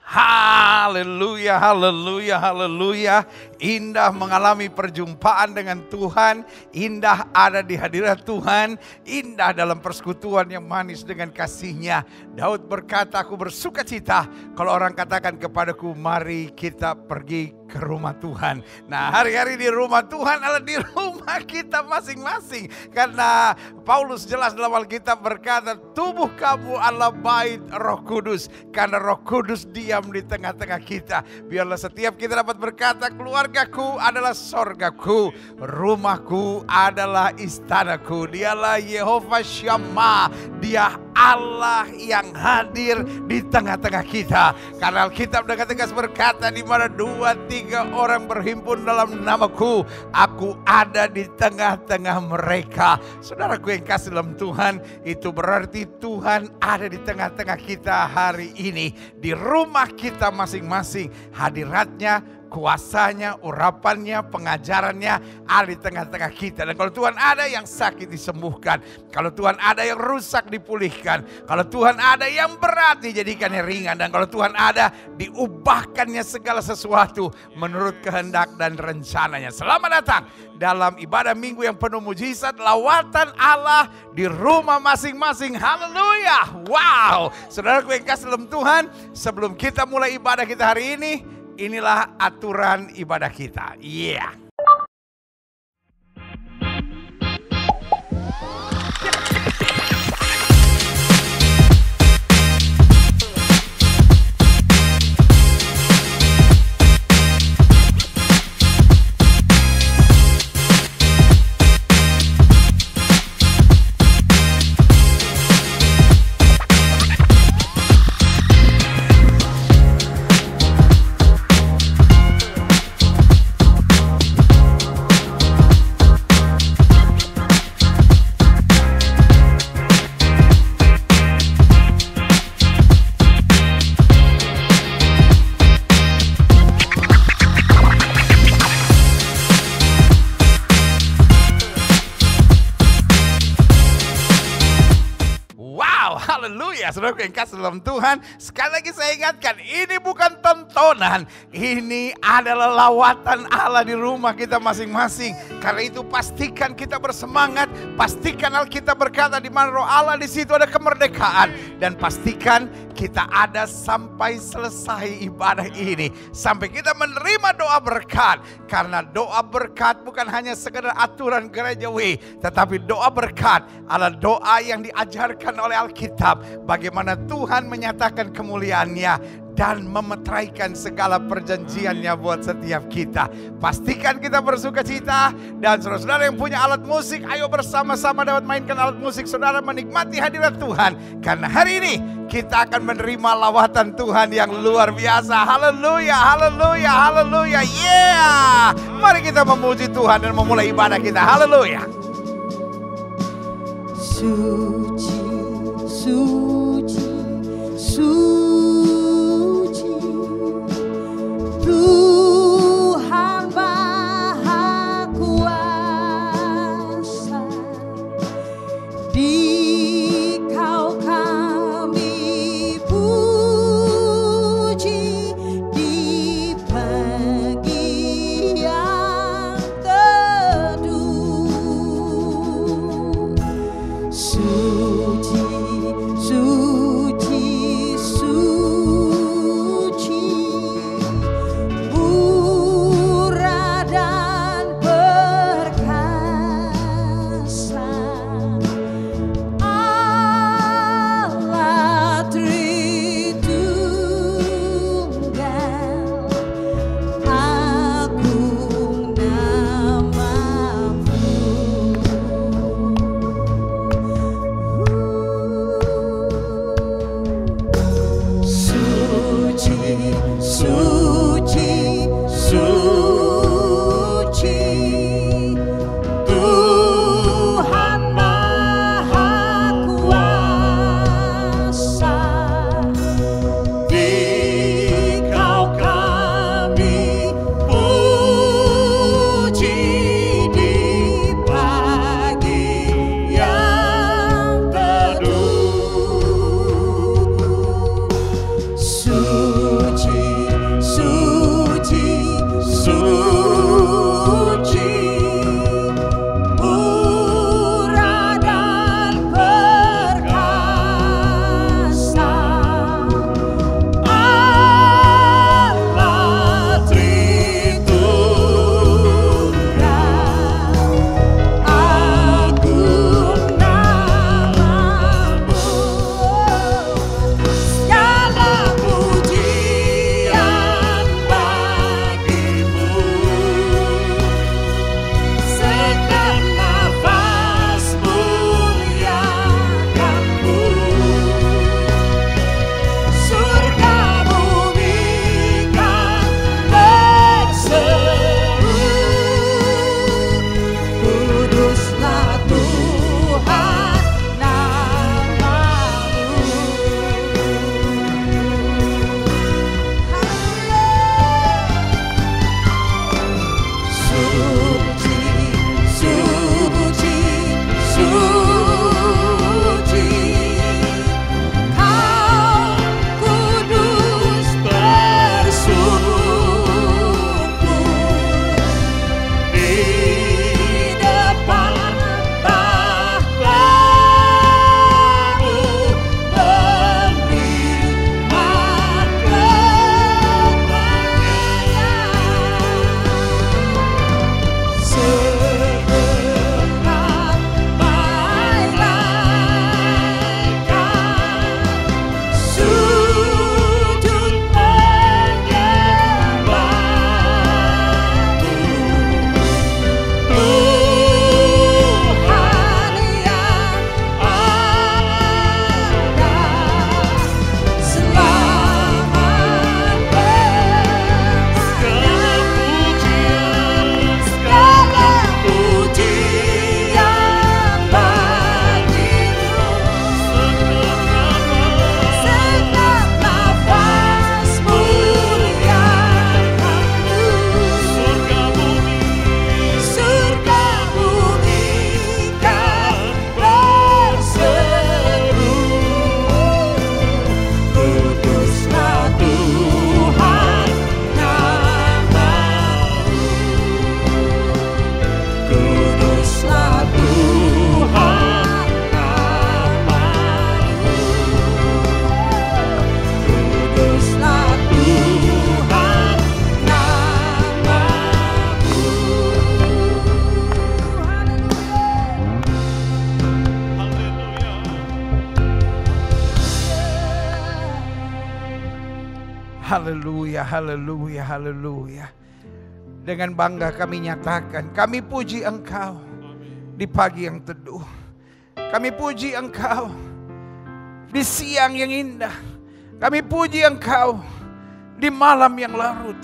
Haleluya, haleluya, haleluya. Indah mengalami perjumpaan dengan Tuhan. Indah ada di hadirat Tuhan. Indah dalam persekutuan yang manis dengan kasih-Nya. Daud berkata, aku bersuka cita kalau orang katakan kepadaku, mari kita pergi ke rumah Tuhan. Nah, hari-hari di rumah Tuhan adalah di rumah kita masing-masing. Karena Paulus jelas dalam Alkitab berkata, tubuh kamu adalah bait Roh Kudus. Karena Roh Kudus diam di tengah-tengah kita. Biarlah setiap kita dapat berkata, keluargaku adalah sorgaku, rumahku adalah istanaku. Dialah Yehova Shammah, Dia Allah yang hadir di tengah-tengah kita. Karena Alkitab dengan tegas berkata, di mana 2-3 orang berhimpun dalam namaku, aku ada di tengah-tengah mereka. Saudaraku yang kasih dalam Tuhan, itu berarti Tuhan ada di tengah-tengah kita hari ini. Di rumah kita masing-masing, hadiratnya, kuasanya, urapannya, pengajarannya ada di tengah-tengah kita. Dan kalau Tuhan ada yang sakit disembuhkan, kalau Tuhan ada yang rusak dipulihkan, kalau Tuhan ada yang berat dijadikannya ringan, dan kalau Tuhan ada diubahkannya segala sesuatu menurut kehendak dan rencananya. Selamat datang dalam ibadah minggu yang penuh mujizat, lawatan Allah di rumah masing-masing. Haleluya. Wow, saudaraku yang kasih dalam Tuhan, sebelum kita mulai ibadah kita hari ini, inilah aturan ibadah kita. Iya. Saudara yang kasih dalam Tuhan, sekali lagi saya ingatkan, ini bukan tontonan, ini adalah lawatan Allah di rumah kita masing-masing. Karena itu pastikan kita bersemangat, pastikan Alkitab berkata di mana Roh Allah di situ ada kemerdekaan, dan pastikan kita ada sampai selesai ibadah ini, sampai kita menerima doa berkat. Karena doa berkat bukan hanya sekedar aturan gerejawi, tetapi doa berkat adalah doa yang diajarkan oleh Alkitab. Bagaimana Tuhan menyatakan kemuliaannya dan memeteraikan segala perjanjiannya buat setiap kita. Pastikan kita bersuka cita, dan saudara-saudara yang punya alat musik, ayo bersama-sama dapat mainkan alat musik saudara, menikmati hadirat Tuhan. Karena hari ini kita akan menerima lawatan Tuhan yang luar biasa. Haleluya, haleluya, haleluya. Yeah. Mari kita memuji Tuhan dan memulai ibadah kita. Haleluya. Suci, suci, suci. Tuhan Maha Kuasa, Dikau kami puji di pagi yang teduh. Suci, suci. Haleluya, haleluya, haleluya. Dengan bangga kami nyatakan, kami puji Engkau di pagi yang teduh. Kami puji Engkau di siang yang indah. Kami puji Engkau di malam yang larut.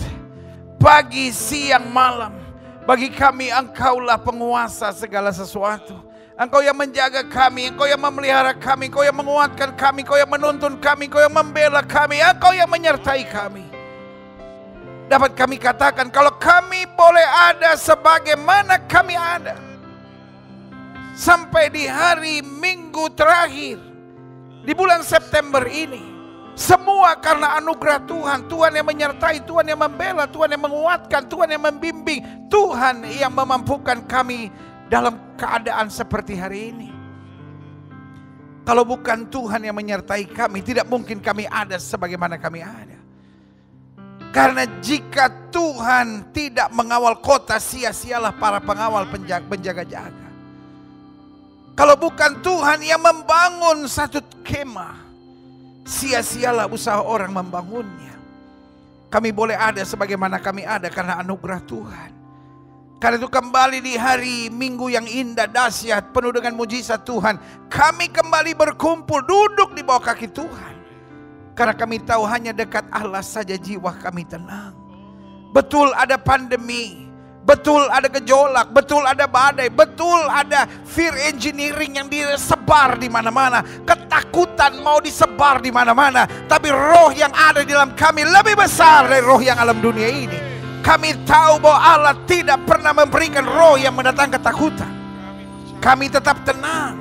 Pagi, siang, malam. Bagi kami Engkaulah penguasa segala sesuatu. Engkau yang menjaga kami, Engkau yang memelihara kami, Engkau yang menguatkan kami, Engkau yang menuntun kami, Engkau yang membela kami, Engkau yang menyertai kami. Dapat kami katakan, kalau kami boleh ada sebagaimana kami ada, sampai di hari Minggu terakhir di bulan September ini, semua karena anugerah Tuhan. Tuhan yang menyertai, Tuhan yang membela, Tuhan yang menguatkan, Tuhan yang membimbing, Tuhan yang memampukan kami dalam keadaan seperti hari ini. Kalau bukan Tuhan yang menyertai kami, tidak mungkin kami ada sebagaimana kami ada. Karena jika Tuhan tidak mengawal kota, sia-sialah para pengawal penjaga-jaga. Kalau bukan Tuhan yang membangun satu kemah, sia-sialah usaha orang membangunnya. Kami boleh ada sebagaimana kami ada karena anugerah Tuhan. Karena itu kembali di hari Minggu yang indah, dahsyat, penuh dengan mujizat Tuhan, kami kembali berkumpul, duduk di bawah kaki Tuhan. Karena kami tahu hanya dekat Allah saja jiwa kami tenang. Betul ada pandemi, betul ada gejolak, betul ada badai, betul ada fear engineering yang disebar di mana-mana. Ketakutan mau disebar di mana-mana. Tapi roh yang ada di dalam kami lebih besar dari roh yang alam dunia ini. Kami tahu bahwa Allah tidak pernah memberikan roh yang mendatangkan ketakutan. Kami tetap tenang.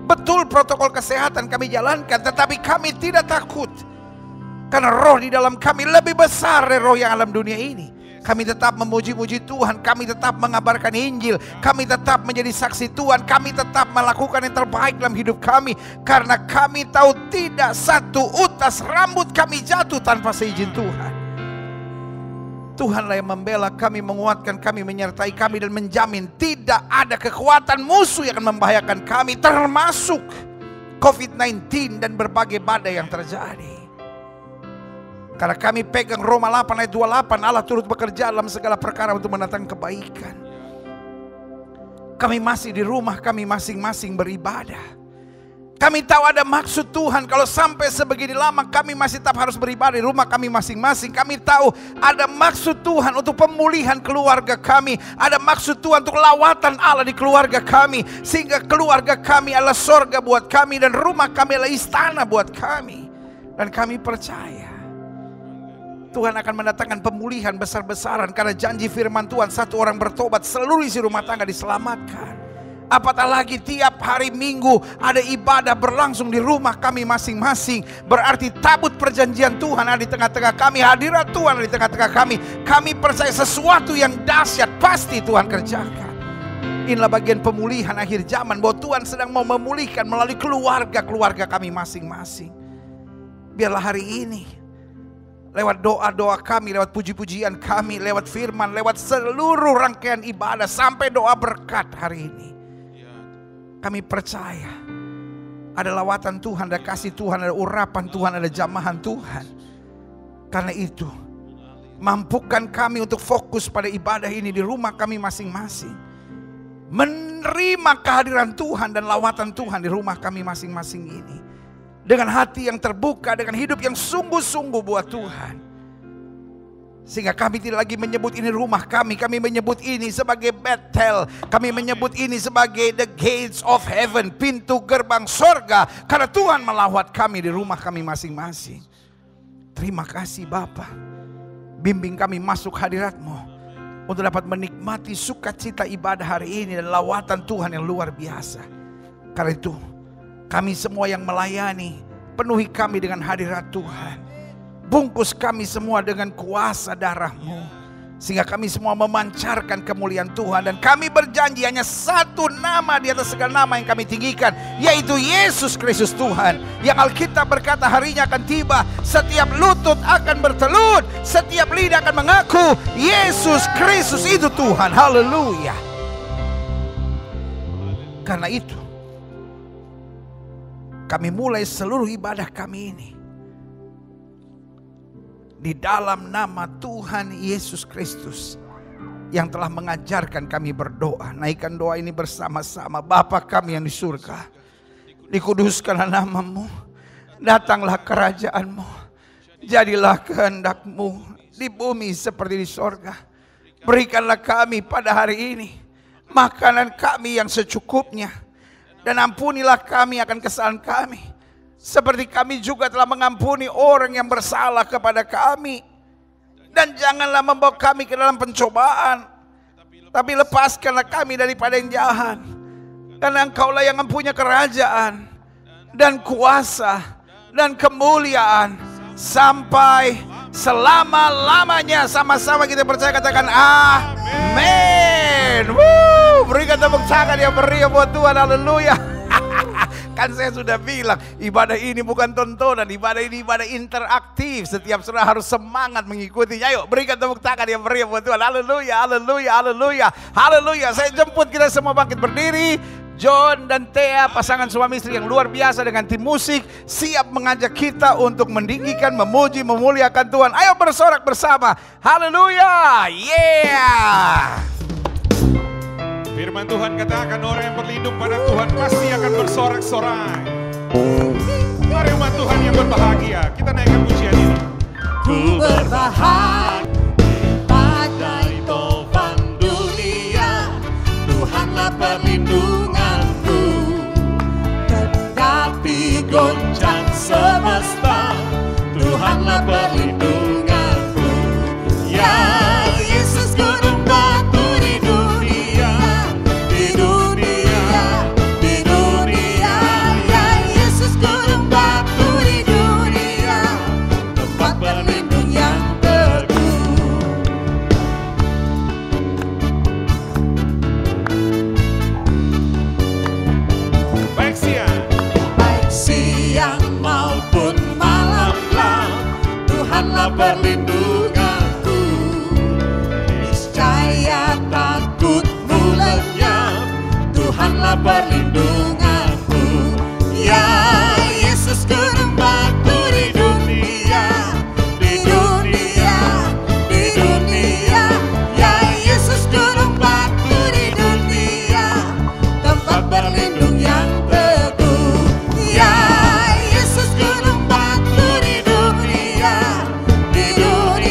Betul protokol kesehatan kami jalankan, tetapi kami tidak takut. Karena roh di dalam kami lebih besar dari roh yang alam dunia ini. Kami tetap memuji-muji Tuhan, kami tetap mengabarkan Injil, kami tetap menjadi saksi Tuhan, kami tetap melakukan yang terbaik dalam hidup kami. Karena kami tahu tidak satu utas rambut kami jatuh tanpa seizin Tuhan. Tuhanlah yang membela kami, menguatkan kami, menyertai kami, dan menjamin tidak ada kekuatan musuh yang akan membahayakan kami, termasuk COVID-19 dan berbagai badai yang terjadi. Karena kami pegang Roma 8 ayat 28, Allah turut bekerja dalam segala perkara untuk mendatangkan kebaikan. Kami masih di rumah kami masing-masing beribadah. Kami tahu ada maksud Tuhan. Kalau sampai sebegini lama kami masih tetap harus beribadah di rumah kami masing-masing. Kami tahu ada maksud Tuhan untuk pemulihan keluarga kami. Ada maksud Tuhan untuk lawatan Allah di keluarga kami. Sehingga keluarga kami adalah sorga buat kami. Dan rumah kami adalah istana buat kami. Dan kami percaya Tuhan akan mendatangkan pemulihan besar-besaran. Karena janji firman Tuhan, satu orang bertobat, seluruh isi rumah tangga diselamatkan. Apatah lagi tiap hari Minggu ada ibadah berlangsung di rumah kami masing-masing. Berarti tabut perjanjian Tuhan ada di tengah-tengah kami. Hadirat Tuhan ada di tengah-tengah kami. Kami percaya sesuatu yang dahsyat pasti Tuhan kerjakan. Inilah bagian pemulihan akhir zaman. Bahwa Tuhan sedang mau memulihkan melalui keluarga-keluarga kami masing-masing. Biarlah hari ini, lewat doa-doa kami, lewat puji-pujian kami, lewat firman, lewat seluruh rangkaian ibadah, sampai doa berkat hari ini, kami percaya ada lawatan Tuhan, ada kasih Tuhan, ada urapan Tuhan, ada jamahan Tuhan. Karena itu, mampukan kami untuk fokus pada ibadah ini di rumah kami masing-masing. Menerima kehadiran Tuhan dan lawatan Tuhan di rumah kami masing-masing ini. Dengan hati yang terbuka, dengan hidup yang sungguh-sungguh buat Tuhan. Sehingga kami tidak lagi menyebut ini rumah kami. Kami menyebut ini sebagai Bethel. Kami menyebut ini sebagai the gates of heaven, pintu gerbang sorga. Karena Tuhan melawat kami di rumah kami masing-masing. Terima kasih Bapa. Bimbing kami masuk hadirat-Mu untuk dapat menikmati sukacita ibadah hari ini dan lawatan Tuhan yang luar biasa. Karena itu kami semua yang melayani, penuhi kami dengan hadirat Tuhan. Bungkus kami semua dengan kuasa darah-Mu. Sehingga kami semua memancarkan kemuliaan Tuhan. Dan kami berjanji hanya satu nama di atas segala nama yang kami tinggikan, yaitu Yesus Kristus Tuhan. Yang Alkitab berkata harinya akan tiba, setiap lutut akan bertelut, setiap lidah akan mengaku Yesus Kristus itu Tuhan. Haleluya. Karena itu kami mulai seluruh ibadah kami ini di dalam nama Tuhan Yesus Kristus yang telah mengajarkan kami berdoa. Naikkan doa ini bersama-sama. Bapa kami yang di surga, dikuduskanlah namamu, datanglah kerajaanmu, jadilah kehendak-mu di bumi seperti di sorga. Berikanlah kami pada hari ini makanan kami yang secukupnya, dan ampunilah kami akan kesalahan kami, seperti kami juga telah mengampuni orang yang bersalah kepada kami. Dan janganlah membawa kami ke dalam pencobaan, tapi lepaskanlah kami daripada yang jahat. Karena Engkaulah yang mempunyai kerajaan dan kuasa dan kemuliaan sampai selama-lamanya. Sama-sama kita percaya, katakan amin. Berikan tepuk tangan yang meriah buat Tuhan. Haleluya. Kan saya sudah bilang, ibadah ini bukan tontonan, ibadah ini ibadah interaktif. Setiap saudara harus semangat mengikutinya. Ayo berikan tepuk tangan yang meriah buat Tuhan. Haleluya, haleluya, haleluya, haleluya. Saya jemput kita semua bangkit berdiri. John dan Thea, pasangan suami istri yang luar biasa dengan tim musik, siap mengajak kita untuk meninggikan, memuji, memuliakan Tuhan. Ayo bersorak bersama. Haleluya. Yeah. Firman Tuhan katakan, orang yang berlindung pada Tuhan pasti akan bersorak-sorai. Mari umat Tuhan yang berbahagia, kita naikkan pujian ini. Ku berbahagia badai topan dunia, Tuhanlah perlindunganku. Tetapi goncang semesta, Tuhanlah perlindunganku. Ya Yesus gunung batu di dunia, di dunia, di dunia. Ya Yesus gunung batu di dunia, tempat berlindung yang teguh. Baik siang maupun malamlah, Tuhanlah perlindunganku. Niscaya takutmu lenyap, Tuhanlah perlindunganku. Ya Yesus gunung batu di dunia, di dunia, di dunia. Ya Yesus gunung batu di dunia, tempat berlindung yang teguh. Ya Yesus gunung batu di dunia, di dunia.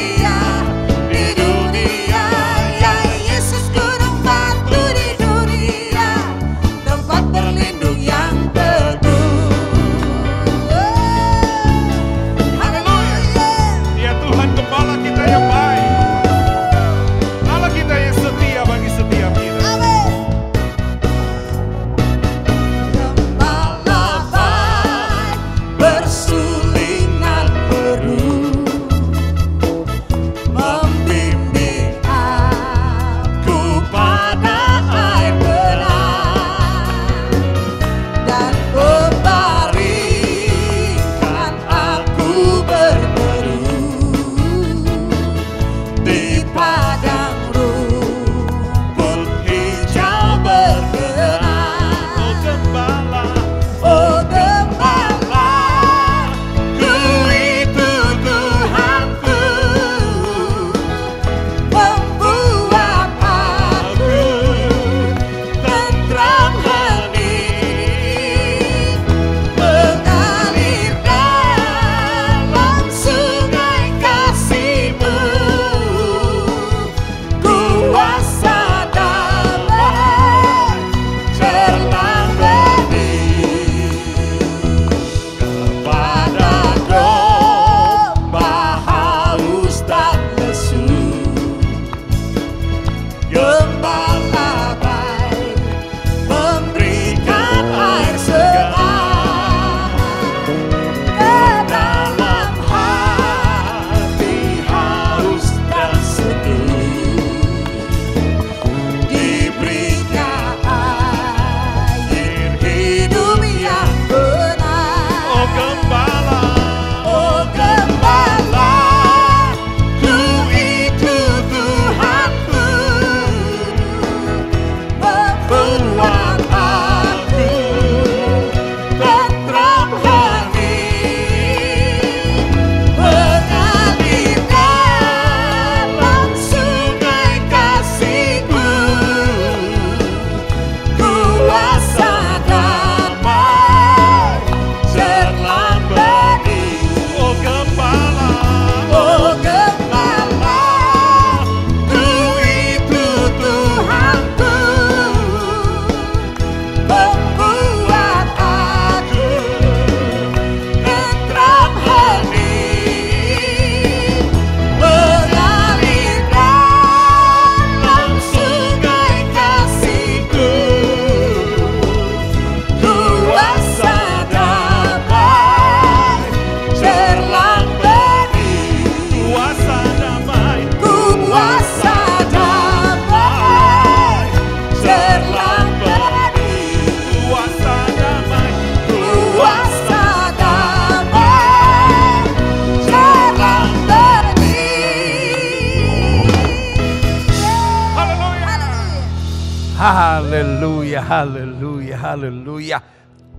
Haleluya, haleluya, haleluya.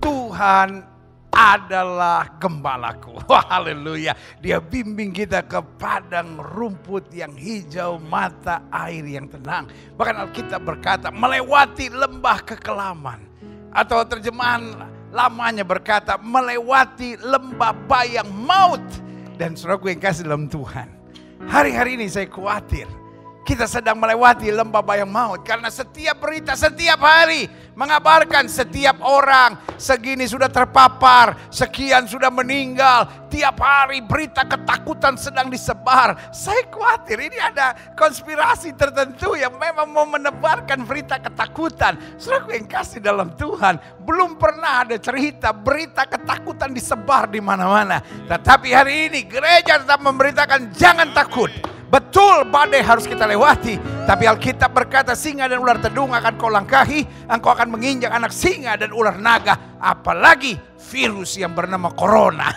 Tuhan adalah gembalaku. Haleluya. Dia bimbing kita ke padang rumput yang hijau, mata air yang tenang. Bahkan Alkitab berkata melewati lembah kekelaman. Atau terjemahan lamanya berkata melewati lembah bayang maut. Dan saudaraku yang kasih dalam Tuhan, hari-hari ini saya khawatir kita sedang melewati lembah bayang maut. Karena setiap berita, setiap hari mengabarkan setiap orang segini sudah terpapar, sekian sudah meninggal. Tiap hari berita ketakutan sedang disebar. Saya khawatir ini ada konspirasi tertentu yang memang mau menebarkan berita ketakutan. Saudaraku yang kasih dalam Tuhan, belum pernah ada cerita berita ketakutan disebar di mana-mana. Tetapi hari ini gereja tetap memberitakan jangan takut. Betul badai harus kita lewati. Tapi Alkitab berkata singa dan ular tedung akan kau langkahi. Engkau akan menginjak anak singa dan ular naga. Apalagi virus yang bernama corona.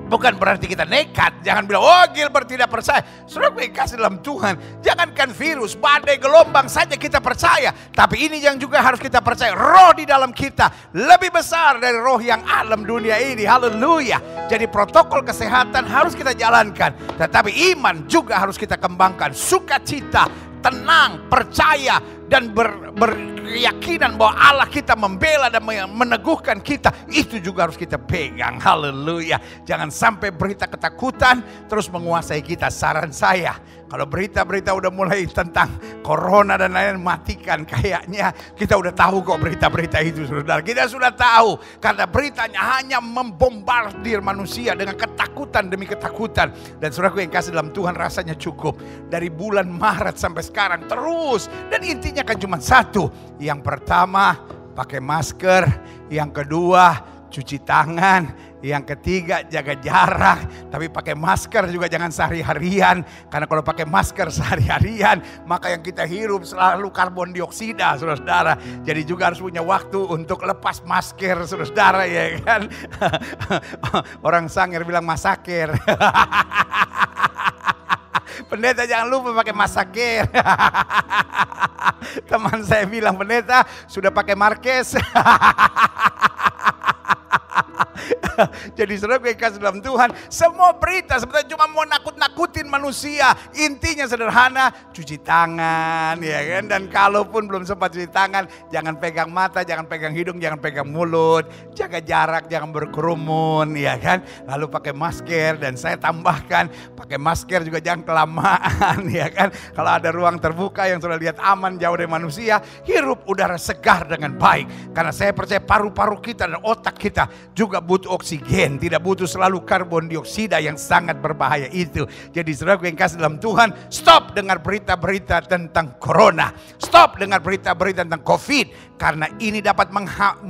Bukan berarti kita nekat. Jangan bilang, oh Gilbert tidak percaya. Sudah gue kasih dalam Tuhan. Jangankan virus, badai, gelombang saja kita percaya. Tapi ini yang juga harus kita percaya. Roh di dalam kita lebih besar dari roh yang alam dunia ini. Haleluya. Jadi protokol kesehatan harus kita jalankan. Tetapi iman juga harus kita kembangkan. Sukacita, tenang, percaya, dan berkeyakinan bahwa Allah kita membela dan meneguhkan kita. Itu juga harus kita pegang. Haleluya. Jangan sampai berita ketakutan terus menguasai kita. Saran saya, kalau berita-berita udah mulai tentang corona dan lain-lain, matikan. Kayaknya kita udah tahu kok berita-berita itu, saudara. Kita sudah tahu karena beritanya hanya membombardir manusia dengan ketakutan demi ketakutan. Dan saudaraku yang kasih dalam Tuhan, rasanya cukup. Dari bulan Maret sampai sekarang terus. Dan intinya kan cuma satu. Yang pertama, pakai masker. Yang kedua, cuci tangan. Yang ketiga, jaga jarak. Tapi pakai masker juga jangan sehari-harian. Karena kalau pakai masker sehari-harian, maka yang kita hirup selalu karbon dioksida, saudara-saudara. Jadi juga harus punya waktu untuk lepas masker, saudara-saudara, ya kan. Orang Sangir bilang masaker. Pendeta jangan lupa pakai masaker. Teman saya bilang, pendeta sudah pakai Marquez. Jadi saudara gue kasih dalam Tuhan, semua berita sebetulnya cuma mau nakut-nakutin manusia. Intinya sederhana, cuci tangan, ya kan. Dan kalaupun belum sempat cuci tangan, jangan pegang mata, jangan pegang hidung, jangan pegang mulut, jaga jarak, jangan berkerumun, ya kan. Lalu pakai masker, dan saya tambahkan pakai masker juga jangan kelamaan, ya kan. Kalau ada ruang terbuka yang sudah lihat aman jauh dari manusia, hirup udara segar dengan baik. Karena saya percaya paru-paru kita dan otak kita juga butuh oksigen, tidak butuh selalu karbon dioksida yang sangat berbahaya itu. Jadi saudaraku yang kasih dalam Tuhan, stop dengar berita-berita tentang corona, stop dengar berita-berita tentang COVID, karena ini dapat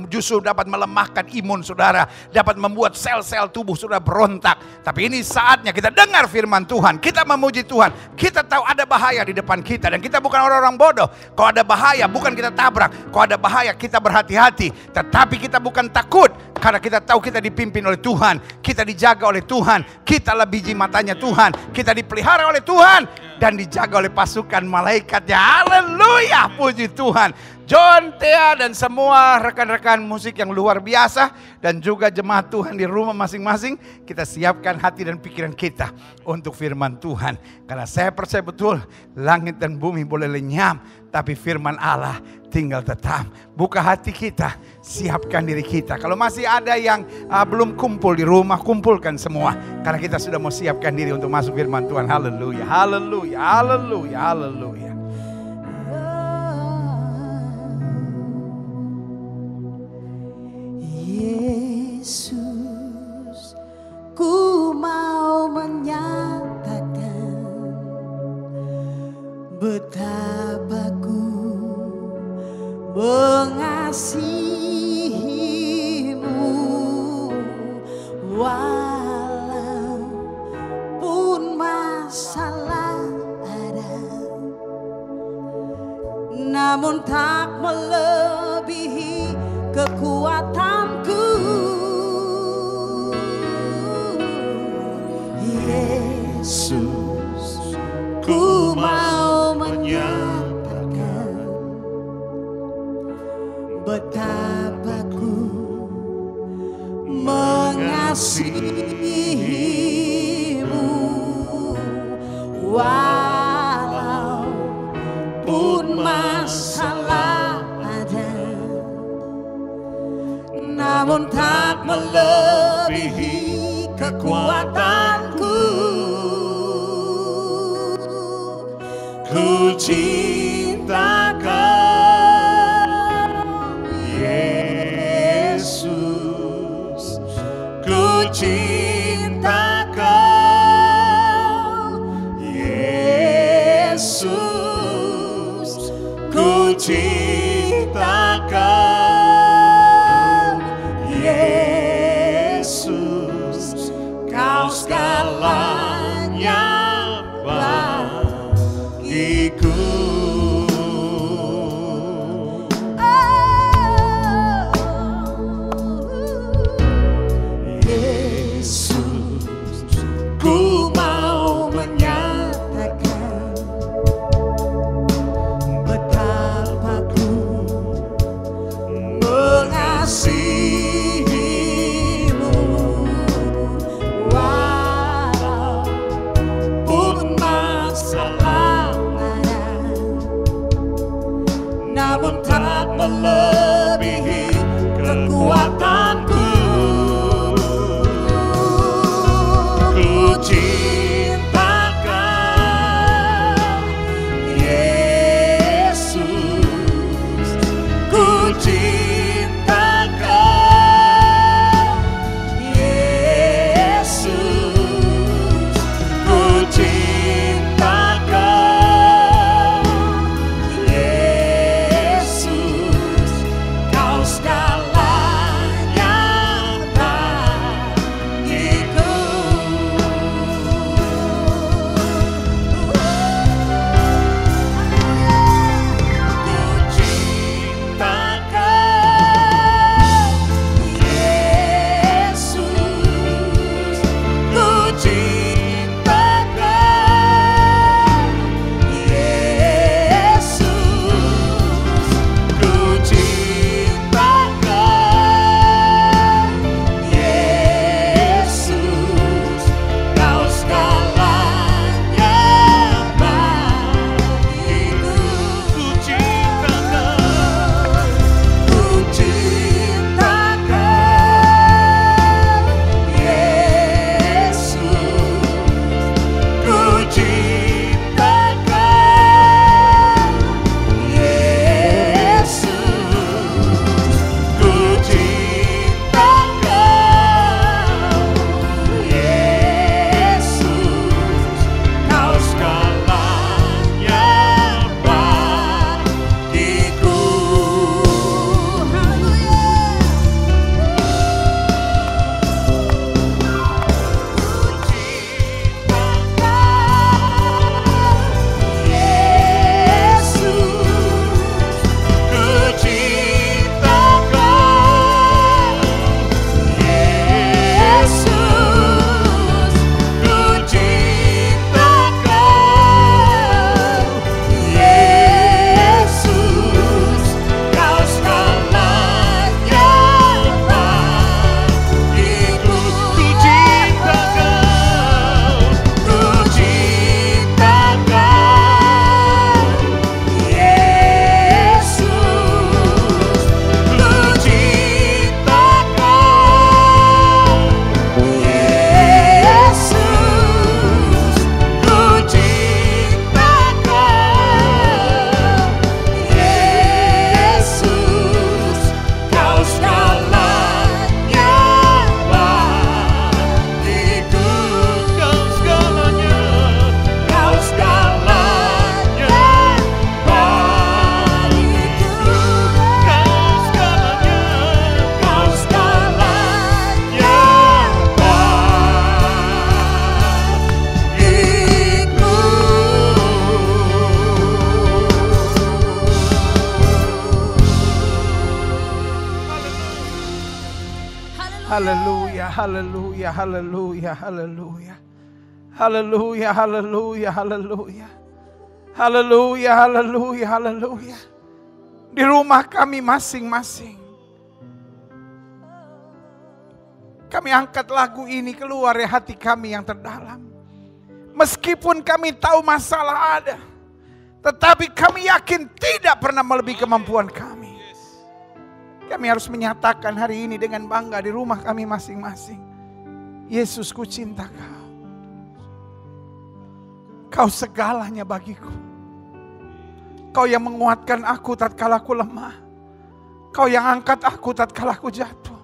justru dapat melemahkan imun saudara, dapat membuat sel-sel tubuh saudara berontak. Tapi ini saatnya kita dengar firman Tuhan, kita memuji Tuhan, kita tahu ada bahaya di depan kita dan kita bukan orang-orang bodoh. Kalau ada bahaya bukan kita tabrak, kalau ada bahaya kita berhati-hati, tetapi kita bukan takut. Karena kita tahu kita dipimpin oleh Tuhan, kita dijaga oleh Tuhan, kita lah biji matanya Tuhan, kita dipelihara oleh Tuhan, dan dijaga oleh pasukan malaikatnya. Haleluya, puji Tuhan. John, Thea, dan semua rekan-rekan musik yang luar biasa, dan juga jemaat Tuhan di rumah masing-masing, kita siapkan hati dan pikiran kita untuk firman Tuhan. Karena saya percaya betul, langit dan bumi boleh lenyap, tapi firman Allah tinggal tetap. Buka hati kita, siapkan diri kita. Kalau masih ada yang belum kumpul di rumah, kumpulkan semua. Karena kita sudah mau siapkan diri untuk masuk firman Tuhan. Haleluya, haleluya, haleluya, haleluya. Yesus, ku mau menyatakan betapa ku mengasihimu, walaupun masalah ada, namun tak melebihi kekuatanku. Yesus, ku mau menyatakan melebihi kekuatanku. Ku cinta Kau, Yesus. Ku cinta Kau, Yesus. Ku cinta Kau, Yesus. Kau segalanya bagiku. Yesus, ku mau menyatakan betapa ku mengasihimu. Walaupun masalah ada, namun tak melebihi kekuatanku. Ku cinta Kau, Yesus. Ku cinta Kau, Yesus. Ku cinta Kau, Yesus. Kau segalanya bagiku. Ku cinta Kau, Yesus. Ku cinta Kau, Yesus. Ku cinta Kau, Yesus. Kau segalanya bagiku. Ku cinta Kau, ku cinta Kau, Yesus. Ku cinta Kau, Yesus. Ku cinta Kau, Yesus. Kau segalanya bagiku. Haleluya, haleluya, haleluya, haleluya. Haleluya, haleluya, haleluya. Haleluya, haleluya, haleluya. Di rumah kami masing-masing, kami angkat lagu ini keluar dari hati kami yang terdalam. Meskipun kami tahu masalah ada, tetapi kami yakin tidak pernah melebihi kemampuan kami. Kami harus menyatakan hari ini dengan bangga di rumah kami masing-masing. Yesus, ku cinta Kau. Kau segalanya bagiku. Kau yang menguatkan aku tatkala aku lemah. Kau yang angkat aku tatkala aku jatuh.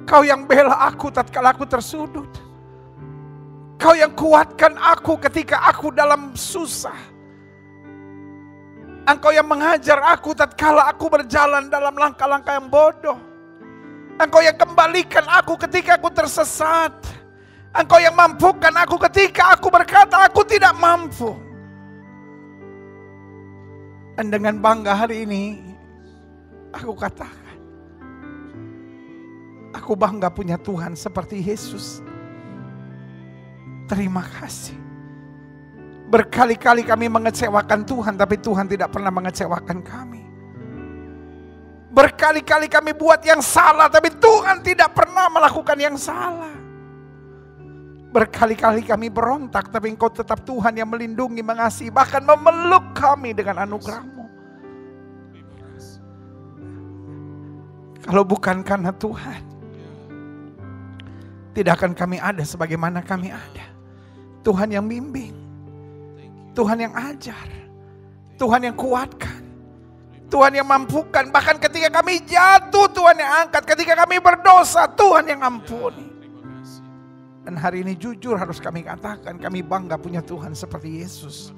Kau yang bela aku tatkala aku tersudut. Kau yang kuatkan aku ketika aku dalam susah. Engkau yang mengajar aku tatkala aku berjalan dalam langkah-langkah yang bodoh. Engkau yang kembalikan aku ketika aku tersesat. Engkau yang mampukan aku ketika aku berkata aku tidak mampu. Dan dengan bangga hari ini, aku katakan, aku bangga punya Tuhan seperti Yesus. Terima kasih. Berkali-kali kami mengecewakan Tuhan, tapi Tuhan tidak pernah mengecewakan kami. Berkali-kali kami buat yang salah, tapi Tuhan tidak pernah melakukan yang salah. Berkali-kali kami berontak, tapi Engkau tetap Tuhan yang melindungi, mengasihi, bahkan memeluk kami dengan anugerah-Mu. Kalau bukan karena Tuhan, tidak akan kami ada sebagaimana kami ada. Tuhan yang bimbing, Tuhan yang ajar, Tuhan yang kuatkan, Tuhan yang mampukan. Bahkan ketika kami jatuh, Tuhan yang angkat. Ketika kami berdosa, Tuhan yang ampuni. Dan hari ini jujur harus kami katakan, kami bangga punya Tuhan seperti Yesus.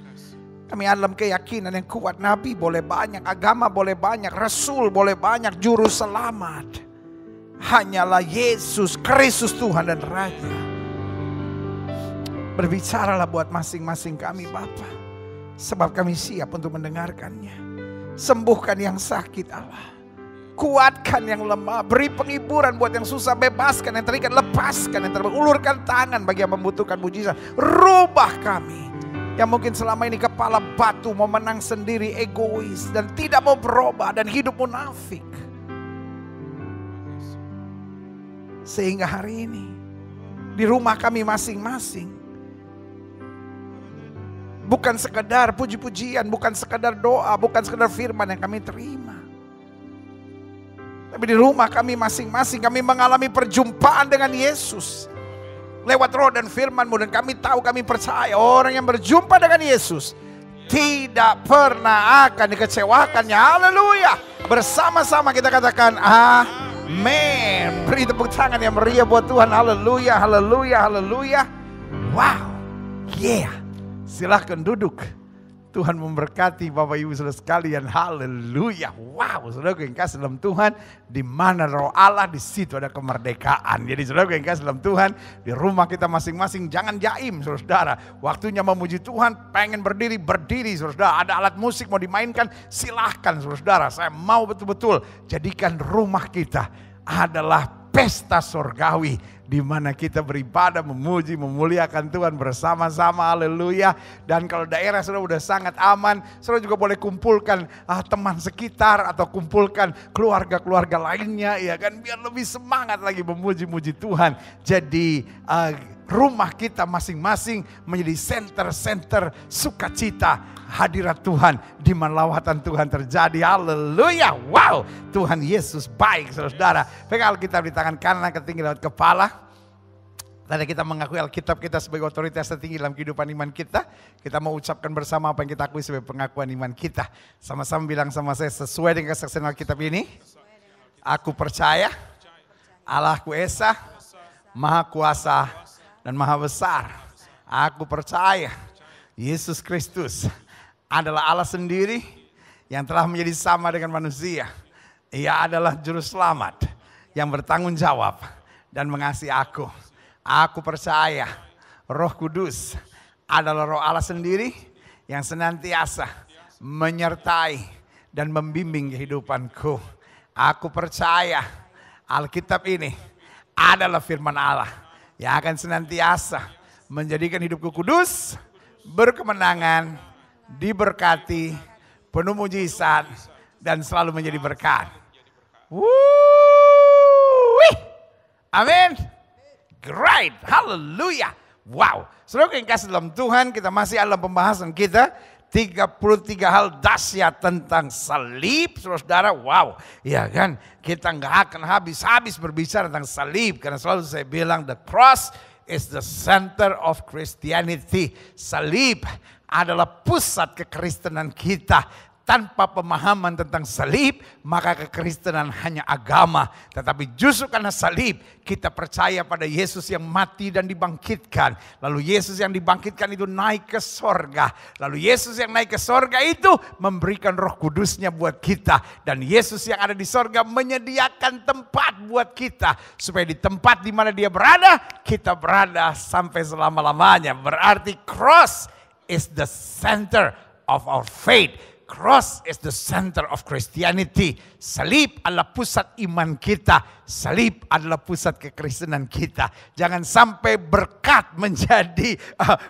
Kami dalam keyakinan yang kuat, nabi boleh banyak, agama boleh banyak, rasul boleh banyak, juru selamat hanyalah Yesus Kristus Tuhan dan Raja. Berbicaralah buat masing-masing kami Bapa, sebab kami siap untuk mendengarkannya. Sembuhkan yang sakit Allah, kuatkan yang lemah, beri penghiburan buat yang susah, bebaskan yang terikat, lepaskan yang terbang, ulurkan tangan bagi yang membutuhkan mujizat. Rubah kami yang mungkin selama ini kepala batu, mau menang sendiri, egois, dan tidak mau berubah, dan hidup munafik. Sehingga hari ini di rumah kami masing-masing, bukan sekedar puji-pujian, bukan sekedar doa, bukan sekedar firman yang kami terima, tapi di rumah kami masing-masing kami mengalami perjumpaan dengan Yesus lewat roh dan firman-Mu. Dan kami tahu, kami percaya orang yang berjumpa dengan Yesus tidak pernah akan dikecewakannya. Haleluya. Bersama-sama kita katakan amin. Beri tepuk tangan yang meriah buat Tuhan. Haleluya, haleluya, haleluya. Wow, yeah. Silahkan duduk. Tuhan memberkati Bapak Ibu Saudara sekalian. Haleluya. Wow, saudara yang kasih dalam Tuhan, di mana roh Allah, di situ ada kemerdekaan. Jadi saudara yang kasih dalam Tuhan, di rumah kita masing-masing jangan jaim saudara. Waktunya memuji Tuhan, pengen berdiri, berdiri saudara. Ada alat musik mau dimainkan, silahkan saudara. Saya mau betul-betul jadikan rumah kita adalah pesta surgawi, di mana kita beribadah, memuji, memuliakan Tuhan bersama-sama. Haleluya. Dan kalau daerah sudah sangat aman, saudara juga boleh kumpulkan teman sekitar atau kumpulkan keluarga-keluarga lainnya, ya kan, biar lebih semangat lagi memuji-muji Tuhan. Jadi rumah kita masing-masing menjadi center-center sukacita hadirat Tuhan, di mana lawatan Tuhan terjadi. Haleluya. Wow, Tuhan Yesus baik saudara. Pegang Alkitab di tangan kanan, ketinggi lewat kepala. Tadi kita mengakui Alkitab kita sebagai otoritas tertinggi dalam kehidupan iman kita. Kita mau ucapkan bersama apa yang kita akui sebagai pengakuan iman kita. Sama-sama bilang sama saya, sesuai dengan kesaksian Alkitab ini, aku percaya Allahku Esa, Maha Kuasa dan Maha Besar. Aku percaya Yesus Kristus adalah Allah sendiri yang telah menjadi sama dengan manusia. Ia adalah juru selamat yang bertanggung jawab dan mengasihi aku. Aku percaya Roh Kudus adalah Roh Allah sendiri yang senantiasa menyertai dan membimbing kehidupanku. Aku percaya Alkitab ini adalah firman Allah yang akan senantiasa menjadikan hidupku kudus, berkemenangan, diberkati, penuh mujizat, dan selalu menjadi berkat. Amin. Great, haleluya. Wow, saudara yang kasih dalam Tuhan, kita masih dalam pembahasan kita 33 hal dahsyat tentang salib, saudara. Wow, ya kan? Kita nggak akan habis-habis berbicara tentang salib, karena selalu saya bilang the cross is the center of Christianity. Salib adalah pusat kekristenan kita. Tanpa pemahaman tentang salib, maka kekristenan hanya agama. Tetapi justru karena salib, kita percaya pada Yesus yang mati dan dibangkitkan. Lalu Yesus yang dibangkitkan itu naik ke sorga. Lalu Yesus yang naik ke sorga itu memberikan Roh Kudusnya buat kita. Dan Yesus yang ada di sorga menyediakan tempat buat kita. Supaya di tempat di mana dia berada, kita berada sampai selama-lamanya. Berarti cross is the center of our faith. Cross is the center of Christianity. Salib adalah pusat iman kita. Salib adalah pusat kekristenan kita. Jangan sampai berkat menjadi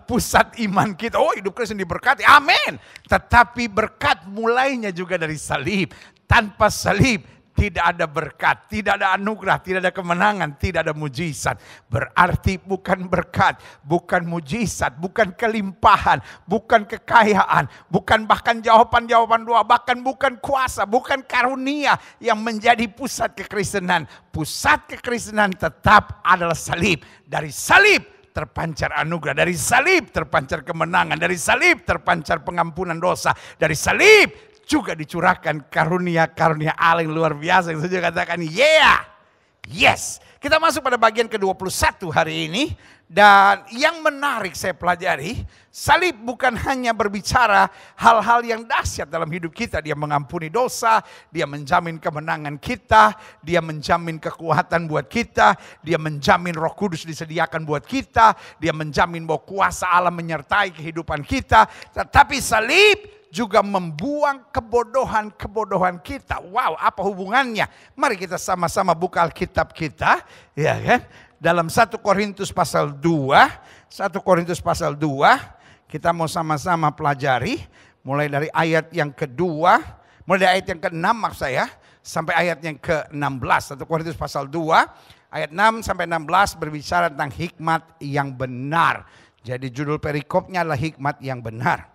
pusat iman kita. Oh, hidup Kristen diberkati. Amin. Tetapi berkat mulainya juga dari salib. Tanpa salib tidak ada berkat, tidak ada anugerah, tidak ada kemenangan, tidak ada mujizat. Berarti bukan berkat, bukan mujizat, bukan kelimpahan, bukan kekayaan, bukan bahkan jawaban-jawaban doa, bahkan bukan kuasa, bukan karunia yang menjadi pusat kekristenan. Pusat kekristenan tetap adalah salib. Dari salib terpancar anugerah, dari salib terpancar kemenangan, dari salib terpancar pengampunan dosa, dari salib juga dicurahkan karunia-karunia Allah yang luar biasa. Yang saya katakan, yeah, yes. Kita masuk pada bagian ke-21 hari ini. Dan yang menarik saya pelajari, salib bukan hanya berbicara hal-hal yang dahsyat dalam hidup kita. Dia mengampuni dosa, dia menjamin kemenangan kita, dia menjamin kekuatan buat kita, dia menjamin Roh Kudus disediakan buat kita, dia menjamin bahwa kuasa Allah menyertai kehidupan kita. Tetapi salib juga membuang kebodohan-kebodohan kita. Wow, apa hubungannya? Mari kita sama-sama buka Alkitab kita, ya kan? Dalam 1 Korintus pasal 2, 1 Korintus pasal 2, kita mau sama-sama pelajari mulai dari ayat yang kedua, mulai dari ayat yang ke-6 maksud saya, sampai ayat yang ke-16. 1 Korintus pasal 2, ayat 6 sampai 16 berbicara tentang hikmat yang benar. Jadi judul perikopnya adalah hikmat yang benar.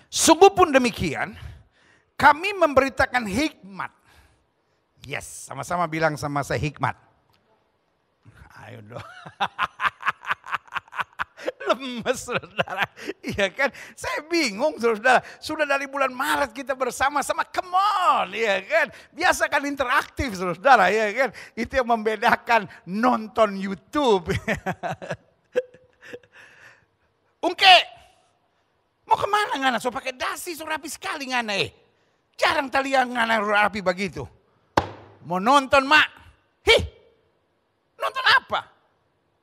Sungguh pun demikian, kami memberitakan hikmat. Yes, sama-sama bilang sama saya hikmat. Ayo dong. Lemes saudara. Iya kan, saya bingung saudara. Sudah dari bulan Maret kita bersama-sama, come on. Iya kan, biasakan interaktif saudara. Iya kan, itu yang membedakan nonton YouTube. Ungke. Mau kemana ngana? So pakai dasi, so rapi sekali ngana Jarang talian ngana rapi begitu. Mau nonton mak? Nonton apa?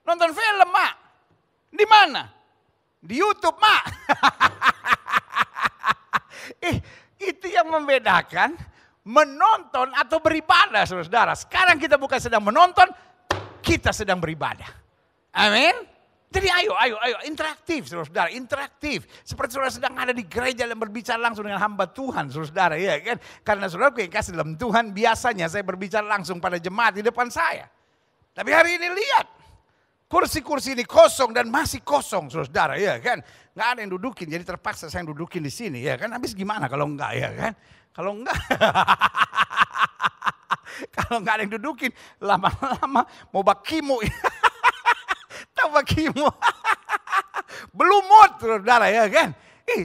Nonton film mak? Di mana? Di YouTube mak. Itu yang membedakan menonton atau beribadah saudara. Sekarang kita bukan sedang menonton, kita sedang beribadah. Amin. Jadi ayo interaktif saudara, interaktif. Seperti saudara sedang ada di gereja dan berbicara langsung dengan hamba Tuhan saudara, ya kan? Karena saudara yang kasih dalam Tuhan, biasanya saya berbicara langsung pada jemaat di depan saya. Tapi hari ini lihat, kursi-kursi ini kosong dan masih kosong saudara, ya kan? Nggak ada yang dudukin, jadi terpaksa saya yang dudukin di sini, ya kan? Habis gimana kalau enggak, ya kan? Kalau enggak, kalau enggak ada yang dudukin, lama-lama mau bakimu. Bagimu. Belum mood saudara, ya kan?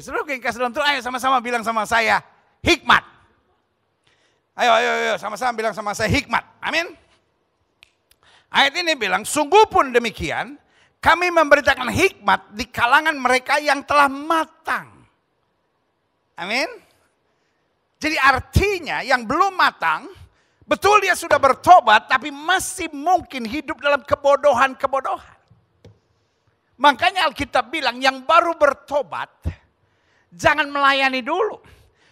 Saudara yang kasih dalam Tuhan, ayo sama-sama bilang sama saya hikmat. Ayo sama-sama bilang sama saya hikmat. Amin. Ayat ini bilang, sungguh pun demikian kami memberitakan hikmat di kalangan mereka yang telah matang. Amin. Jadi artinya yang belum matang, betul dia sudah bertobat tapi masih mungkin hidup dalam kebodohan-kebodohan. Makanya Alkitab bilang yang baru bertobat jangan melayani dulu.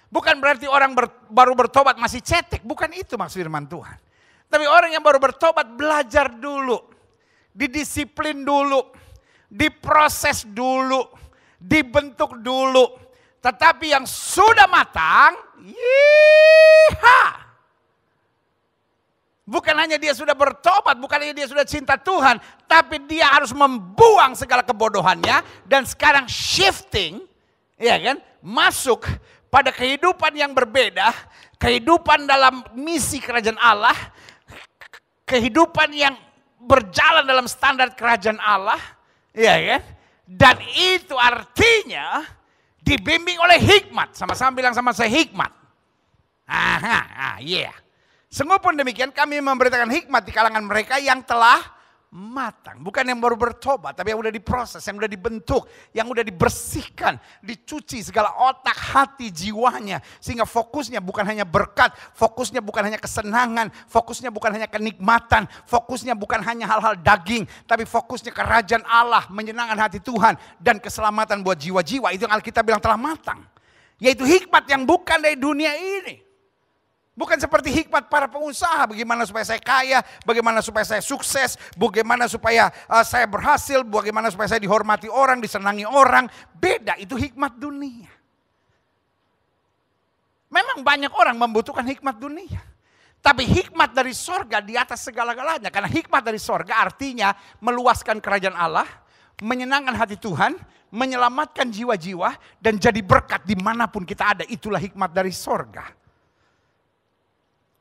Bukan berarti orang baru bertobat masih cetek. Bukan itu maksud firman Tuhan. Tapi orang yang baru bertobat belajar dulu. Didisiplin dulu. Diproses dulu. Dibentuk dulu. Tetapi yang sudah matang, yiha. Bukan hanya dia sudah bertobat, bukan hanya dia sudah cinta Tuhan, tapi dia harus membuang segala kebodohannya dan sekarang shifting Iya kan? Masuk pada kehidupan yang berbeda, kehidupan dalam misi kerajaan Allah, kehidupan yang berjalan dalam standar kerajaan Allah, iya kan? Dan itu artinya dibimbing oleh hikmat. Sama-sama bilang sama saya, hikmat. Sungguh pun demikian kami memberitakan hikmat di kalangan mereka yang telah matang. Bukan yang baru bertobat, tapi yang udah diproses, yang udah dibentuk, yang udah dibersihkan, dicuci segala otak, hati, jiwanya. Sehingga fokusnya bukan hanya berkat, fokusnya bukan hanya kesenangan, fokusnya bukan hanya kenikmatan, fokusnya bukan hanya hal-hal daging, tapi fokusnya kerajaan Allah, menyenangkan hati Tuhan, dan keselamatan buat jiwa-jiwa. Itu yang Alkitab bilang telah matang. Yaitu hikmat yang bukan dari dunia ini. Bukan seperti hikmat para pengusaha, bagaimana supaya saya kaya, bagaimana supaya saya sukses, bagaimana supaya saya berhasil, bagaimana supaya saya dihormati orang, disenangi orang. Beda, itu hikmat dunia. Memang banyak orang membutuhkan hikmat dunia. Tapi hikmat dari sorga di atas segala-galanya. Karena hikmat dari sorga artinya meluaskan kerajaan Allah, menyenangkan hati Tuhan, menyelamatkan jiwa-jiwa, dan jadi berkat dimanapun kita ada. Itulah hikmat dari sorga.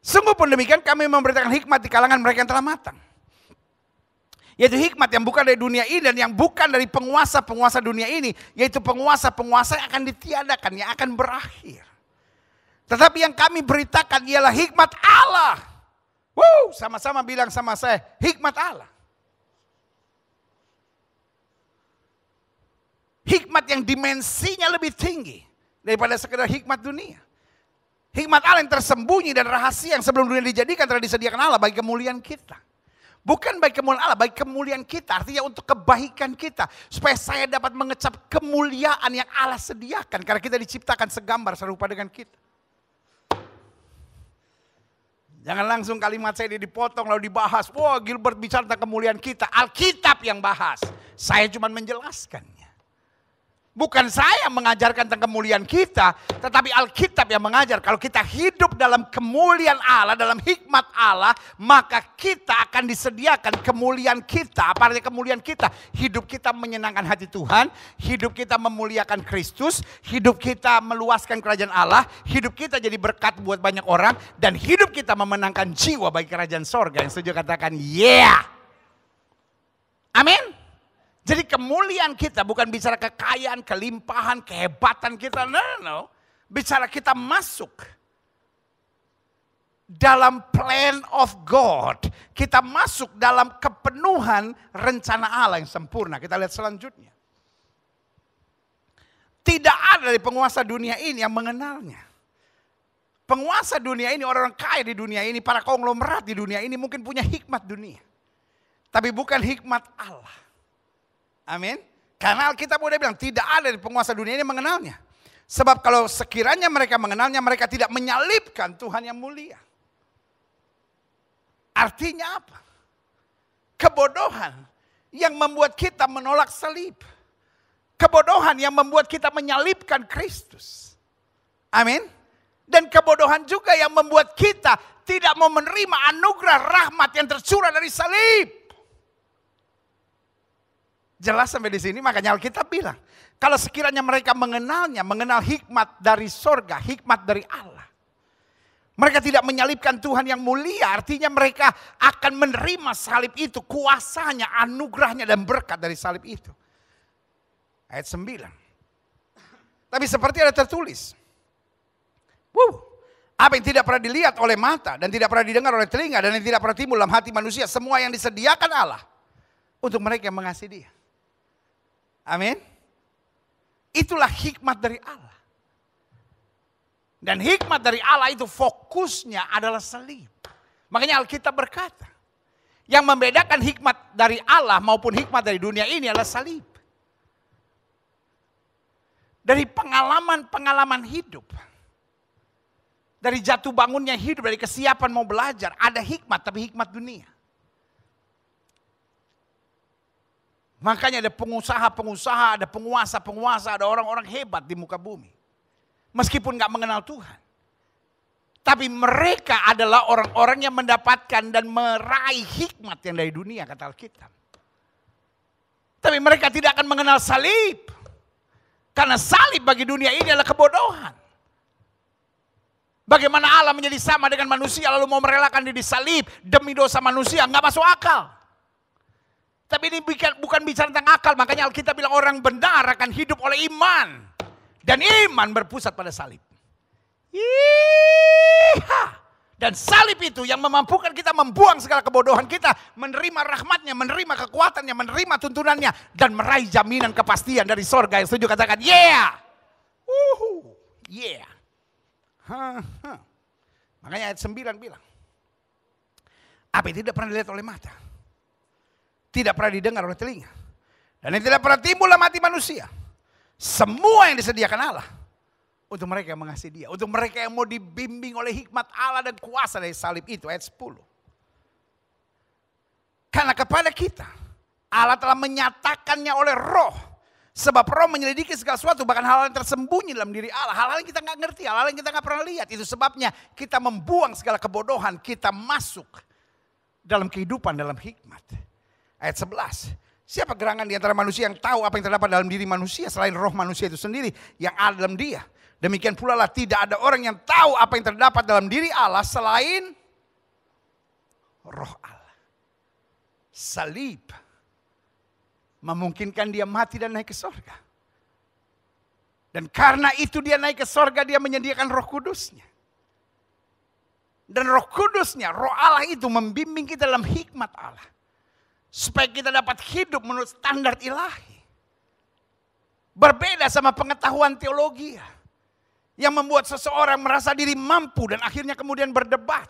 Sungguh pun demikian kami memberitakan hikmat di kalangan mereka yang telah matang. Yaitu hikmat yang bukan dari dunia ini dan yang bukan dari penguasa-penguasa dunia ini. Yaitu penguasa-penguasa yang akan ditiadakan, yang akan berakhir. Tetapi yang kami beritakan ialah hikmat Allah. Sama-sama bilang sama saya, hikmat Allah. Hikmat yang dimensinya lebih tinggi daripada sekedar hikmat dunia. Hikmat Allah yang tersembunyi dan rahasia yang sebelum dunia dijadikan telah disediakan Allah bagi kemuliaan kita. Bukan bagi kemuliaan Allah, bagi kemuliaan kita. Artinya untuk kebaikan kita. Supaya saya dapat mengecap kemuliaan yang Allah sediakan. Karena kita diciptakan segambar serupa dengan kita. Jangan langsung kalimat saya dipotong lalu dibahas. Wah, Gilbert bicara tentang kemuliaan kita. Alkitab yang bahas. Saya cuma menjelaskannya. Bukan saya mengajarkan tentang kemuliaan kita, tetapi Alkitab yang mengajar. Kalau kita hidup dalam kemuliaan Allah, dalam hikmat Allah, maka kita akan disediakan kemuliaan kita. Apa artinya kemuliaan kita? Hidup kita menyenangkan hati Tuhan, hidup kita memuliakan Kristus, hidup kita meluaskan kerajaan Allah, hidup kita jadi berkat buat banyak orang, dan hidup kita memenangkan jiwa bagi kerajaan sorga. Yang setuju katakan, yeah. Amin. Jadi kemuliaan kita bukan bicara kekayaan, kelimpahan, kehebatan kita. No. Bicara kita masuk dalam plan of God. Kita masuk dalam kepenuhan rencana Allah yang sempurna. Kita lihat selanjutnya. Tidak ada dari penguasa dunia ini yang mengenalnya. Penguasa dunia ini, orang-orang kaya di dunia ini, para konglomerat di dunia ini mungkin punya hikmat dunia. Tapi bukan hikmat Allah. Amin. Karena Alkitab udah bilang tidak ada di penguasa dunia ini mengenalnya. Sebab kalau sekiranya mereka mengenalnya, mereka tidak menyalibkan Tuhan yang mulia. Artinya apa? Kebodohan yang membuat kita menolak salib. Kebodohan yang membuat kita menyalibkan Kristus. Amin. Dan kebodohan juga yang membuat kita tidak mau menerima anugerah rahmat yang tercurah dari salib. Jelas sampai di sini, makanya Alkitab bilang, kalau sekiranya mereka mengenalnya, mengenal hikmat dari sorga, hikmat dari Allah. Mereka tidak menyalibkan Tuhan yang mulia, artinya mereka akan menerima salib itu, kuasanya, anugerahnya dan berkat dari salib itu. Ayat 9. Tapi seperti ada tertulis, apa yang tidak pernah dilihat oleh mata dan tidak pernah didengar oleh telinga dan yang tidak pernah timbul dalam hati manusia, semua yang disediakan Allah untuk mereka yang mengasihi Dia. Amin. Itulah hikmat dari Allah. Dan hikmat dari Allah itu fokusnya adalah salib. Makanya Alkitab berkata, yang membedakan hikmat dari Allah maupun hikmat dari dunia ini adalah salib. Dari pengalaman-pengalaman hidup. Dari jatuh bangunnya hidup, dari kesiapan mau belajar, ada hikmat tapi hikmat dunia. Makanya ada pengusaha-pengusaha, ada penguasa-penguasa, ada orang-orang hebat di muka bumi. Meskipun gak mengenal Tuhan. Tapi mereka adalah orang-orang yang mendapatkan dan meraih hikmat yang dari dunia, kata Alkitab. Tapi mereka tidak akan mengenal salib. Karena salib bagi dunia ini adalah kebodohan. Bagaimana Allah menjadi sama dengan manusia lalu mau merelakan diri salib demi dosa manusia, nggak masuk akal. Tapi ini bukan bicara tentang akal, makanya Alkitab bilang orang benar akan hidup oleh iman. Dan iman berpusat pada salib. Dan salib itu yang memampukan kita membuang segala kebodohan kita, menerima rahmatnya, menerima kekuatannya, menerima tuntunannya, dan meraih jaminan kepastian dari sorga. Yang setuju katakan, yeah. Yeah. Makanya ayat 9 bilang, apa yang tidak pernah dilihat oleh mata, tidak pernah didengar oleh telinga, dan yang tidak pernah timbul dalam hati manusia, semua yang disediakan Allah untuk mereka yang mengasihi Dia, untuk mereka yang mau dibimbing oleh hikmat Allah dan kuasa dari salib itu. Ayat 10. Karena kepada kita Allah telah menyatakannya oleh Roh. Sebab Roh menyelidiki segala sesuatu, bahkan hal-hal yang tersembunyi dalam diri Allah, hal-hal yang kita nggak ngerti, hal-hal yang kita nggak pernah lihat. Itu sebabnya kita membuang segala kebodohan, kita masuk dalam kehidupan, dalam hikmat. Ayat 11. Siapa gerangan di antara manusia yang tahu apa yang terdapat dalam diri manusia selain roh manusia itu sendiri yang ada dalam dia? Demikian pula lah tidak ada orang yang tahu apa yang terdapat dalam diri Allah selain roh Allah. Salib memungkinkan dia mati dan naik ke sorga. Dan karena itu dia naik ke sorga, dia menyediakan Roh Kudusnya. Dan Roh Kudusnya, Roh Allah itu membimbing kita dalam hikmat Allah. Supaya kita dapat hidup menurut standar ilahi. Berbeda sama pengetahuan teologi yang membuat seseorang merasa diri mampu dan akhirnya kemudian berdebat.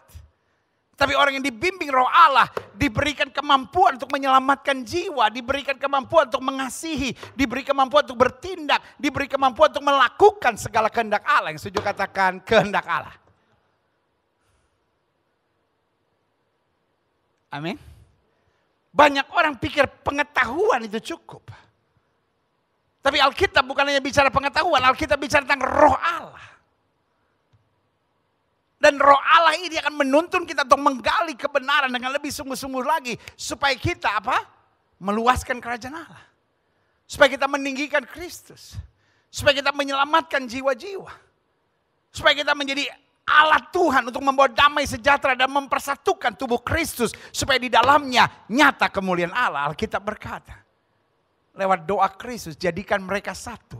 Tapi orang yang dibimbing Roh Allah diberikan kemampuan untuk menyelamatkan jiwa, diberikan kemampuan untuk mengasihi, diberi kemampuan untuk bertindak, diberi kemampuan untuk melakukan segala kehendak Allah. Yang setuju katakan kehendak Allah. Amin. Banyak orang pikir pengetahuan itu cukup. Tapi Alkitab bukan hanya bicara pengetahuan, Alkitab bicara tentang Roh Allah. Dan Roh Allah ini akan menuntun kita untuk menggali kebenaran dengan lebih sungguh-sungguh lagi. Supaya kita apa? Meluaskan kerajaan Allah. Supaya kita meninggikan Kristus. Supaya kita menyelamatkan jiwa-jiwa. Supaya kita menjadi alat Tuhan untuk membawa damai sejahtera dan mempersatukan tubuh Kristus. Supaya di dalamnya nyata kemuliaan Allah. Alkitab berkata, lewat doa Kristus jadikan mereka satu.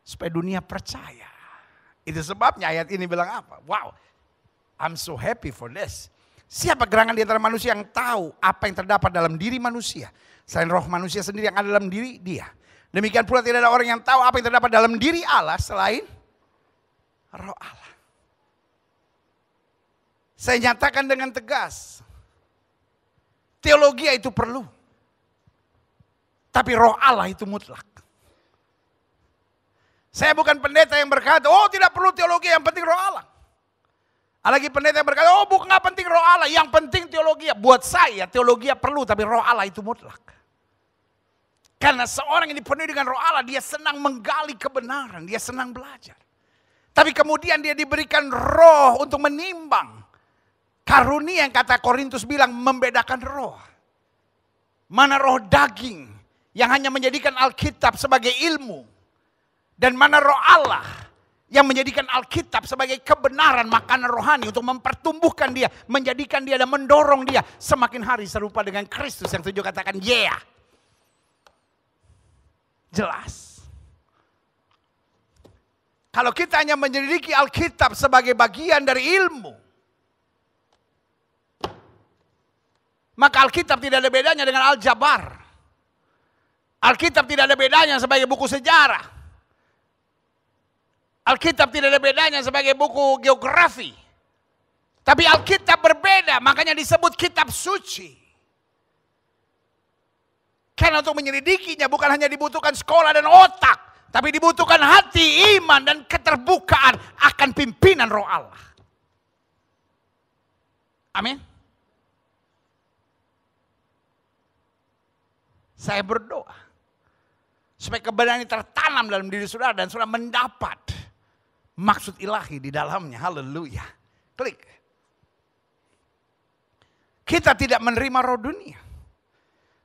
Supaya dunia percaya. Itu sebabnya ayat ini bilang apa? Wow, I'm so happy for this. Siapa gerangan di antara manusia yang tahu apa yang terdapat dalam diri manusia? Selain roh manusia sendiri yang ada dalam diri dia. Demikian pula tidak ada orang yang tahu apa yang terdapat dalam diri Allah selain Roh Allah. Saya nyatakan dengan tegas, teologi itu perlu. Tapi Roh Allah itu mutlak. Saya bukan pendeta yang berkata, oh tidak perlu teologi, yang penting Roh Allah. Ada lagi pendeta yang berkata, oh bukan penting Roh Allah, yang penting teologi. Buat saya teologi perlu, tapi Roh Allah itu mutlak. Karena seorang yang dipenuhi dengan Roh Allah, dia senang menggali kebenaran, dia senang belajar. Tapi kemudian dia diberikan roh untuk menimbang. Karunia yang kata Korintus bilang membedakan roh. Mana roh daging yang hanya menjadikan Alkitab sebagai ilmu. Dan mana Roh Allah yang menjadikan Alkitab sebagai kebenaran makanan rohani untuk mempertumbuhkan dia, menjadikan dia dan mendorong dia semakin hari serupa dengan Kristus. Yang setuju katakan yeah. Jelas. Kalau kita hanya menyelidiki Alkitab sebagai bagian dari ilmu, maka Alkitab tidak ada bedanya dengan Aljabar. Alkitab tidak ada bedanya sebagai buku sejarah. Alkitab tidak ada bedanya sebagai buku geografi. Tapi Alkitab berbeda, makanya disebut kitab suci. Karena untuk menyelidikinya bukan hanya dibutuhkan sekolah dan otak. Tapi dibutuhkan hati, iman, dan keterbukaan akan pimpinan Roh Allah. Amin. Saya berdoa supaya kebenaran ini tertanam dalam diri saudara dan saudara mendapat maksud ilahi di dalamnya. Haleluya. Klik. Kita tidak menerima roh dunia.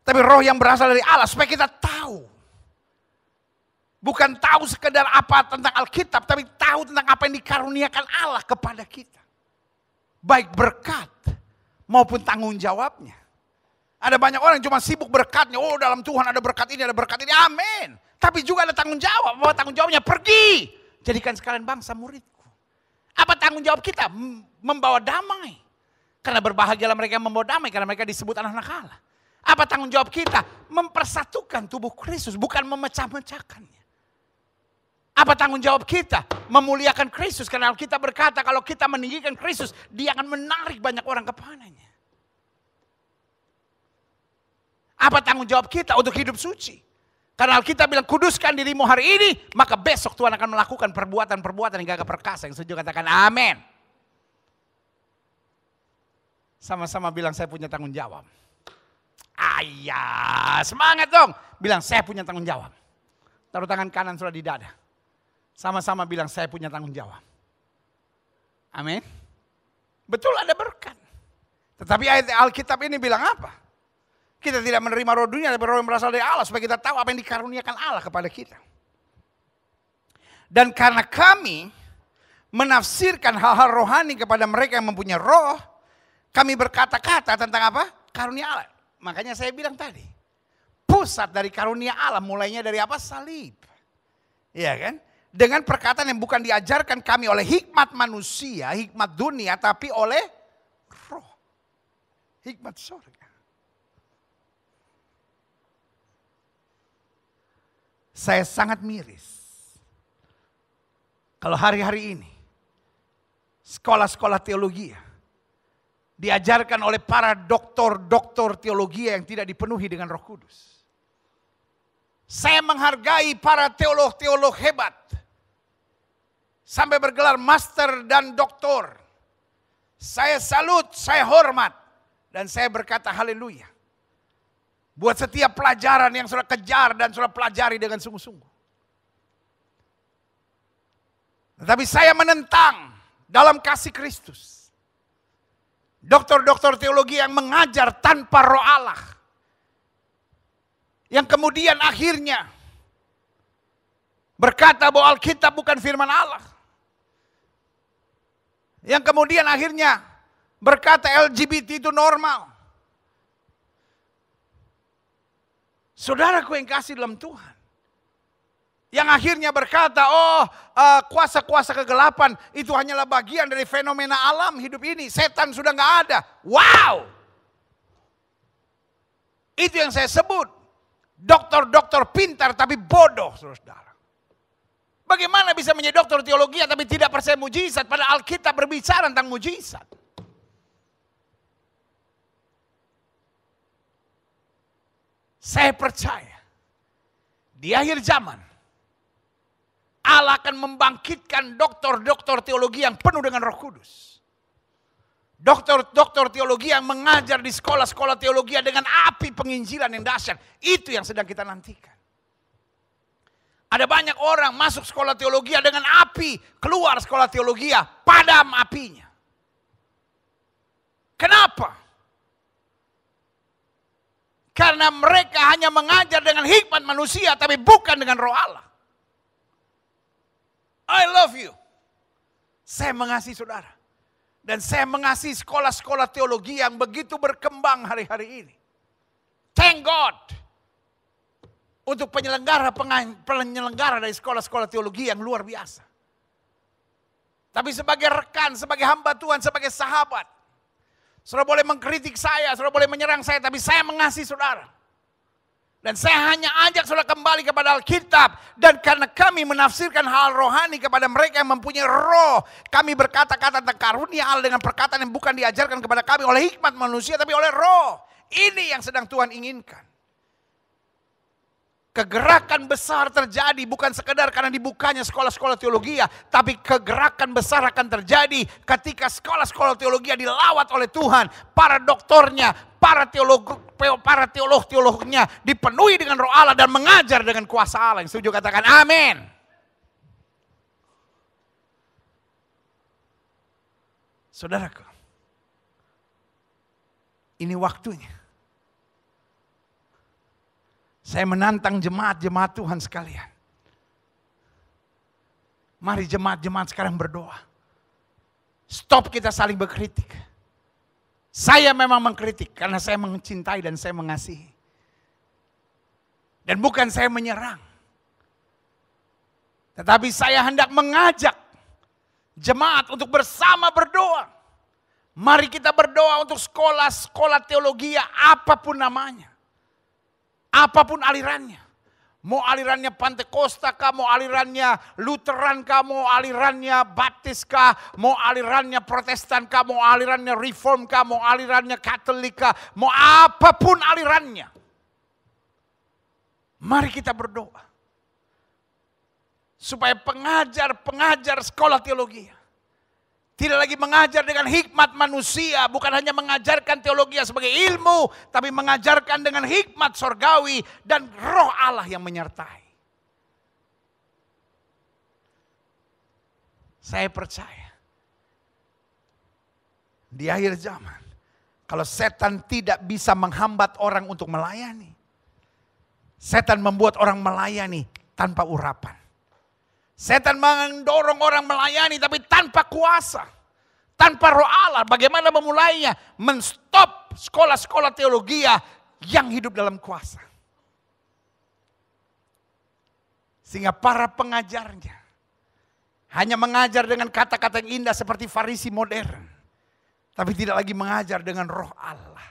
Tapi roh yang berasal dari Allah supaya kita tahu Bukan tahu sekedar apa tentang Alkitab, tapi tahu tentang apa yang dikaruniakan Allah kepada kita. Baik berkat maupun tanggung jawabnya. Ada banyak orang yang cuma sibuk berkatnya. Oh, dalam Tuhan ada berkat ini, ada berkat ini. Amin. Tapi juga ada tanggung jawab. Bahwa tanggung jawabnya pergi. Jadikan sekalian bangsa muridku. Apa tanggung jawab kita? Membawa damai. Karena berbahagialah mereka yang membawa damai. Karena mereka disebut anak-anak Allah. Apa tanggung jawab kita? Mempersatukan tubuh Kristus. Bukan memecah-mecahkannya. Apa tanggung jawab kita? Memuliakan Kristus. Karena kita berkata kalau kita meninggikan Kristus, Dia akan menarik banyak orang kepadanya. Apa tanggung jawab kita untuk hidup suci? Karena Alkitab bilang kuduskan dirimu hari ini, maka besok Tuhan akan melakukan perbuatan-perbuatan yang gagah perkasa. Yang setuju katakan amin. Sama-sama bilang saya punya tanggung jawab. Ayah, semangat dong. Bilang saya punya tanggung jawab. Taruh tangan kanan sudah di dada. Sama-sama bilang saya punya tanggung jawab. Amin. Betul ada berkat. Tetapi ayat Alkitab ini bilang apa? Kita tidak menerima roh dunia, tapi roh yang berasal dari Allah. Supaya kita tahu apa yang dikaruniakan Allah kepada kita. Dan karena kami menafsirkan hal-hal rohani kepada mereka yang mempunyai roh. Kami berkata-kata tentang apa? Karunia Allah. Makanya saya bilang tadi. Pusat dari karunia Allah mulainya dari apa? Salib. Iya kan? Dengan perkataan yang bukan diajarkan kami oleh hikmat manusia, hikmat dunia, tapi oleh roh. Hikmat surga. Saya sangat miris. Kalau hari-hari ini sekolah-sekolah teologi diajarkan oleh para doktor-doktor teologi yang tidak dipenuhi dengan Roh Kudus. Saya menghargai para teolog-teolog hebat. Sampai bergelar master dan doktor. Saya salut, saya hormat. Dan saya berkata haleluya. Buat setiap pelajaran yang sudah kejar dan sudah pelajari dengan sungguh-sungguh. Tetapi saya menentang dalam kasih Kristus. Doktor-doktor teologi yang mengajar tanpa roh Allah. Yang kemudian akhirnya berkata bahwa Alkitab bukan firman Allah. Yang kemudian akhirnya berkata LGBT itu normal. Saudaraku yang kasih dalam Tuhan. Yang akhirnya berkata, kuasa-kuasa kegelapan itu hanyalah bagian dari fenomena alam hidup ini. Setan sudah nggak ada. Wow! Itu yang saya sebut. Doktor-doktor pintar tapi bodoh, saudara. Bagaimana bisa menjadi doktor teologi tapi tidak percaya mujizat? Padahal Alkitab berbicara tentang mujizat. Saya percaya di akhir zaman Allah akan membangkitkan doktor-doktor teologi yang penuh dengan Roh Kudus. Doktor-doktor teologi yang mengajar di sekolah-sekolah teologi dengan api penginjilan yang dahsyat. Itu yang sedang kita nantikan. Ada banyak orang masuk sekolah teologi dengan api, keluar sekolah teologi padam apinya. Kenapa? Karena mereka hanya mengajar dengan hikmat manusia tapi bukan dengan roh Allah. I love you. Saya mengasihi saudara. Dan saya mengasihi sekolah-sekolah teologi yang begitu berkembang hari-hari ini. Thank God. Untuk penyelenggara dari sekolah-sekolah teologi yang luar biasa. Tapi sebagai rekan, sebagai hamba Tuhan, sebagai sahabat. Saudara boleh mengkritik saya, saudara boleh menyerang saya, tapi saya mengasihi saudara. Dan saya hanya ajak saudara kembali kepada Alkitab. Dan karena kami menafsirkan hal rohani kepada mereka yang mempunyai roh. Kami berkata-kata tentang karunia Allah dengan perkataan yang bukan diajarkan kepada kami oleh hikmat manusia, tapi oleh roh. Ini yang sedang Tuhan inginkan. Kegerakan besar terjadi bukan sekedar karena dibukanya sekolah-sekolah teologi, tapi kegerakan besar akan terjadi ketika sekolah-sekolah teologi dilawat oleh Tuhan, para doktornya, para teolog-teolognya dipenuhi dengan roh Allah dan mengajar dengan kuasa Allah. Yang setuju katakan amin. Saudaraku, ini waktunya. Saya menantang jemaat-jemaat Tuhan sekalian. Mari jemaat-jemaat sekarang berdoa. Stop kita saling berkritik. Saya memang mengkritik karena saya mencintai dan saya mengasihi. Dan bukan saya menyerang. Tetapi saya hendak mengajak jemaat untuk bersama berdoa. Mari kita berdoa untuk sekolah teologi apapun namanya. Apapun alirannya. Mau alirannya Pantekosta kah, mau alirannya Lutheran kah, mau alirannya Baptis kah, mau alirannya Protestan kah, mau alirannya Reform kah, mau alirannya Katolik kah, mau apapun alirannya. Mari kita berdoa. Supaya pengajar sekolah teologi tidak lagi mengajar dengan hikmat manusia, bukan hanya mengajarkan teologi sebagai ilmu, tapi mengajarkan dengan hikmat sorgawi dan roh Allah yang menyertai. Saya percaya, di akhir zaman, kalau setan tidak bisa menghambat orang untuk melayani, setan membuat orang melayani tanpa urapan. Setan mendorong orang melayani tapi tanpa kuasa. Tanpa roh Allah. Bagaimana memulainya? Men-stop sekolah-sekolah teologi yang hidup dalam kuasa. Sehingga para pengajarnya hanya mengajar dengan kata-kata yang indah seperti Farisi modern. Tapi tidak lagi mengajar dengan roh Allah.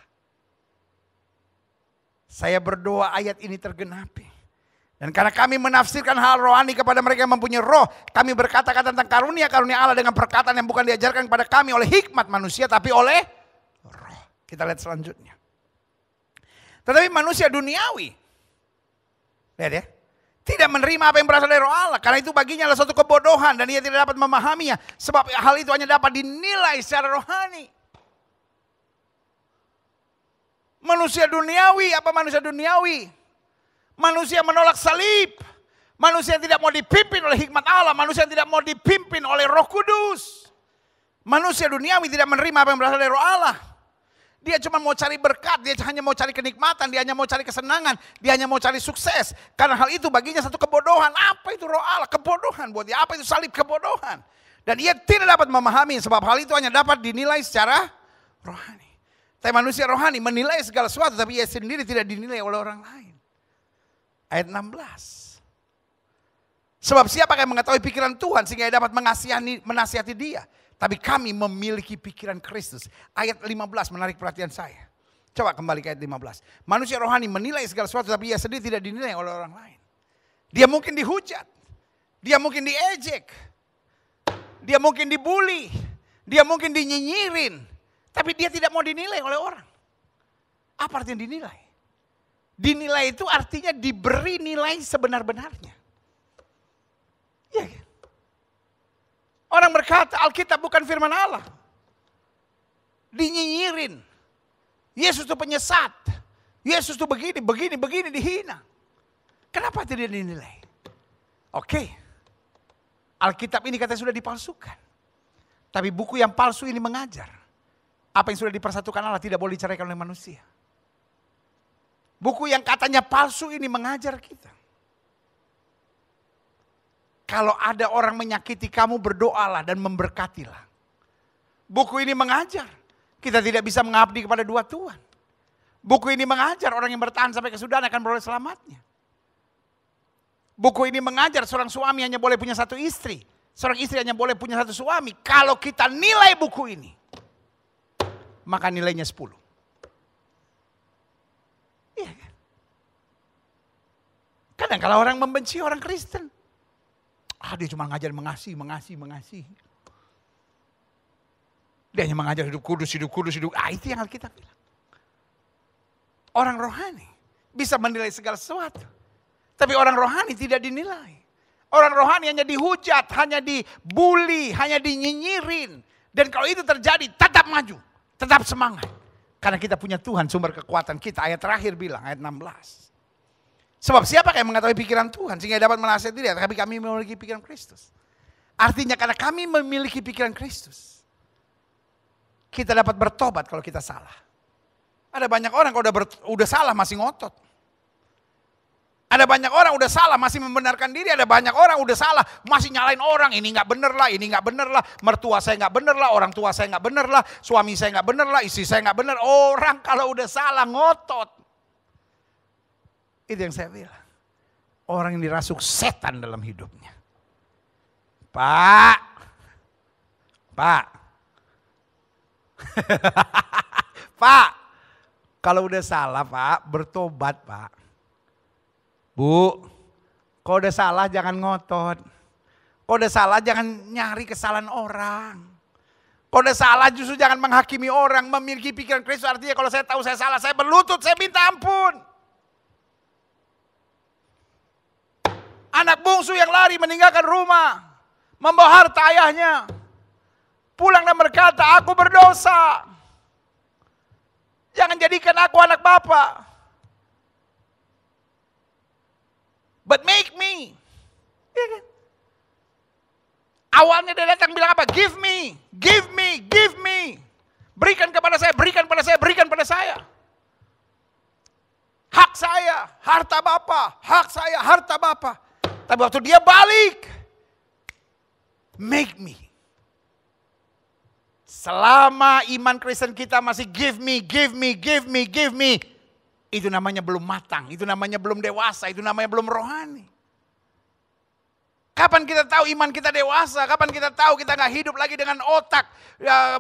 Saya berdoa ayat ini tergenapi. Dan karena kami menafsirkan hal rohani kepada mereka yang mempunyai roh, kami berkata-kata tentang karunia-karunia Allah dengan perkataan yang bukan diajarkan kepada kami oleh hikmat manusia, tapi oleh roh. Kita lihat selanjutnya. Tetapi manusia duniawi, lihat ya, tidak menerima apa yang berasal dari roh Allah. Karena itu baginya adalah suatu kebodohan dan ia tidak dapat memahaminya. Sebab hal itu hanya dapat dinilai secara rohani. Manusia duniawi, apa manusia duniawi? Manusia menolak salib. Manusia yang tidak mau dipimpin oleh hikmat Allah. Manusia yang tidak mau dipimpin oleh Roh Kudus. Manusia duniawi tidak menerima apa yang berasal dari roh Allah. Dia cuma mau cari berkat. Dia hanya mau cari kenikmatan. Dia hanya mau cari kesenangan. Dia hanya mau cari sukses. Karena hal itu baginya satu kebodohan. Apa itu roh Allah? Kebodohan buat dia. Apa itu salib? Kebodohan. Dan ia tidak dapat memahami. Sebab hal itu hanya dapat dinilai secara rohani. Tapi manusia rohani menilai segala sesuatu. Tapi ia sendiri tidak dinilai oleh orang lain. Ayat 16. Sebab siapa yang mengetahui pikiran Tuhan sehingga ia dapat menasihati dia. Tapi kami memiliki pikiran Kristus. Ayat 15 menarik perhatian saya. Coba kembali ke ayat 15. Manusia rohani menilai segala sesuatu tapi ia sendiri tidak dinilai oleh orang lain. Dia mungkin dihujat. Dia mungkin diejek. Dia mungkin dibully. Dia mungkin dinyinyirin. Tapi dia tidak mau dinilai oleh orang. Apa artinya dinilai? Dinilai itu artinya diberi nilai sebenar-benarnya. Iya kan? Orang berkata Alkitab bukan firman Allah. Dinyinyirin. Yesus itu penyesat. Yesus itu begini dihina. Kenapa tidak dinilai? Oke. Alkitab ini katanya sudah dipalsukan. Tapi buku yang palsu ini mengajar. Apa yang sudah dipersatukan Allah tidak boleh diceraikan oleh manusia. Buku yang katanya palsu ini mengajar kita. Kalau ada orang menyakiti kamu, berdoalah dan memberkatilah. Buku ini mengajar. Kita tidak bisa mengabdi kepada dua Tuhan. Buku ini mengajar orang yang bertahan sampai kesudahan akan beroleh selamatnya. Buku ini mengajar seorang suami hanya boleh punya satu istri. Seorang istri hanya boleh punya satu suami. Kalau kita nilai buku ini, maka nilainya 10. Iya kan? Kadang kalau orang membenci orang Kristen, dia cuma ngajar mengasihi. Dia hanya mengajar hidup kudus. Itu yang Alkitab bilang. Orang rohani bisa menilai segala sesuatu. Tapi orang rohani tidak dinilai. Orang rohani hanya dihujat, hanya dibully, hanya dinyinyirin. Dan kalau itu terjadi, tetap maju, tetap semangat. Karena kita punya Tuhan sumber kekuatan kita. Ayat terakhir bilang, ayat 16. Sebab siapa yang mengetahui pikiran Tuhan sehingga dapat menasihati dia. Tapi kami memiliki pikiran Kristus. Artinya karena kami memiliki pikiran Kristus, kita dapat bertobat kalau kita salah. Ada banyak orang kalau udah salah masih ngotot. Ada banyak orang udah salah masih membenarkan diri. Ada banyak orang udah salah masih nyalain orang. Ini nggak bener lah, ini nggak bener lah. Mertua saya nggak bener lah, orang tua saya nggak bener lah. Suami saya nggak bener lah, istri saya nggak bener. Orang kalau udah salah ngotot. Itu yang saya bilang. Orang yang dirasuk setan dalam hidupnya. Pak. Pak. Kalau udah salah Pak, bertobat Pak. Bu, kalau udah salah jangan ngotot. Kalau udah salah jangan nyari kesalahan orang. Kalau udah salah justru jangan menghakimi orang. Memiliki pikiran Kristus artinya kalau saya tahu saya salah, saya berlutut, saya minta ampun. Anak bungsu yang lari meninggalkan rumah. Membawa harta ayahnya. Pulang dan berkata, aku berdosa. Jangan jadikan aku anak bapak. But make me. Ya kan? Awalnya dia datang bilang apa? Give me, give me, give me. Berikan kepada saya, berikan pada saya, berikan pada saya. Hak saya, harta Bapa, hak saya, harta Bapa. Tapi waktu dia balik, make me. Selama iman Kristen kita masih give me, give me, give me, give me. Itu namanya belum matang, itu namanya belum dewasa, itu namanya belum rohani. Kapan kita tahu iman kita dewasa? Kapan kita tahu kita gak hidup lagi dengan otak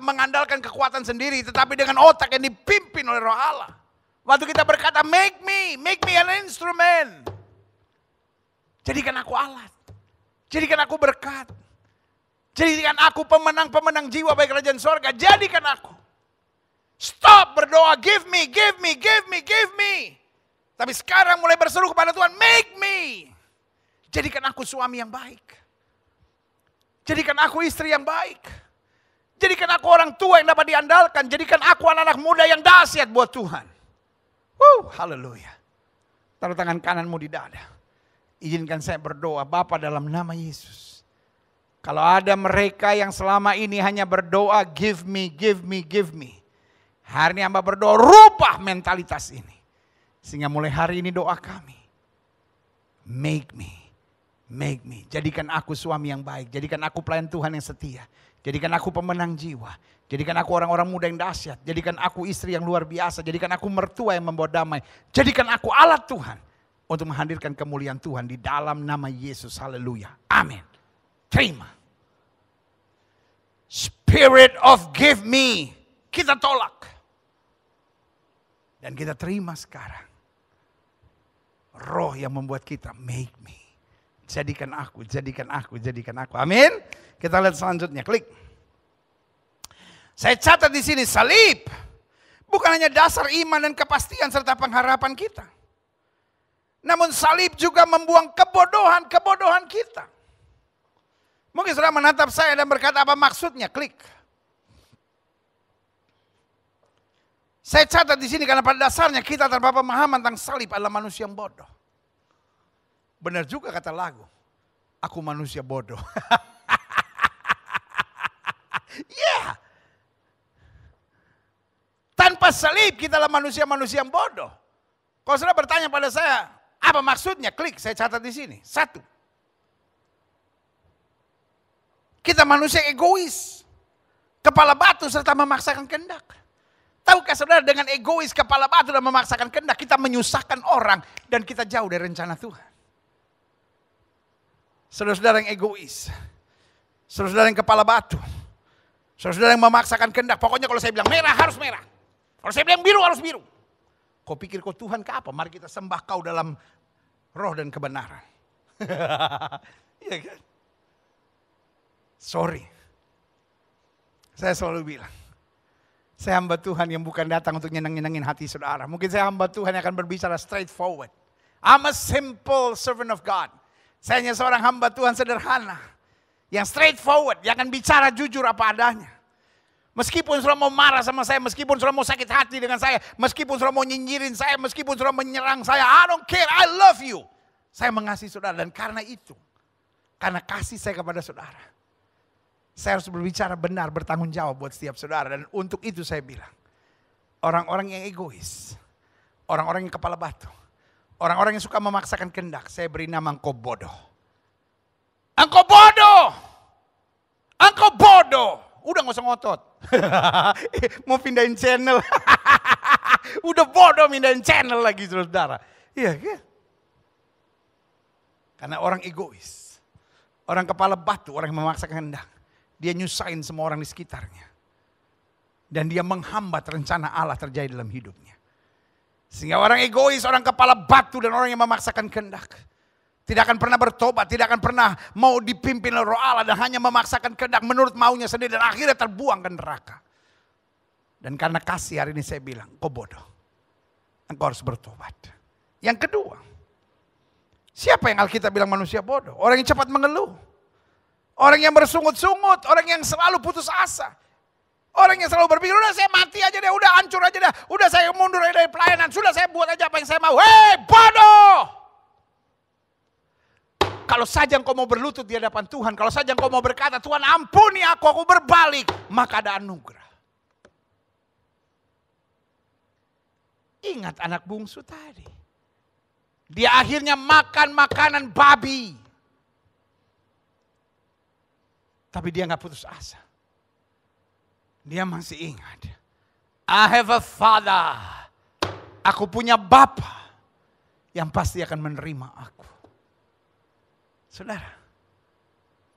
mengandalkan kekuatan sendiri, tetapi dengan otak yang dipimpin oleh Roh Allah. Waktu kita berkata make me an instrument. Jadikan aku alat, jadikan aku berkat, jadikan aku pemenang-pemenang jiwa bagi kerajaan sorga, jadikan aku. Stop berdoa, give me, give me, give me, give me. Tapi sekarang mulai berseru kepada Tuhan, make me. Jadikan aku suami yang baik. Jadikan aku istri yang baik. Jadikan aku orang tua yang dapat diandalkan. Jadikan aku anak-anak muda yang dahsyat buat Tuhan. Haleluya. Taruh tangan kananmu di dada. Izinkan saya berdoa, Bapa dalam nama Yesus. Kalau ada mereka yang selama ini hanya berdoa, give me, give me, give me. Hari ini hamba berdoa, rubah mentalitas ini. Sehingga mulai hari ini doa kami. Make me, make me. Jadikan aku suami yang baik. Jadikan aku pelayan Tuhan yang setia. Jadikan aku pemenang jiwa. Jadikan aku orang-orang muda yang dahsyat. Jadikan aku istri yang luar biasa. Jadikan aku mertua yang membawa damai. Jadikan aku alat Tuhan. Untuk menghadirkan kemuliaan Tuhan di dalam nama Yesus. Haleluya. Amin. Terima. Spirit of give me. Kita tolak. Dan kita terima sekarang. Roh yang membuat kita make me. Jadikan aku, jadikan aku, jadikan aku. Amin. Kita lihat selanjutnya, klik. Saya catat di sini salib. Bukan hanya dasar iman dan kepastian serta pengharapan kita. Namun salib juga membuang kebodohan kita. Mungkin saudara menatap saya dan berkata apa maksudnya, klik. Saya catat di sini karena pada dasarnya kita tanpa pemahaman tentang salib adalah manusia yang bodoh. Benar juga kata lagu. Aku manusia bodoh. Yeah. Tanpa salib kita adalah manusia-manusia yang bodoh. Kalau saudara bertanya pada saya, apa maksudnya? Klik, saya catat di sini. 1. Kita manusia egois. Kepala batu serta memaksakan kehendak. Tahukah saudara dengan egois, kepala batu dan memaksakan kehendak kita menyusahkan orang dan kita jauh dari rencana Tuhan. Saudara-saudara yang egois, saudara-saudara yang kepala batu, saudara-saudara yang memaksakan kehendak. Pokoknya kalau saya bilang merah harus merah. Kalau saya bilang biru harus biru. Kau pikir kau Tuhan ke apa? Mari kita sembah kau dalam roh dan kebenaran. Iya kan? Sorry. Saya selalu bilang. Saya hamba Tuhan yang bukan datang untuk nyenang-nyenangin hati saudara. Mungkin saya hamba Tuhan yang akan berbicara straightforward. I'm a simple servant of God. Saya hanya seorang hamba Tuhan sederhana. Yang straightforward, yang akan bicara jujur apa adanya. Meskipun saudara mau marah sama saya, meskipun saudara mau sakit hati dengan saya, meskipun saudara mau nyinyirin saya, meskipun saudara menyerang saya, I don't care, I love you. Saya mengasihi saudara dan karena itu, karena kasih saya kepada saudara, saya harus berbicara benar, bertanggung jawab buat setiap saudara. Dan untuk itu saya bilang, orang-orang yang egois, orang-orang yang kepala batu, Orang-orang yang suka memaksakan kehendak, saya beri nama engkau bodoh. Engkau bodoh. Engkau bodoh. Udah gak usah ngotot. Mau pindahin channel. Udah bodoh pindahin channel lagi saudara. Iya kan? Karena orang egois. Orang kepala batu, orang yang memaksakan kehendak. Dia nyusahin semua orang di sekitarnya. Dan dia menghambat rencana Allah terjadi dalam hidupnya. Sehingga orang egois, orang kepala batu dan orang yang memaksakan kehendak. Tidak akan pernah bertobat, tidak akan pernah mau dipimpin oleh Roh Allah dan hanya memaksakan kehendak menurut maunya sendiri dan akhirnya terbuang ke neraka. Dan karena kasih hari ini saya bilang, kau bodoh. Engkau harus bertobat. Yang kedua, siapa yang Alkitab bilang manusia bodoh? Orang yang cepat mengeluh. Orang yang bersungut-sungut, orang yang selalu putus asa. Orang yang selalu berpikir, udah saya mati aja deh, udah hancur aja deh. Udah saya mundur aja dari pelayanan, sudah saya buat aja apa yang saya mau. Hei bodoh! Kalau saja engkau mau berlutut di hadapan Tuhan, kalau saja engkau mau berkata, Tuhan ampuni aku berbalik, maka ada anugerah. Ingat anak bungsu tadi. Dia akhirnya makan makanan babi. Tapi dia gak putus asa. Dia masih ingat. I have a father. Aku punya bapa yang pasti akan menerima aku. Saudara,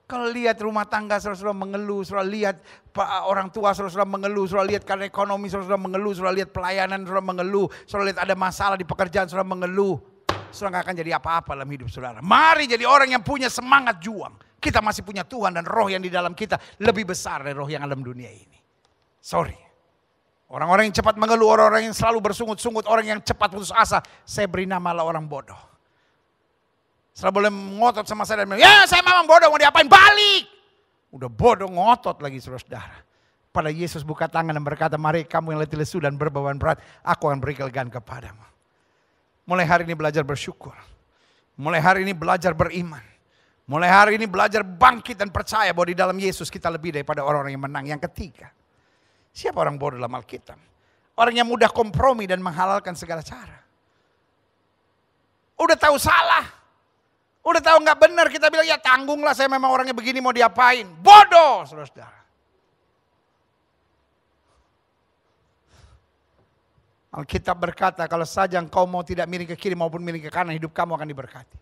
kalau lihat rumah tangga saudara mengeluh, saudara lihat orang tua saudara mengeluh, saudara lihat karena ekonomi saudara mengeluh, saudara lihat pelayanan saudara mengeluh, saudara lihat ada masalah di pekerjaan saudara mengeluh, saudara gak akan jadi apa-apa dalam hidup saudara. Mari jadi orang yang punya semangat juang. Kita masih punya Tuhan dan roh yang di dalam kita lebih besar dari roh yang dalam dunia ini. Sorry. Orang-orang yang cepat mengeluh, orang-orang yang selalu bersungut-sungut, orang yang cepat putus asa, saya beri nama orang bodoh. Setelah boleh ngotot sama saya dan bilang, ya saya memang bodoh, mau diapain? Balik! Udah bodoh ngotot lagi saudara-saudara. Pada Yesus buka tangan dan berkata, mari kamu yang letih lesu dan berbeban berat, aku akan beri kelegaan kepadamu. Mulai hari ini belajar bersyukur. Mulai hari ini belajar beriman. Mulai hari ini belajar bangkit dan percaya bahwa di dalam Yesus kita lebih daripada orang-orang yang menang. Yang ketiga, siapa orang bodoh dalam Alkitab? Orang yang mudah kompromi dan menghalalkan segala cara. Udah tahu salah. Udah tahu gak benar, kita bilang ya tanggunglah, saya memang orangnya begini, mau diapain. Bodoh saudara-saudara. Alkitab berkata kalau saja engkau mau tidak miring ke kiri maupun miring ke kanan, hidup kamu akan diberkati.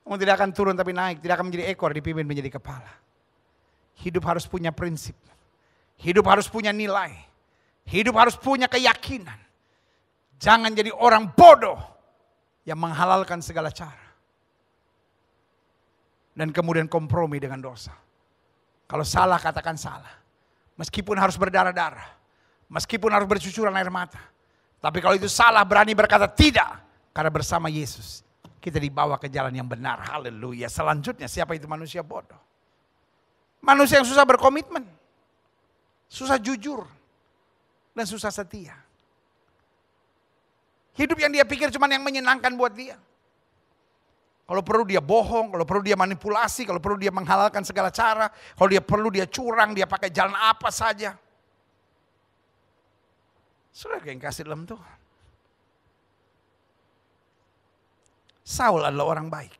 Kamu tidak akan turun tapi naik, tidak akan menjadi ekor, dipimpin menjadi kepala. Hidup harus punya prinsip. Hidup harus punya nilai. Hidup harus punya keyakinan. Jangan jadi orang bodoh yang menghalalkan segala cara. Dan kemudian kompromi dengan dosa. Kalau salah katakan salah. Meskipun harus berdarah-darah. Meskipun harus bercucuran air mata. Tapi kalau itu salah berani berkata tidak. Karena bersama Yesus kita dibawa ke jalan yang benar. Haleluya. Selanjutnya siapa itu manusia bodoh? Manusia yang susah berkomitmen. Susah jujur. Dan susah setia. Hidup yang dia pikir cuma yang menyenangkan buat dia. Kalau perlu dia bohong, kalau perlu dia manipulasi, kalau perlu dia menghalalkan segala cara. Kalau dia perlu dia curang, dia pakai jalan apa saja. Saudara yang kasih dalam Tuhan. Saul adalah orang baik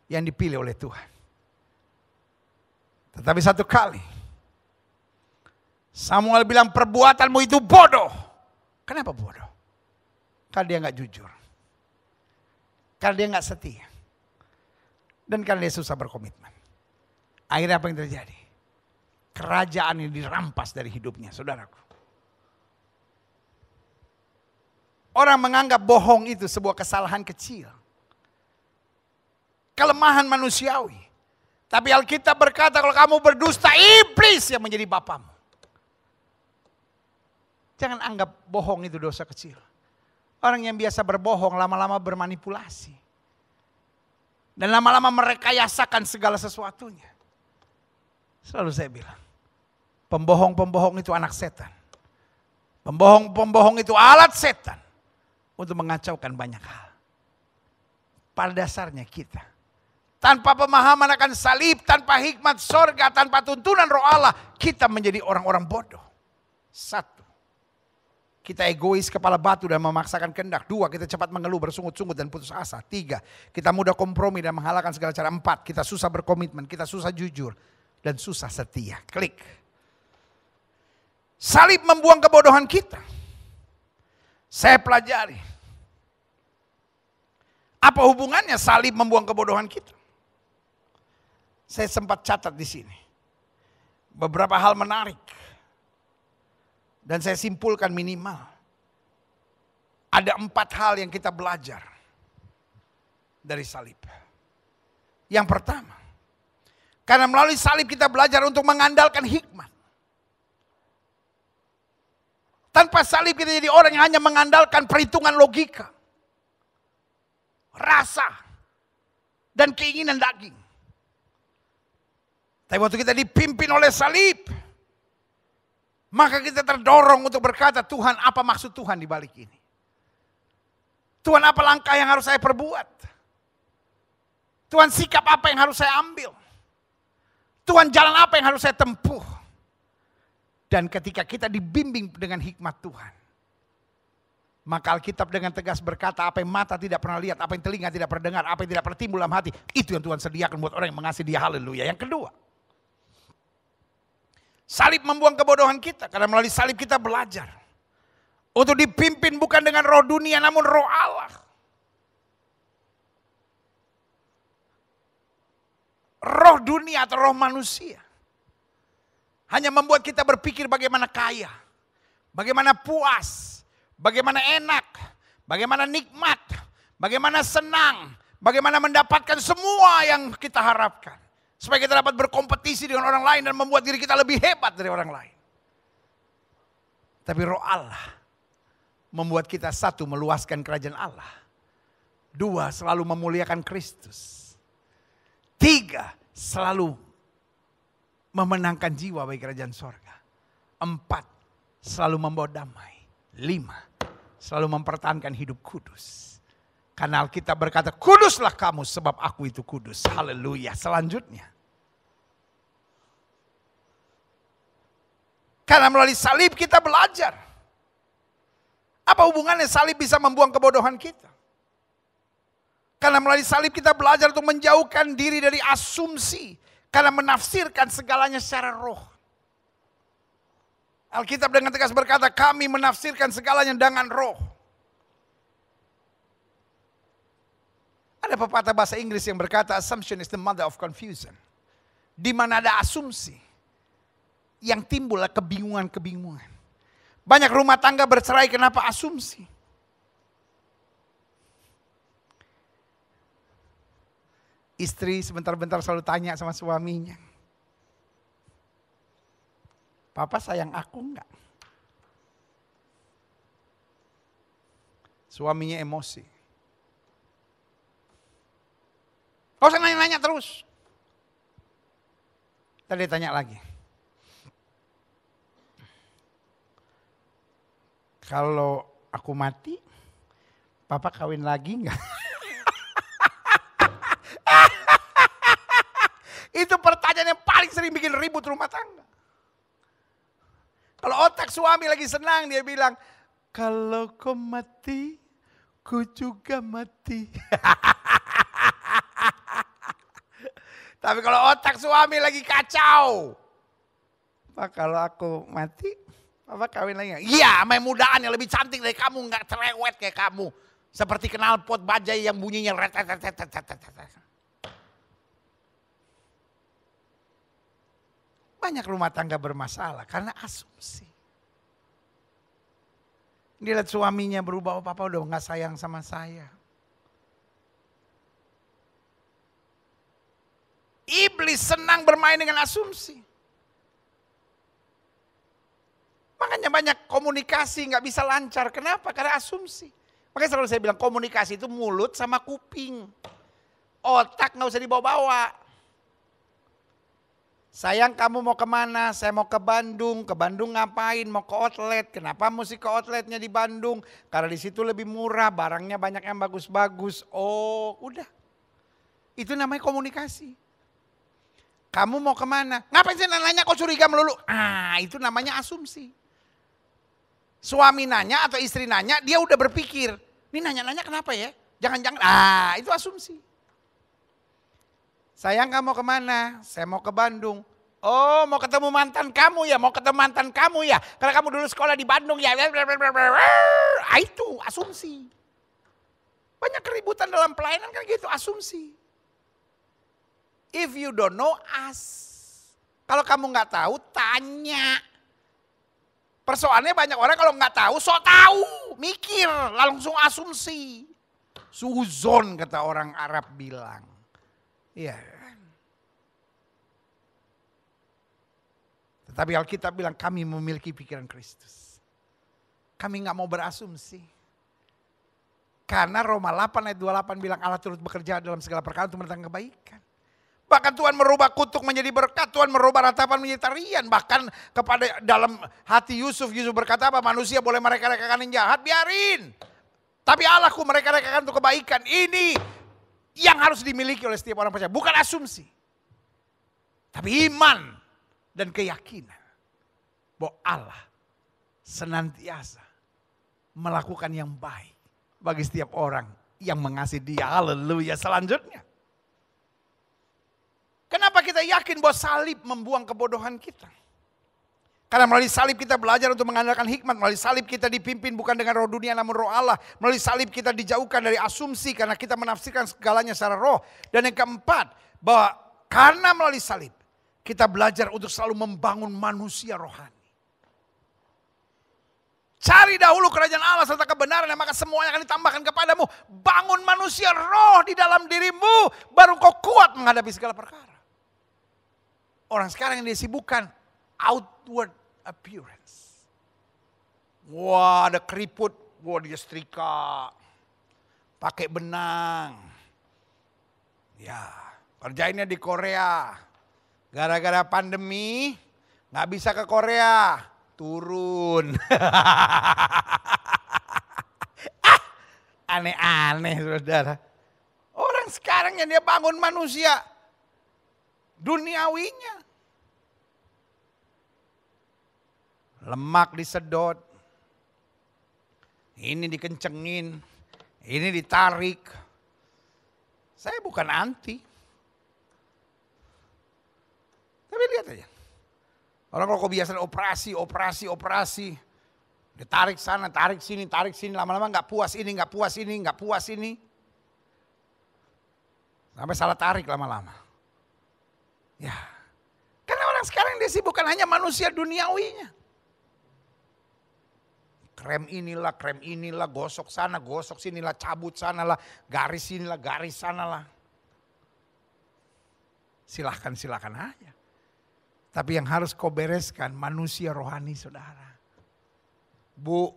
yang dipilih oleh Tuhan. Tetapi satu kali Samuel bilang perbuatanmu itu bodoh. Kenapa bodoh? Karena dia gak jujur. Karena dia gak setia. Dan karena dia susah berkomitmen. Akhirnya apa yang terjadi? Kerajaan ini dirampas dari hidupnya, saudaraku. Orang menganggap bohong itu sebuah kesalahan kecil. Kelemahan manusiawi. Tapi Alkitab berkata kalau kamu berdusta, iblis yang menjadi bapamu. Jangan anggap bohong itu dosa kecil. Orang yang biasa berbohong lama-lama bermanipulasi. Dan lama-lama merekayasakan segala sesuatunya. Selalu saya bilang, pembohong-pembohong itu anak setan. Pembohong-pembohong itu alat setan untuk mengacaukan banyak hal. Pada dasarnya kita, tanpa pemahaman akan salib, tanpa hikmat sorga, tanpa tuntunan roh Allah, kita menjadi orang-orang bodoh. Satu, kita egois kepala batu dan memaksakan kehendak. 2, kita cepat mengeluh, bersungut-sungut dan putus asa. 3, kita mudah kompromi dan menghalalkan segala cara. 4, kita susah berkomitmen, kita susah jujur dan susah setia. Klik. Salib membuang kebodohan kita. Saya pelajari. Apa hubungannya salib membuang kebodohan kita? Saya sempat catat di sini. Beberapa hal menarik. Dan saya simpulkan minimal. Ada 4 hal yang kita belajar dari salib. Yang pertama, karena melalui salib kita belajar untuk mengandalkan hikmat. Tanpa salib kita jadi orang yang hanya mengandalkan perhitungan logika, rasa, dan keinginan daging. Tapi waktu kita dipimpin oleh salib, maka kita terdorong untuk berkata, Tuhan, apa maksud Tuhan di balik ini? Tuhan, apa langkah yang harus saya perbuat? Tuhan, sikap apa yang harus saya ambil? Tuhan, jalan apa yang harus saya tempuh? Dan ketika kita dibimbing dengan hikmat Tuhan, maka Alkitab dengan tegas berkata, apa yang mata tidak pernah lihat, apa yang telinga tidak pernah dengar, apa yang tidak pernah timbul dalam hati, itu yang Tuhan sediakan buat orang yang mengasihi Dia. Haleluya. Yang kedua, salib membuang kebodohan kita, karena melalui salib kita belajar untuk dipimpin bukan dengan roh dunia namun roh Allah. Roh dunia atau roh manusia hanya membuat kita berpikir bagaimana kaya, bagaimana puas, bagaimana enak, bagaimana nikmat, bagaimana senang, bagaimana mendapatkan semua yang kita harapkan. Supaya kita dapat berkompetisi dengan orang lain dan membuat diri kita lebih hebat dari orang lain. Tapi roh Allah membuat kita, 1, meluaskan kerajaan Allah. 2, selalu memuliakan Kristus. 3, selalu memenangkan jiwa bagi kerajaan sorga. 4, selalu membawa damai. 5, selalu mempertahankan hidup kudus. Karena Alkitab berkata, kuduslah kamu sebab aku itu kudus. Haleluya. Selanjutnya, karena melalui salib kita belajar. Apa hubungannya salib bisa membuang kebodohan kita? Karena melalui salib kita belajar untuk menjauhkan diri dari asumsi. Karena menafsirkan segalanya secara roh. Alkitab dengan tegas berkata, kami menafsirkan segalanya dengan roh. Ada pepatah bahasa Inggris yang berkata, assumption is the mother of confusion. Di mana ada asumsi, yang timbul kebingungan-kebingungan. Banyak rumah tangga bercerai kenapa asumsi. Istri sebentar-bentar selalu tanya sama suaminya, Papa sayang aku enggak? Suaminya emosi. Kau usah nanya-nanya terus. Tadi tanya lagi. Kalau aku mati, Papa kawin lagi enggak? Itu pertanyaan yang paling sering bikin ribut rumah tangga. Kalau otak suami lagi senang, dia bilang, kalau kau mati, ku juga mati. Tapi kalau otak suami lagi kacau, Pak, kalau aku mati, Papa kawin lagi gak? Iya, sama mudaan yang lebih cantik dari kamu, gak cerewet kayak kamu. Seperti knalpot bajai yang bunyinya retet. Banyak rumah tangga bermasalah karena asumsi. Dia lihat suaminya berubah, oh Papa udah gak sayang sama saya. Iblis senang bermain dengan asumsi. Makanya banyak komunikasi gak bisa lancar. Kenapa? Karena asumsi. Makanya selalu saya bilang komunikasi itu mulut sama kuping. Otak gak usah dibawa-bawa. Sayang kamu mau kemana? Saya mau ke Bandung. Ke Bandung ngapain? Mau ke outlet. Kenapa mesti ke outletnya di Bandung? Karena di situ lebih murah, barangnya banyak yang bagus-bagus. Oh udah. Itu namanya komunikasi. Kamu mau kemana? Ngapain sih nanya kok curiga melulu? Ah itu namanya asumsi. Suami nanya atau istri nanya, dia udah berpikir, ini nanya-nanya kenapa ya? Jangan-jangan, itu asumsi. Sayang kamu mau kemana? Saya mau ke Bandung. Oh, mau ketemu mantan kamu ya, mau ketemu mantan kamu ya. Karena kamu dulu sekolah di Bandung ya. Itu asumsi. Banyak keributan dalam pelayanan kan gitu, asumsi. If you don't know, ask. Kalau kamu nggak tahu, tanya. Persoalannya banyak orang kalau nggak tahu, sok tahu. Mikir, langsung asumsi. Suzon kata orang Arab bilang. Iya. Tetapi Alkitab bilang kami memiliki pikiran Kristus. Kami nggak mau berasumsi. Karena Roma 8 ayat 28 bilang Allah turut bekerja dalam segala perkara untuk mendatangkan kebaikan. Bahkan Tuhan merubah kutuk menjadi berkat. Tuhan merubah ratapan menjadi tarian. Bahkan kepada dalam hati Yusuf berkata apa? Manusia boleh mereka-rekakan yang jahat, biarin. Tapi Allahku mereka-rekakan untuk kebaikan. Ini yang harus dimiliki oleh setiap orang percaya. Bukan asumsi. Tapi iman dan keyakinan. Bahwa Allah senantiasa melakukan yang baik. Bagi setiap orang yang mengasihi dia. Haleluya. Selanjutnya. Kenapa kita yakin bahwa salib membuang kebodohan kita? Karena melalui salib kita belajar untuk mengandalkan hikmat. Melalui salib kita dipimpin bukan dengan roh dunia namun roh Allah. Melalui salib kita dijauhkan dari asumsi karena kita menafsirkan segalanya secara roh. Dan yang keempat, bahwa karena melalui salib kita belajar untuk selalu membangun manusia rohani. Cari dahulu kerajaan Allah serta kebenaran, maka semuanya akan ditambahkan kepadamu. Bangun manusia roh di dalam dirimu, baru kau kuat menghadapi segala perkara. Orang sekarang yang disibukkan outward appearance. Wah, ada keriput, wah dia setrika, pakai benang. Ya, kerjainnya di Korea. Gara-gara pandemi, nggak bisa ke Korea, turun. Aneh-aneh saudara. Orang sekarang yang dia bangun manusia duniawinya. Lemak disedot. Ini dikencengin. Ini ditarik. Saya bukan anti. Tapi lihat aja. Orang kalau kebiasaan operasi. Ditarik sana, tarik sini. Lama-lama gak puas ini. Sampai salah tarik lama-lama. Ya. Karena orang sekarang dia sibukkan hanya manusia duniawinya. Krem inilah, gosok sana, gosok sinilah, cabut sanalah, garis sinilah, garis sanalah. Silahkan aja. Tapi yang harus kau bereskan manusia rohani saudara. Bu,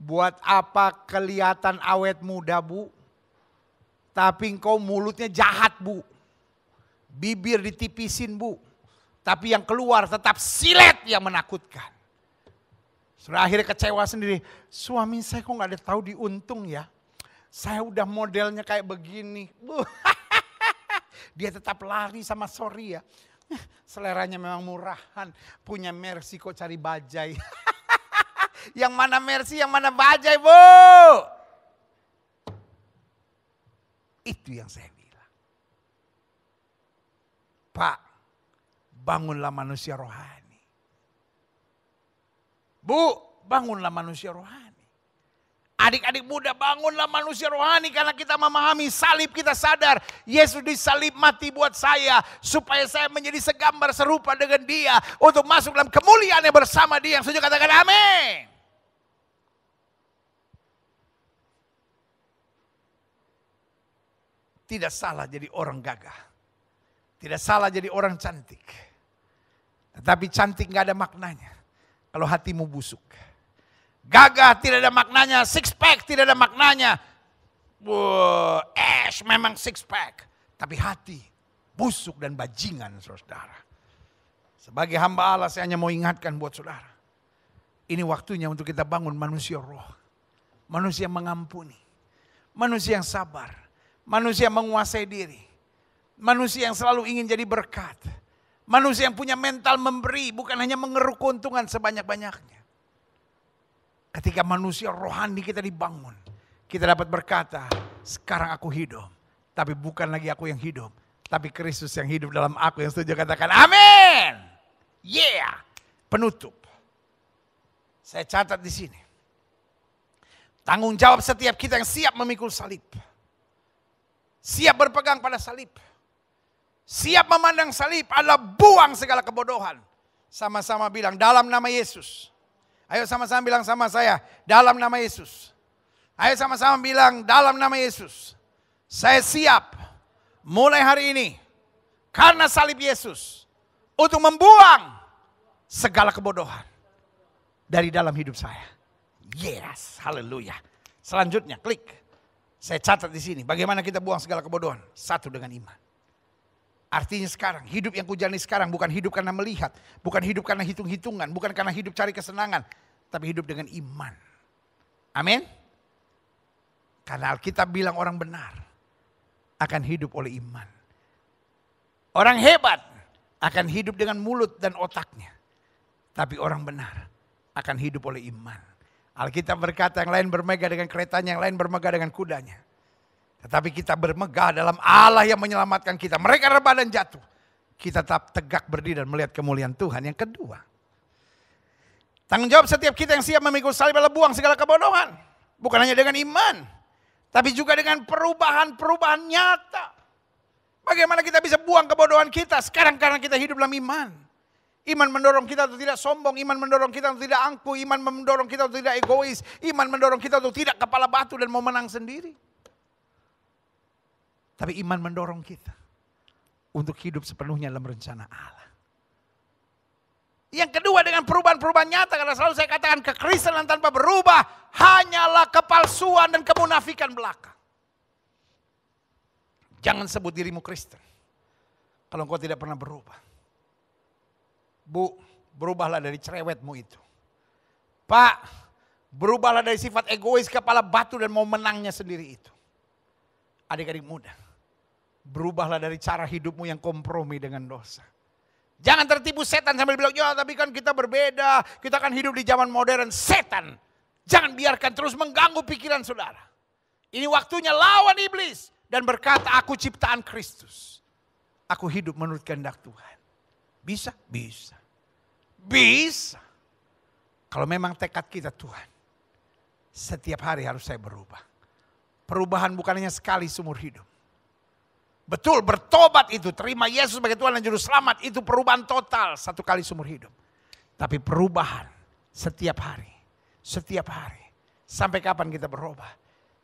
buat apa kelihatan awet muda bu? Tapi engkau mulutnya jahat bu. Bibir ditipisin bu. Tapi yang keluar tetap silet yang menakutkan. Sudah akhirnya kecewa sendiri. Suami saya kok gak ada tahu diuntung ya. Saya udah modelnya kayak begini. Dia tetap lari sama sorry ya. Seleranya memang murahan. Punya Mercy kok cari bajai. Yang mana Mercy, yang mana bajai bu. Itu yang saya bilang. Pak, bangunlah manusia rohani. Bu, bangunlah manusia rohani. Adik-adik muda, bangunlah manusia rohani karena kita memahami salib, kita sadar Yesus disalib mati buat saya supaya saya menjadi segambar serupa dengan dia untuk masuk dalam kemuliaan yang bersama dia. Yang setuju katakan amin. Tidak salah jadi orang gagah. Tidak salah jadi orang cantik. Tetapi cantik gak ada maknanya kalau hatimu busuk. Gagah tidak ada maknanya, six pack tidak ada maknanya. Memang six pack. Tapi hati busuk dan bajingan saudara. Sebagai hamba Allah saya hanya mau ingatkan buat saudara. Ini waktunya untuk kita bangun manusia roh. Manusia yang mengampuni. Manusia yang sabar. Manusia yang menguasai diri. Manusia yang selalu ingin jadi berkat. Manusia yang punya mental memberi, bukan hanya mengeruk keuntungan sebanyak-banyaknya. Ketika manusia rohani kita dibangun, kita dapat berkata, sekarang aku hidup. Tapi bukan lagi aku yang hidup, tapi Kristus yang hidup dalam aku. Yang setuju katakan amin. Yeah. Penutup. Saya catat di sini. Tanggung jawab setiap kita yang siap memikul salib. Siap berpegang pada salib. Siap memandang salib adalah buang segala kebodohan. Sama-sama bilang dalam nama Yesus. Ayo sama-sama bilang sama saya, dalam nama Yesus. Ayo sama-sama bilang dalam nama Yesus. Saya siap mulai hari ini karena salib Yesus untuk membuang segala kebodohan dari dalam hidup saya. Yes, haleluya. Selanjutnya klik. Saya catat di sini bagaimana kita buang segala kebodohan. Satu, dengan iman. Artinya sekarang, hidup yang kujalani sekarang bukan hidup karena melihat. Bukan hidup karena hitung-hitungan. Bukan karena hidup cari kesenangan. Tapi hidup dengan iman. Amin. Karena Alkitab bilang orang benar akan hidup oleh iman. Orang hebat akan hidup dengan mulut dan otaknya. Tapi orang benar akan hidup oleh iman. Alkitab berkata yang lain bermegah dengan keretanya, yang lain bermegah dengan kudanya. Tetapi kita bermegah dalam Allah yang menyelamatkan kita. Mereka rebah dan jatuh. Kita tetap tegak berdiri dan melihat kemuliaan Tuhan. Yang kedua, tanggung jawab setiap kita yang siap memikul salib adalah buang segala kebodohan. Bukan hanya dengan iman, tapi juga dengan perubahan-perubahan nyata. Bagaimana kita bisa buang kebodohan kita sekarang karena kita hidup dalam iman. Iman mendorong kita untuk tidak sombong, iman mendorong kita untuk tidak angkuh, iman mendorong kita untuk tidak egois, iman mendorong kita untuk tidak kepala batu dan mau menang sendiri. Tapi iman mendorong kita untuk hidup sepenuhnya dalam rencana Allah. Yang kedua dengan perubahan-perubahan nyata, karena selalu saya katakan kekristenan tanpa berubah hanyalah kepalsuan dan kemunafikan belaka. Jangan sebut dirimu Kristen kalau engkau tidak pernah berubah. Bu, berubahlah dari cerewetmu itu. Pak, berubahlah dari sifat egois, kepala batu dan mau menangnya sendiri itu. Adik-adik muda, berubahlah dari cara hidupmu yang kompromi dengan dosa. Jangan tertipu setan sambil bilang, ya tapi kan kita berbeda, kita kan hidup di zaman modern. Setan, jangan biarkan terus mengganggu pikiran saudara. Ini waktunya lawan iblis dan berkata, aku ciptaan Kristus. Aku hidup menurut kehendak Tuhan. Bisa? Bisa. Bisa. Kalau memang tekad kita Tuhan, setiap hari harus saya berubah. Perubahan bukan hanya sekali seumur hidup. Betul, bertobat itu, terima Yesus sebagai Tuhan dan Juru Selamat, itu perubahan total satu kali seumur hidup. Tapi perubahan setiap hari, setiap hari. Sampai kapan kita berubah?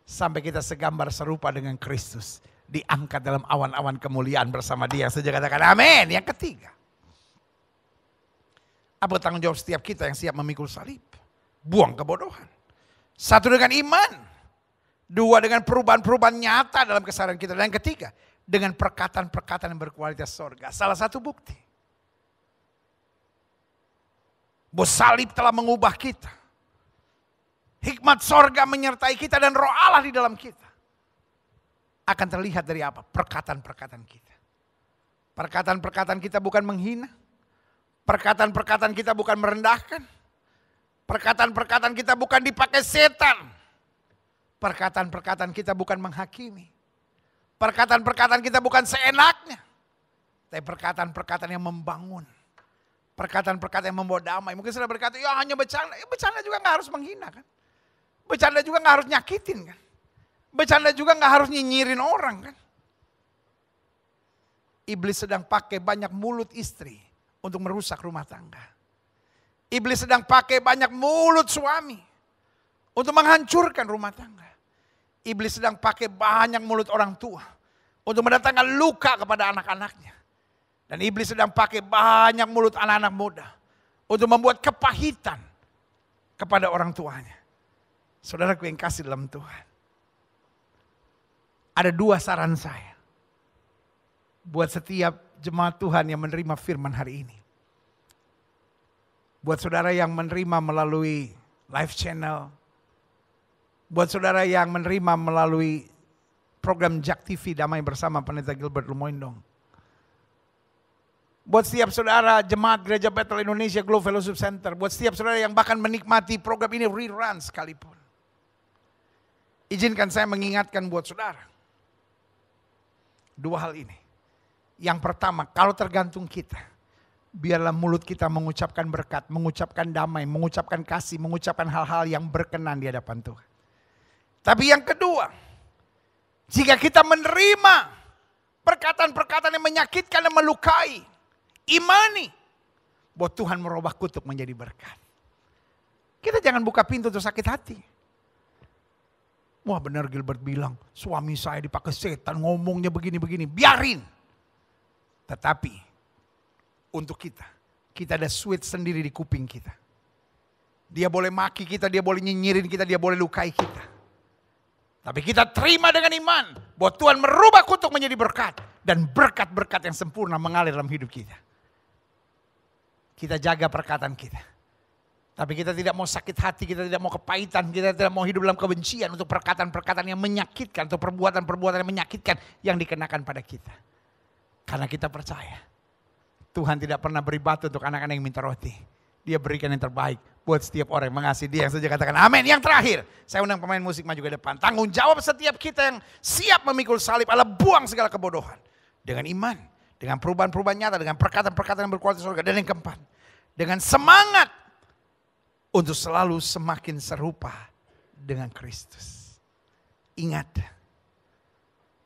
Sampai kita segambar serupa dengan Kristus. Diangkat dalam awan-awan kemuliaan bersama Dia. Saja katakan amin. Yang ketiga, apa tanggung jawab setiap kita yang siap memikul salib? Buang kebodohan. Satu, dengan iman. Dua, dengan perubahan-perubahan nyata dalam kesadaran kita. Dan yang ketiga, dengan perkataan-perkataan yang berkualitas sorga. Salah satu bukti bahwa salib telah mengubah kita. Hikmat sorga menyertai kita dan roh Allah di dalam kita. Akan terlihat dari apa? Perkataan-perkataan kita. Perkataan-perkataan kita bukan menghina. Perkataan-perkataan kita bukan merendahkan. Perkataan-perkataan kita bukan dipakai setan. Perkataan-perkataan kita bukan menghakimi. Perkataan-perkataan kita bukan seenaknya. Tapi perkataan-perkataan yang membangun. Perkataan-perkataan yang membawa damai. Mungkin sudah berkata, ya hanya bercanda. Ya bercanda juga gak harus menghina kan. Bercanda juga gak harus nyakitin kan. Bercanda juga gak harus nyinyirin orang kan. Iblis sedang pakai banyak mulut istri untuk merusak rumah tangga. Iblis sedang pakai banyak mulut suami untuk menghancurkan rumah tangga. Iblis sedang pakai banyak mulut orang tua untuk mendatangkan luka kepada anak-anaknya. Dan iblis sedang pakai banyak mulut anak-anak muda untuk membuat kepahitan kepada orang tuanya. Saudaraku yang kasih dalam Tuhan. Ada dua saran saya buat setiap jemaat Tuhan yang menerima firman hari ini. Buat saudara yang menerima melalui live channel. Buat saudara yang menerima melalui program Jak TV Damai Bersama Pendeta Gilbert Lumoindong. Buat setiap saudara jemaat Gereja Bethel Indonesia Globe Fellowship Center. Buat setiap saudara yang bahkan menikmati program ini rerun sekalipun. Izinkan saya mengingatkan buat saudara. Dua hal ini. Yang pertama, kalau tergantung kita. Biarlah mulut kita mengucapkan berkat, mengucapkan damai, mengucapkan kasih, mengucapkan hal-hal yang berkenan di hadapan Tuhan. Tapi yang kedua, jika kita menerima perkataan-perkataan yang menyakitkan dan melukai, imani bahwa Tuhan merubah kutuk menjadi berkat. Kita jangan buka pintu untuk sakit hati. Wah benar Gilbert bilang, suami saya dipakai setan ngomongnya begini-begini. Biarin. Tetapi untuk kita ada switch sendiri di kuping kita. Dia boleh maki kita, dia boleh nyinyirin kita, dia boleh lukai kita. Tapi kita terima dengan iman bahwa Tuhan merubah kutuk menjadi berkat. Dan berkat-berkat yang sempurna mengalir dalam hidup kita. Kita jaga perkataan kita. Tapi kita tidak mau sakit hati, kita tidak mau kepahitan, kita tidak mau hidup dalam kebencian untuk perkataan-perkataan yang menyakitkan, atau perbuatan-perbuatan yang menyakitkan yang dikenakan pada kita. Karena kita percaya, Tuhan tidak pernah beri batu untuk anak-anak yang minta roti. Dia berikan yang terbaik buat setiap orang yang mengasihi Dia. Yang saja katakan amin. Yang terakhir, saya undang pemain musik maju ke depan. Tanggung jawab setiap kita yang siap memikul salib adalah buang segala kebodohan. Dengan iman, dengan perubahan-perubahan nyata, dengan perkataan-perkataan yang berkualitas surga. Dan yang keempat, dengan semangat untuk selalu semakin serupa dengan Kristus. Ingat,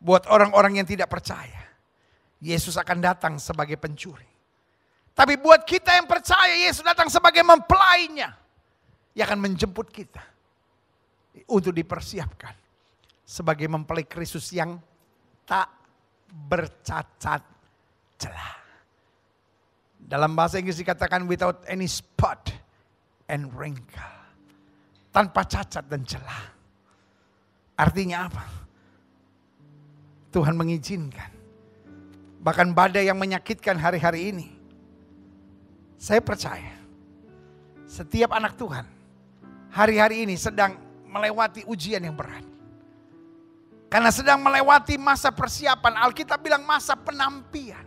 buat orang-orang yang tidak percaya, Yesus akan datang sebagai pencuri. Tapi buat kita yang percaya, Yesus datang sebagai mempelainya. Ia akan menjemput kita untuk dipersiapkan sebagai mempelai Kristus yang tak bercacat celah. Dalam bahasa Inggris dikatakan without any spot and wrinkle. Tanpa cacat dan celah. Artinya apa? Tuhan mengizinkan. Bahkan badai yang menyakitkan hari-hari ini. Saya percaya. Setiap anak Tuhan. Hari-hari ini sedang melewati ujian yang berat. Karena sedang melewati masa persiapan. Alkitab bilang masa penampian.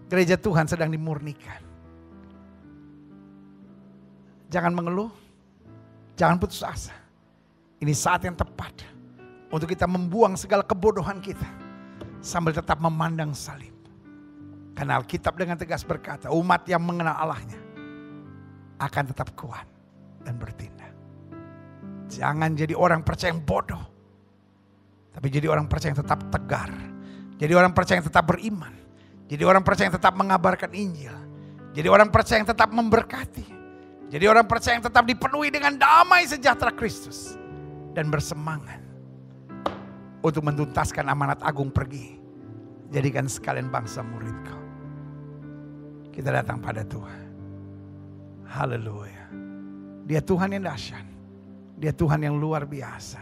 Gereja Tuhan sedang dimurnikan. Jangan mengeluh. Jangan putus asa. Ini saat yang tepat. Untuk kita membuang segala kebodohan kita. Sambil tetap memandang salib. Karena Alkitab dengan tegas berkata. Umat yang mengenal Allahnya. Akan tetap kuat. Dan bertindak. Jangan jadi orang percaya yang bodoh. Tapi jadi orang percaya yang tetap tegar. Jadi orang percaya yang tetap beriman. Jadi orang percaya yang tetap mengabarkan Injil. Jadi orang percaya yang tetap memberkati. Jadi orang percaya yang tetap dipenuhi dengan damai sejahtera Kristus. Dan bersemangat. Untuk menuntaskan amanat agung pergi. Jadikan sekalian bangsa muridku. Kita datang pada Tuhan. Haleluya. Dia Tuhan yang dahsyat. Dia Tuhan yang luar biasa.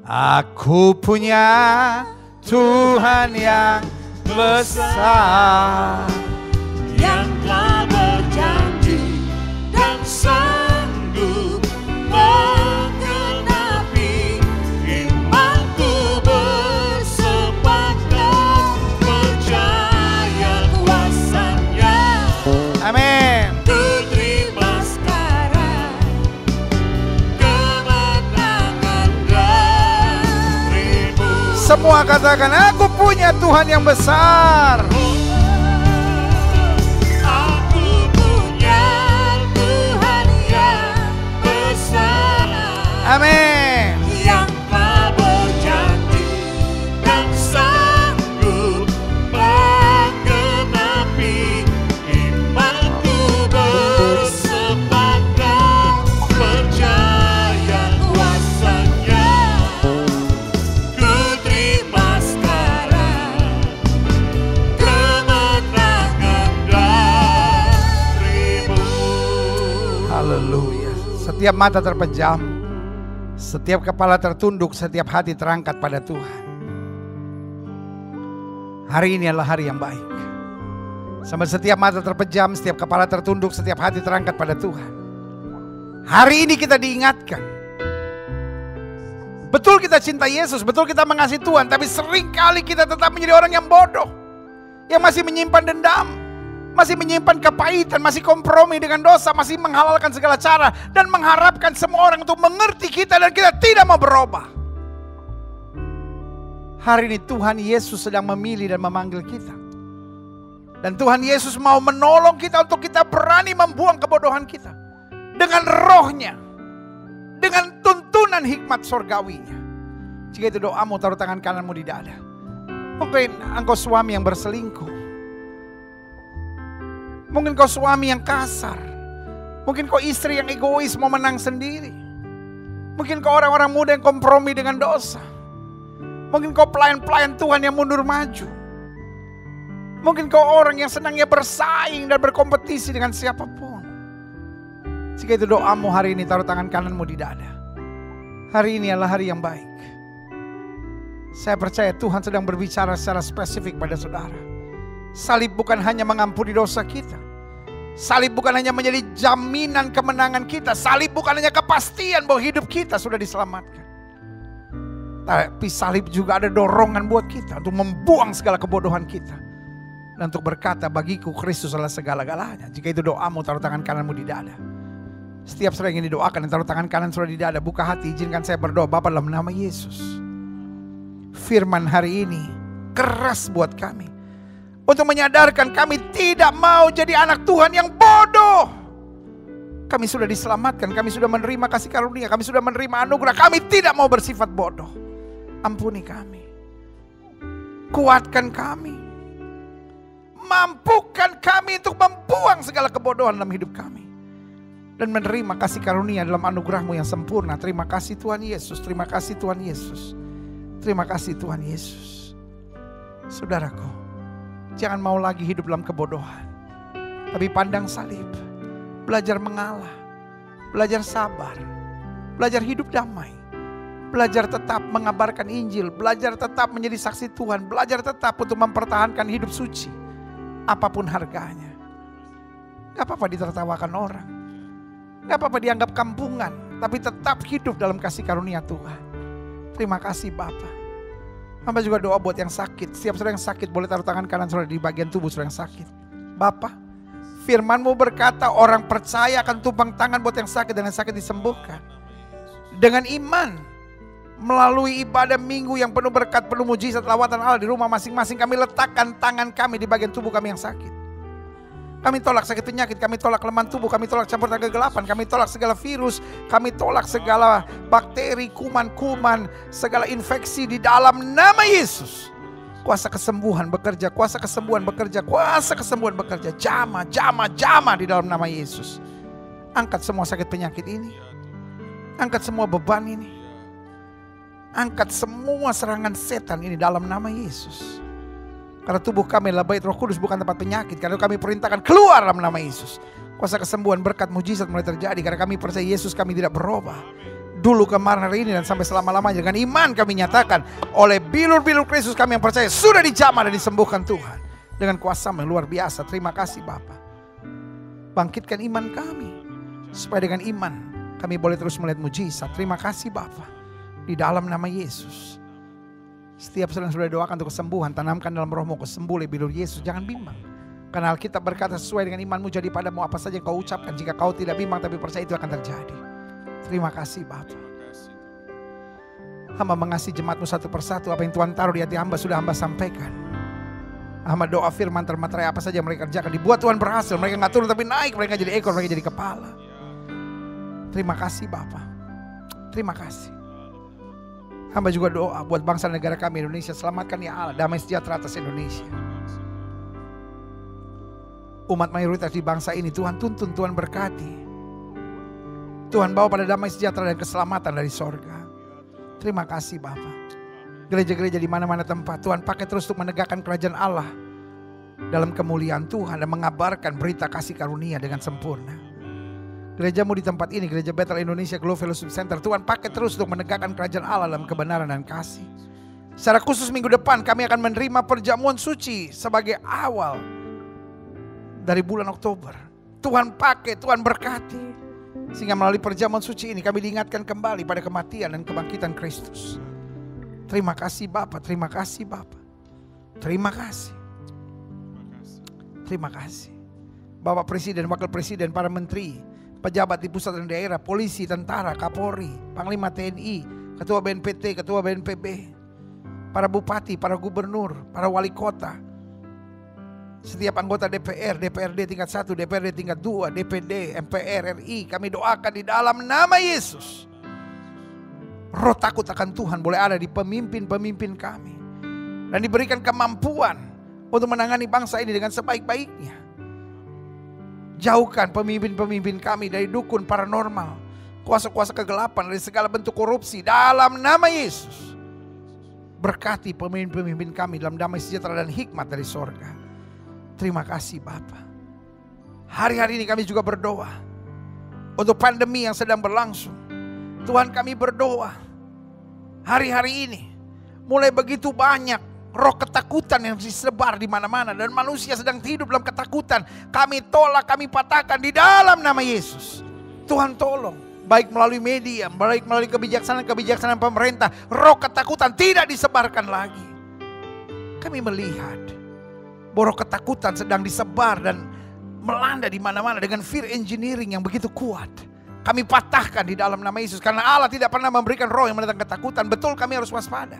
Aku punya Tuhan yang besar, yang telah berjanji dan sanggup menggenapi imanku bersepakat percaya kuasa-Nya. amin. Ku terima sekarang kemenangan darimu. Semua katakan aku punya Tuhan yang besar. Aku punya Tuhan yang besar, Amin. yang telah berjanji dan sanggup menggenapi imanku bersepakat percaya kuasa-Nya. Ku terima sekarang kemenangan darimu. Haleluya. Setiap mata terpejam, setiap kepala tertunduk, setiap hati terangkat pada Tuhan. Hari ini adalah hari yang baik. Sampai setiap mata terpejam, setiap kepala tertunduk, setiap hati terangkat pada Tuhan. Hari ini kita diingatkan. Betul kita cinta Yesus, betul kita mengasihi Tuhan, tapi seringkali kita tetap menjadi orang yang bodoh. Yang masih menyimpan dendam, masih menyimpan kepahitan, masih kompromi dengan dosa, masih menghalalkan segala cara, dan mengharapkan semua orang untuk mengerti kita dan kita tidak mau berubah. Hari ini Tuhan Yesus sedang memilih dan memanggil kita. Dan Tuhan Yesus mau menolong kita untuk kita berani membuang kebodohan kita. Dengan rohnya. Dengan tuntunan hikmat surgawinya. Jika itu doamu, taruh tangan kananmu di dada. Mungkin engkau suami yang berselingkuh. Mungkin kau suami yang kasar. Mungkin kau istri yang egois mau menang sendiri. Mungkin kau orang-orang muda yang kompromi dengan dosa. Mungkin kau pelayan-pelayan Tuhan yang mundur maju. Mungkin kau orang yang senangnya bersaing dan berkompetisi dengan siapapun. Jika itu doamu hari ini, taruh tangan kananmu di dada. Hari ini adalah hari yang baik. Saya percaya Tuhan sedang berbicara secara spesifik pada saudara. Salib bukan hanya mengampuni dosa kita. Salib bukan hanya menjadi jaminan kemenangan kita. Salib bukan hanya kepastian bahwa hidup kita sudah diselamatkan. Tapi salib juga ada dorongan buat kita untuk membuang segala kebodohan kita. Dan untuk berkata, bagiku Kristus adalah segala-galanya. Jika itu doamu, taruh tangan kananmu di dada. Setiap saudara yang ingin didoakan dan taruh tangan kanan saudara di dada, buka hati, izinkan saya berdoa. Bapa, dalam nama Yesus, firman hari ini keras buat kami. Untuk menyadarkan kami tidak mau jadi anak Tuhan yang bodoh. Kami sudah diselamatkan, kami sudah menerima kasih karunia, kami sudah menerima anugerah. Kami tidak mau bersifat bodoh. Ampuni kami. Kuatkan kami. Mampukan kami untuk membuang segala kebodohan dalam hidup kami. Dan menerima kasih karunia dalam anugerah-Mu yang sempurna. Terima kasih Tuhan Yesus. Terima kasih Tuhan Yesus. Terima kasih Tuhan Yesus. Saudaraku, jangan mau lagi hidup dalam kebodohan. Tapi pandang salib. Belajar mengalah. Belajar sabar. Belajar hidup damai. Belajar tetap mengabarkan Injil. Belajar tetap menjadi saksi Tuhan. Belajar tetap untuk mempertahankan hidup suci. Apapun harganya. Gak apa-apa ditertawakan orang. Gak apa-apa dianggap kampungan. Tapi tetap hidup dalam kasih karunia Tuhan. Terima kasih Bapa. Hamba juga doa buat yang sakit. Setiap saudara yang sakit boleh taruh tangan kanan saudara di bagian tubuh saudara yang sakit. Bapa, firman-Mu berkata orang percaya akan tumpang tangan buat yang sakit dan yang sakit disembuhkan. Dengan iman. Melalui ibadah minggu yang penuh berkat, penuh mujizat, lawatan Allah di rumah masing-masing, kami letakkan tangan kami di bagian tubuh kami yang sakit. Kami tolak sakit penyakit, kami tolak kelemahan tubuh, kami tolak campur tangan kegelapan, kami tolak segala virus, kami tolak segala bakteri, kuman-kuman, segala infeksi di dalam nama Yesus. Kuasa kesembuhan bekerja, kuasa kesembuhan bekerja, kuasa kesembuhan bekerja, jama di dalam nama Yesus. Angkat semua sakit penyakit ini, angkat semua beban ini. Angkat semua serangan setan ini dalam nama Yesus. Karena tubuh kami adalah bait Roh Kudus, bukan tempat penyakit. Karena kami perintahkan keluar dalam nama Yesus. Kuasa kesembuhan, berkat, mujizat mulai terjadi. Karena kami percaya Yesus kami tidak berubah. Dulu, kemarin, hari ini, dan sampai selama-lamanya. Dengan iman kami nyatakan oleh bilur-bilur Kristus kami yang percaya sudah dijamah dan disembuhkan Tuhan. Dengan kuasa yang luar biasa. Terima kasih Bapa. Bangkitkan iman kami. Supaya dengan iman kami boleh terus melihat mujizat. Terima kasih Bapa. Di dalam nama Yesus. Setiap saudara sudah doakan untuk kesembuhan. Tanamkan dalam rohmu kesembuh oleh bilur Yesus. Jangan bimbang. Karena Alkitab berkata sesuai dengan imanmu jadi padamu apa saja yang kau ucapkan. Jika kau tidak bimbang tapi percaya itu akan terjadi. Terima kasih Bapa. Hamba mengasihi jemaatmu satu persatu. Apa yang Tuhan taruh di hati hamba sudah hamba sampaikan. Hamba doa firman termaterai apa saja yang mereka kerjakan. Dibuat Tuhan berhasil. Mereka gak turun tapi naik. Mereka jadi ekor, mereka jadi kepala. Terima kasih Bapa. Terima kasih. Hamba juga doa buat bangsa negara kami Indonesia. Selamatkan ya Allah, damai sejahtera atas Indonesia. Umat mayoritas di bangsa ini Tuhan tuntun, Tuhan berkati. Tuhan bawa pada damai sejahtera dan keselamatan dari sorga. Terima kasih Bapa. Gereja-gereja di mana-mana tempat Tuhan pakai terus untuk menegakkan kerajaan Allah dalam kemuliaan Tuhan dan mengabarkan berita kasih karunia dengan sempurna. Gerejamu di tempat ini, Gereja Bethel Indonesia Global Fellowship Center, Tuhan pakai terus untuk menegakkan kerajaan Allah dalam kebenaran dan kasih. Secara khusus minggu depan kami akan menerima perjamuan suci sebagai awal dari bulan Oktober. Tuhan pakai, Tuhan berkati. Sehingga melalui perjamuan suci ini kami diingatkan kembali pada kematian dan kebangkitan Kristus. Terima kasih Bapa, terima kasih Bapa. Terima kasih. Terima kasih. Bapak Presiden, Wakil Presiden, para menteri, pejabat di pusat dan daerah, polisi, tentara, Kapolri, Panglima TNI, Ketua BNPT, Ketua BNPB, para bupati, para gubernur, para wali kota, setiap anggota DPR, DPRD tingkat 1, DPRD tingkat 2, DPD, MPR, RI, kami doakan di dalam nama Yesus. Roh takut akan Tuhan boleh ada di pemimpin-pemimpin kami. Dan diberikan kemampuan untuk menangani bangsa ini dengan sebaik-baiknya. Jauhkan pemimpin-pemimpin kami dari dukun paranormal, kuasa-kuasa kegelapan, dari segala bentuk korupsi dalam nama Yesus. Berkati pemimpin-pemimpin kami dalam damai sejahtera dan hikmat dari sorga. Terima kasih Bapa. Hari-hari ini kami juga berdoa untuk pandemi yang sedang berlangsung. Tuhan, kami berdoa hari-hari ini mulai begitu banyak roh ketakutan yang disebar di mana-mana dan manusia sedang hidup dalam ketakutan. Kami tolak, kami patahkan di dalam nama Yesus. Tuhan tolong, baik melalui media, baik melalui kebijaksanaan pemerintah, roh ketakutan tidak disebarkan lagi. Kami melihat bahwa roh ketakutan sedang disebar dan melanda di mana-mana dengan fear engineering yang begitu kuat. Kami patahkan di dalam nama Yesus, karena Allah tidak pernah memberikan roh yang mendatangkan ketakutan. Betul, kami harus waspada,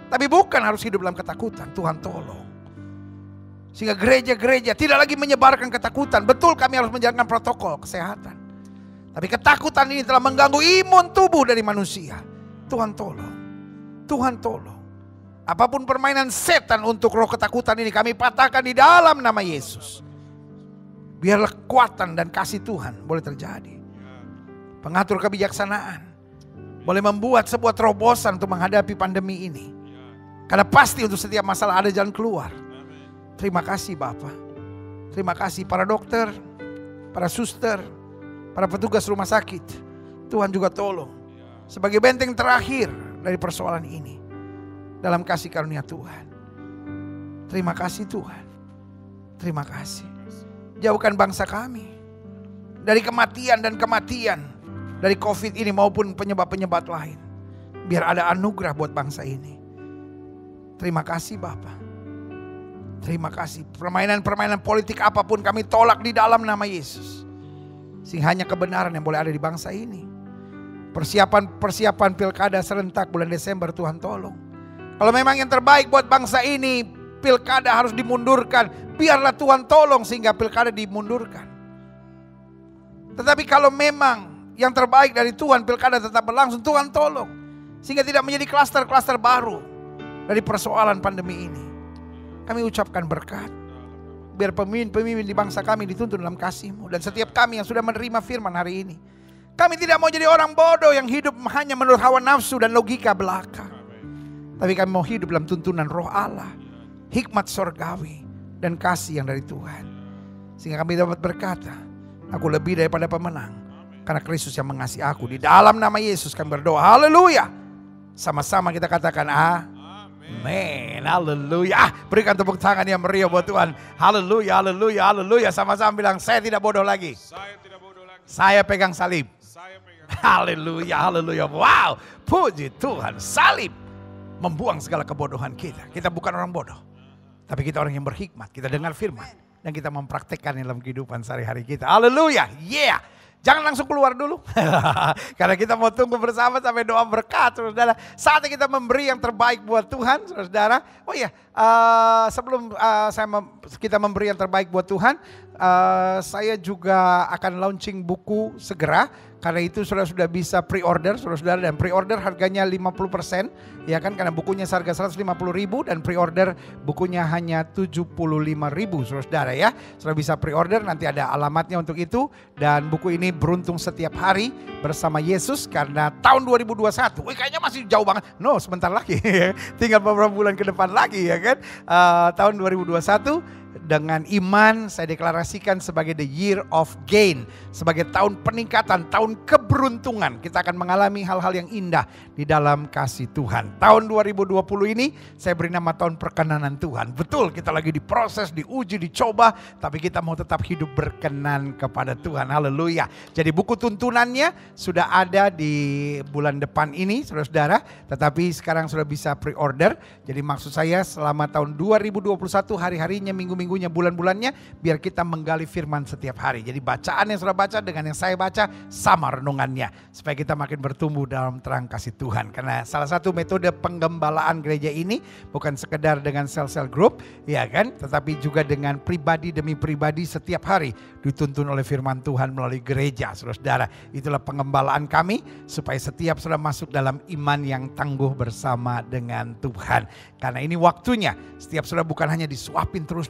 tapi bukan harus hidup dalam ketakutan. Tuhan tolong, sehingga gereja-gereja tidak lagi menyebarkan ketakutan. Betul, kami harus menjalankan protokol kesehatan, tapi ketakutan ini telah mengganggu imun tubuh dari manusia. Tuhan tolong, Tuhan tolong. Apapun permainan setan untuk roh ketakutan ini, kami patahkan di dalam nama Yesus. Biarlah kekuatan dan kasih Tuhan boleh terjadi. Pengatur kebijaksanaan boleh membuat sebuah terobosan untuk menghadapi pandemi ini. Karena pasti untuk setiap masalah ada jalan keluar. Terima kasih Bapa. Terima kasih para dokter, para suster, para petugas rumah sakit. Tuhan juga tolong sebagai benteng terakhir dari persoalan ini. Dalam kasih karunia Tuhan. Terima kasih Tuhan. Terima kasih. Jauhkan bangsa kami dari kematian dan kematian, dari COVID ini maupun penyebab-penyebab lain. Biar ada anugerah buat bangsa ini. Terima kasih Bapa. Terima kasih. Permainan-permainan politik apapun kami tolak di dalam nama Yesus. Sehingga hanya kebenaran yang boleh ada di bangsa ini. Persiapan pilkada serentak bulan Desember, Tuhan tolong. Kalau memang yang terbaik buat bangsa ini pilkada harus dimundurkan, biarlah Tuhan tolong sehingga pilkada dimundurkan. Tetapi kalau memang yang terbaik dari Tuhan pilkada tetap berlangsung, Tuhan tolong sehingga tidak menjadi klaster-klaster baru dari persoalan pandemi ini. Kami ucapkan berkat. Biar pemimpin-pemimpin di bangsa kami dituntun dalam kasih-Mu. Dan setiap kami yang sudah menerima firman hari ini, kami tidak mau jadi orang bodoh yang hidup hanya menurut hawa nafsu dan logika belaka. Tapi kami mau hidup dalam tuntunan roh Allah, hikmat sorgawi, dan kasih yang dari Tuhan. Sehingga kami dapat berkata, aku lebih daripada pemenang, karena Kristus yang mengasihi aku. Di dalam nama Yesus kami berdoa, haleluya. Sama-sama kita katakan amin, haleluya. Berikan tepuk tangan yang meriah buat Tuhan. Haleluya, haleluya, haleluya. Sama-sama bilang, saya tidak bodoh lagi. Saya tidak bodoh lagi. Saya pegang salib. Saya pegang. Haleluya, haleluya. Wow, puji Tuhan. Salib membuang segala kebodohan kita. Kita bukan orang bodoh, tapi kita orang yang berhikmat. Kita dengar firman dan kita mempraktekkan dalam kehidupan sehari-hari kita. Haleluya, yeah. Jangan langsung keluar dulu. Karena kita mau tunggu bersama sampai doa berkat, saudara. Saatnya kita memberi yang terbaik buat Tuhan, saudara. Oh iya, sebelum kita memberi yang terbaik buat Tuhan, saya juga akan launching buku segera. Karena itu sudah bisa pre-order, saudara, dan pre-order harganya 50%, ya kan? Karena bukunya seharga 150.000 dan pre-order bukunya hanya 75.000, saudara ya. Sudah bisa pre-order, nanti ada alamatnya untuk itu. Dan buku ini beruntung setiap hari bersama Yesus karena tahun 2021. Wih, kayaknya masih jauh banget. No, sebentar lagi, tinggal beberapa bulan ke depan lagi, ya kan? Tahun 2021. Dengan iman saya deklarasikan sebagai the year of gain. Sebagai tahun peningkatan, tahun keberuntungan. Kita akan mengalami hal-hal yang indah di dalam kasih Tuhan. Tahun 2020 ini saya beri nama tahun perkenanan Tuhan. Betul, kita lagi diproses, diuji, dicoba. Tapi kita mau tetap hidup berkenan kepada Tuhan. Haleluya. Jadi buku tuntunannya sudah ada di bulan depan ini, saudara-saudara. Tetapi sekarang sudah bisa pre-order. Jadi maksud saya selama tahun 2021 hari-harinya, minggu minggu-minggunya, bulan-bulannya, biar kita menggali firman setiap hari. Jadi bacaan yang sudah baca dengan yang saya baca sama renungannya, supaya kita makin bertumbuh dalam terang kasih Tuhan. Karena salah satu metode penggembalaan gereja ini bukan sekedar dengan sel-sel grup, ya kan, tetapi juga dengan pribadi demi pribadi setiap hari dituntun oleh firman Tuhan melalui gereja, saudara-saudara. Itulah pengembalaan kami supaya setiap sudah masuk dalam iman yang tangguh bersama dengan Tuhan. Karena ini waktunya setiap sudah bukan hanya disuapin terus,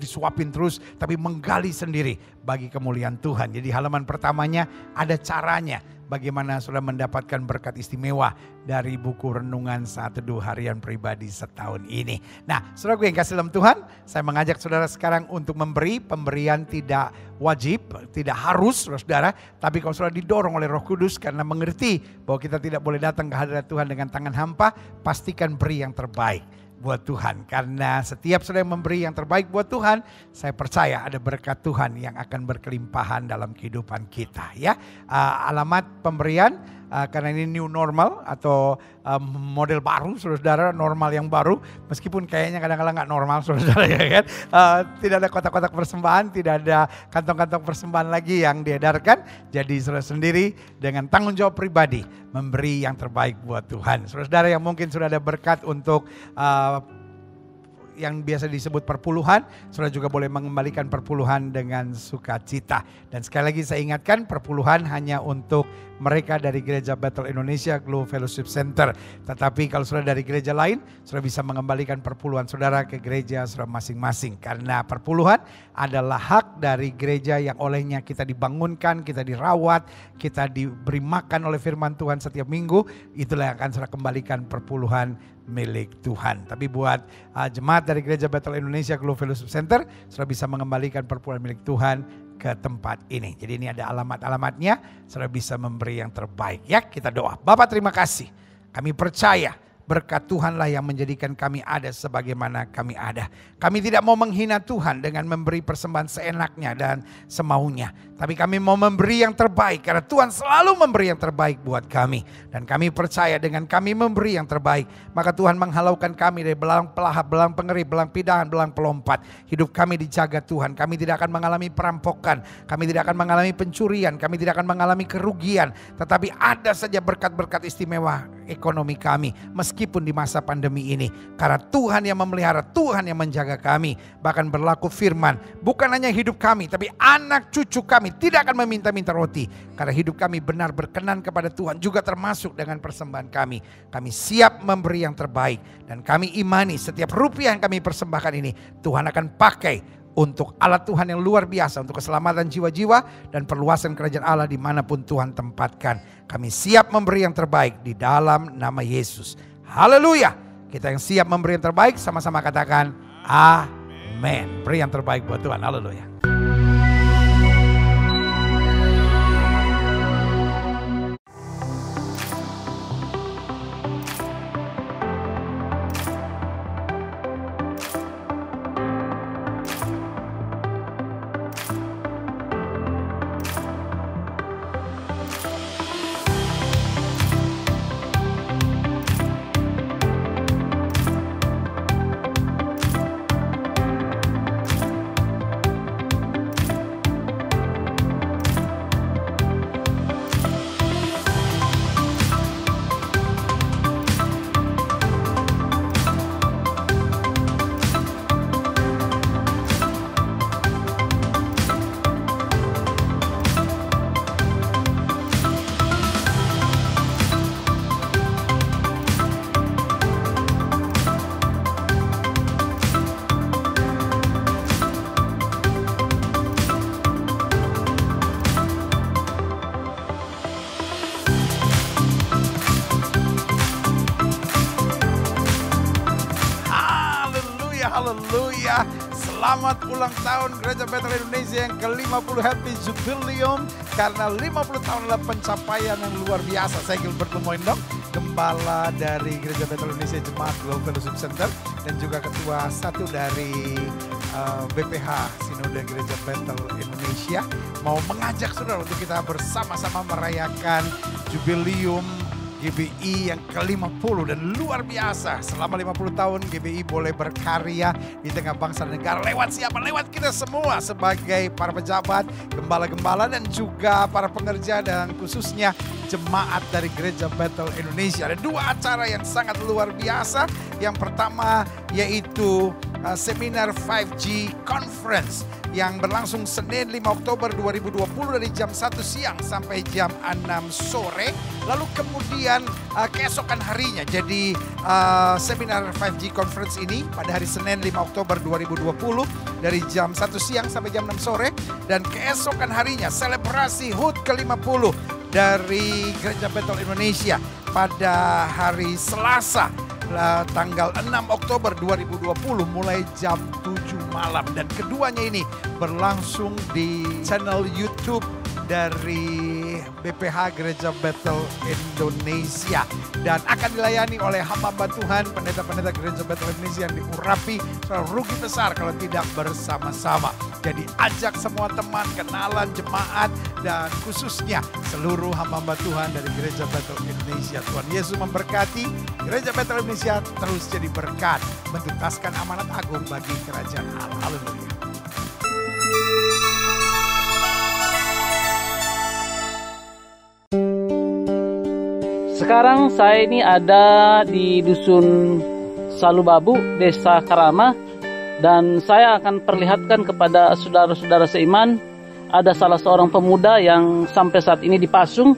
tapi menggali sendiri bagi kemuliaan Tuhan. Jadi halaman pertamanya ada caranya bagaimana sudah mendapatkan berkat istimewa dari buku renungan saat teduh harian pribadi setahun ini. Nah, saudara gue yang kasih dalam Tuhan, saya mengajak saudara sekarang untuk memberi. Pemberian tidak wajib, tidak harus saudara, tapi kalau saudara didorong oleh Roh Kudus karena mengerti bahwa kita tidak boleh datang ke hadirat Tuhan dengan tangan hampa, pastikan beri yang terbaik buat Tuhan. Karena setiap saudara yang memberi yang terbaik buat Tuhan, saya percaya ada berkat Tuhan yang akan berkelimpahan dalam kehidupan kita, ya. Alamat pemberian, karena ini new normal atau model baru, saudara, normal yang baru, meskipun kayaknya kadang-kadang nggak normal, saudara, ya kan. Tidak ada kotak-kotak persembahan, tidak ada kantong-kantong persembahan lagi yang diedarkan. Jadi saudara sendiri dengan tanggung jawab pribadi memberi yang terbaik buat Tuhan. Saudara yang mungkin sudah ada berkat untuk yang biasa disebut perpuluhan, saudara juga boleh mengembalikan perpuluhan dengan sukacita. Dan sekali lagi saya ingatkan, perpuluhan hanya untuk mereka dari Gereja Bethel Indonesia Glow Fellowship Center. Tetapi kalau saudara dari gereja lain, saudara bisa mengembalikan perpuluhan saudara ke gereja saudara masing-masing. Karena perpuluhan adalah hak dari gereja yang olehnya kita dibangunkan, kita dirawat, kita diberi makan oleh firman Tuhan setiap minggu. Itulah yang akan saudara kembalikan perpuluhan milik Tuhan. Tapi buat jemaat dari Gereja Bethel Indonesia Glow Fellowship Center, saudara bisa mengembalikan perpuluhan milik Tuhan ke tempat ini. Jadi ini ada alamat-alamatnya, saudara bisa memberi yang terbaik. Ya, kita doa. Bapak, terima kasih. Kami percaya berkat Tuhanlah yang menjadikan kami ada sebagaimana kami ada. Kami tidak mau menghina Tuhan dengan memberi persembahan seenaknya dan semaunya. Tapi kami mau memberi yang terbaik karena Tuhan selalu memberi yang terbaik buat kami. Dan kami percaya dengan kami memberi yang terbaik, maka Tuhan menghalaukan kami dari belang pelahap, belang pengeri, belang pidangan, belang pelompat. Hidup kami dijaga Tuhan. Kami tidak akan mengalami perampokan. Kami tidak akan mengalami pencurian. Kami tidak akan mengalami kerugian. Tetapi ada saja berkat-berkat istimewa ekonomi kami. Meskipun di masa pandemi ini. Karena Tuhan yang memelihara, Tuhan yang menjaga kami. Bahkan berlaku firman. Bukan hanya hidup kami, tapi anak cucu kami tidak akan meminta-minta roti. Karena hidup kami benar berkenan kepada Tuhan. Juga termasuk dengan persembahan kami. Kami siap memberi yang terbaik. Dan kami imani setiap rupiah yang kami persembahkan ini, Tuhan akan pakai untuk alat Tuhan yang luar biasa, untuk keselamatan jiwa-jiwa dan perluasan kerajaan Allah dimanapun Tuhan tempatkan. Kami siap memberi yang terbaik di dalam nama Yesus. Haleluya. Kita yang siap memberi yang terbaik sama-sama katakan amin. Beri yang terbaik buat Tuhan. Haleluya. Haleluya. Selamat ulang tahun Gereja Bethel Indonesia yang ke-50, Happy Jubileum. Karena 50 tahun adalah pencapaian yang luar biasa. Saya Gilbert Lemoyne dong, Gembala dari Gereja Bethel Indonesia Jemaat Glow Fellowship Center. Dan juga ketua satu dari BPH Sinode Gereja Bethel Indonesia. Mau mengajak saudara untuk kita bersama-sama merayakan Jubileum GBI yang ke-50 dan luar biasa. Selama 50 tahun GBI boleh berkarya di tengah bangsa dan negara. Lewat siapa? Lewat kita semua sebagai para pejabat, gembala-gembala dan juga para pengerja dan khususnya jemaat dari Gereja Bethel Indonesia. Ada dua acara yang sangat luar biasa. Yang pertama yaitu seminar 5G Conference yang berlangsung Senin 5 Oktober 2020 dari jam 1 siang sampai jam 6 sore. Lalu kemudian keesokan harinya, jadi seminar 5G Conference ini pada hari Senin 5 Oktober 2020 dari jam 1 siang sampai jam 6 sore. Dan keesokan harinya selebrasi HUT ke-50 dari Gereja Bethel Indonesia pada hari Selasa tanggal 6 Oktober 2020 mulai jam 7 malam. Dan keduanya ini berlangsung di channel YouTube dari BPH Gereja Bethel Indonesia dan akan dilayani oleh hamba Tuhan, pendeta-pendeta Gereja Bethel Indonesia yang diurapi rugi besar kalau tidak bersama-sama. Jadi ajak semua teman, kenalan jemaat dan khususnya seluruh hamba Tuhan dari Gereja Bethel Indonesia. Tuhan Yesus memberkati. Gereja Bethel Indonesia terus jadi berkat, mentuntaskan amanat agung bagi kerajaan Allah. Haleluya. Sekarang saya ini ada di Dusun Salubabu, Desa Karama, dan saya akan perlihatkan kepada saudara-saudara seiman, ada salah seorang pemuda yang sampai saat ini dipasung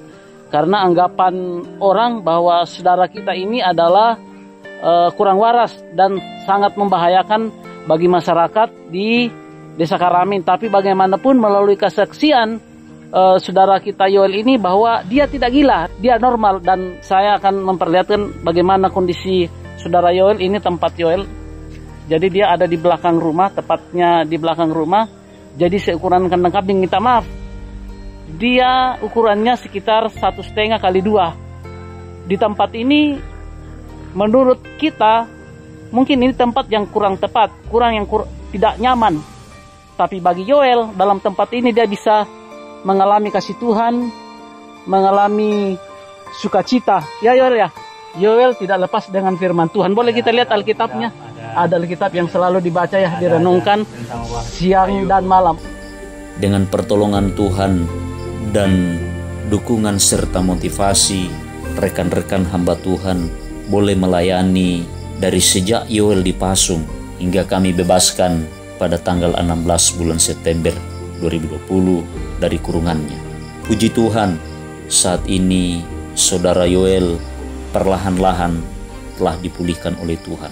karena anggapan orang bahwa saudara kita ini adalah kurang waras dan sangat membahayakan bagi masyarakat di Desa Karamin. Tapi bagaimanapun melalui kesaksian saudara kita Yoel ini bahwa dia tidak gila, dia normal, dan saya akan memperlihatkan bagaimana kondisi saudara Yoel ini. Tempat Yoel, jadi dia ada di belakang rumah, tepatnya di belakang rumah. Jadi seukuran kandang kambing, minta maaf, dia ukurannya sekitar 1,5 kali 2. Di tempat ini menurut kita mungkin ini tempat yang kurang tepat, tidak nyaman. Tapi bagi Yoel, dalam tempat ini dia bisa mengalami kasih Tuhan, mengalami sukacita. Ya Yoel ya, Yoel tidak lepas dengan firman Tuhan. Boleh kita lihat Alkitabnya? Ada Alkitab yang selalu dibaca ya, direnungkan siang dan malam. Dengan pertolongan Tuhan dan dukungan serta motivasi, rekan-rekan hamba Tuhan boleh melayani dari sejak Yoel dipasung hingga kami bebaskan pada tanggal 16 bulan September 2020 dari kurungannya. Puji Tuhan, saat ini saudara Yoel perlahan-lahan telah dipulihkan oleh Tuhan.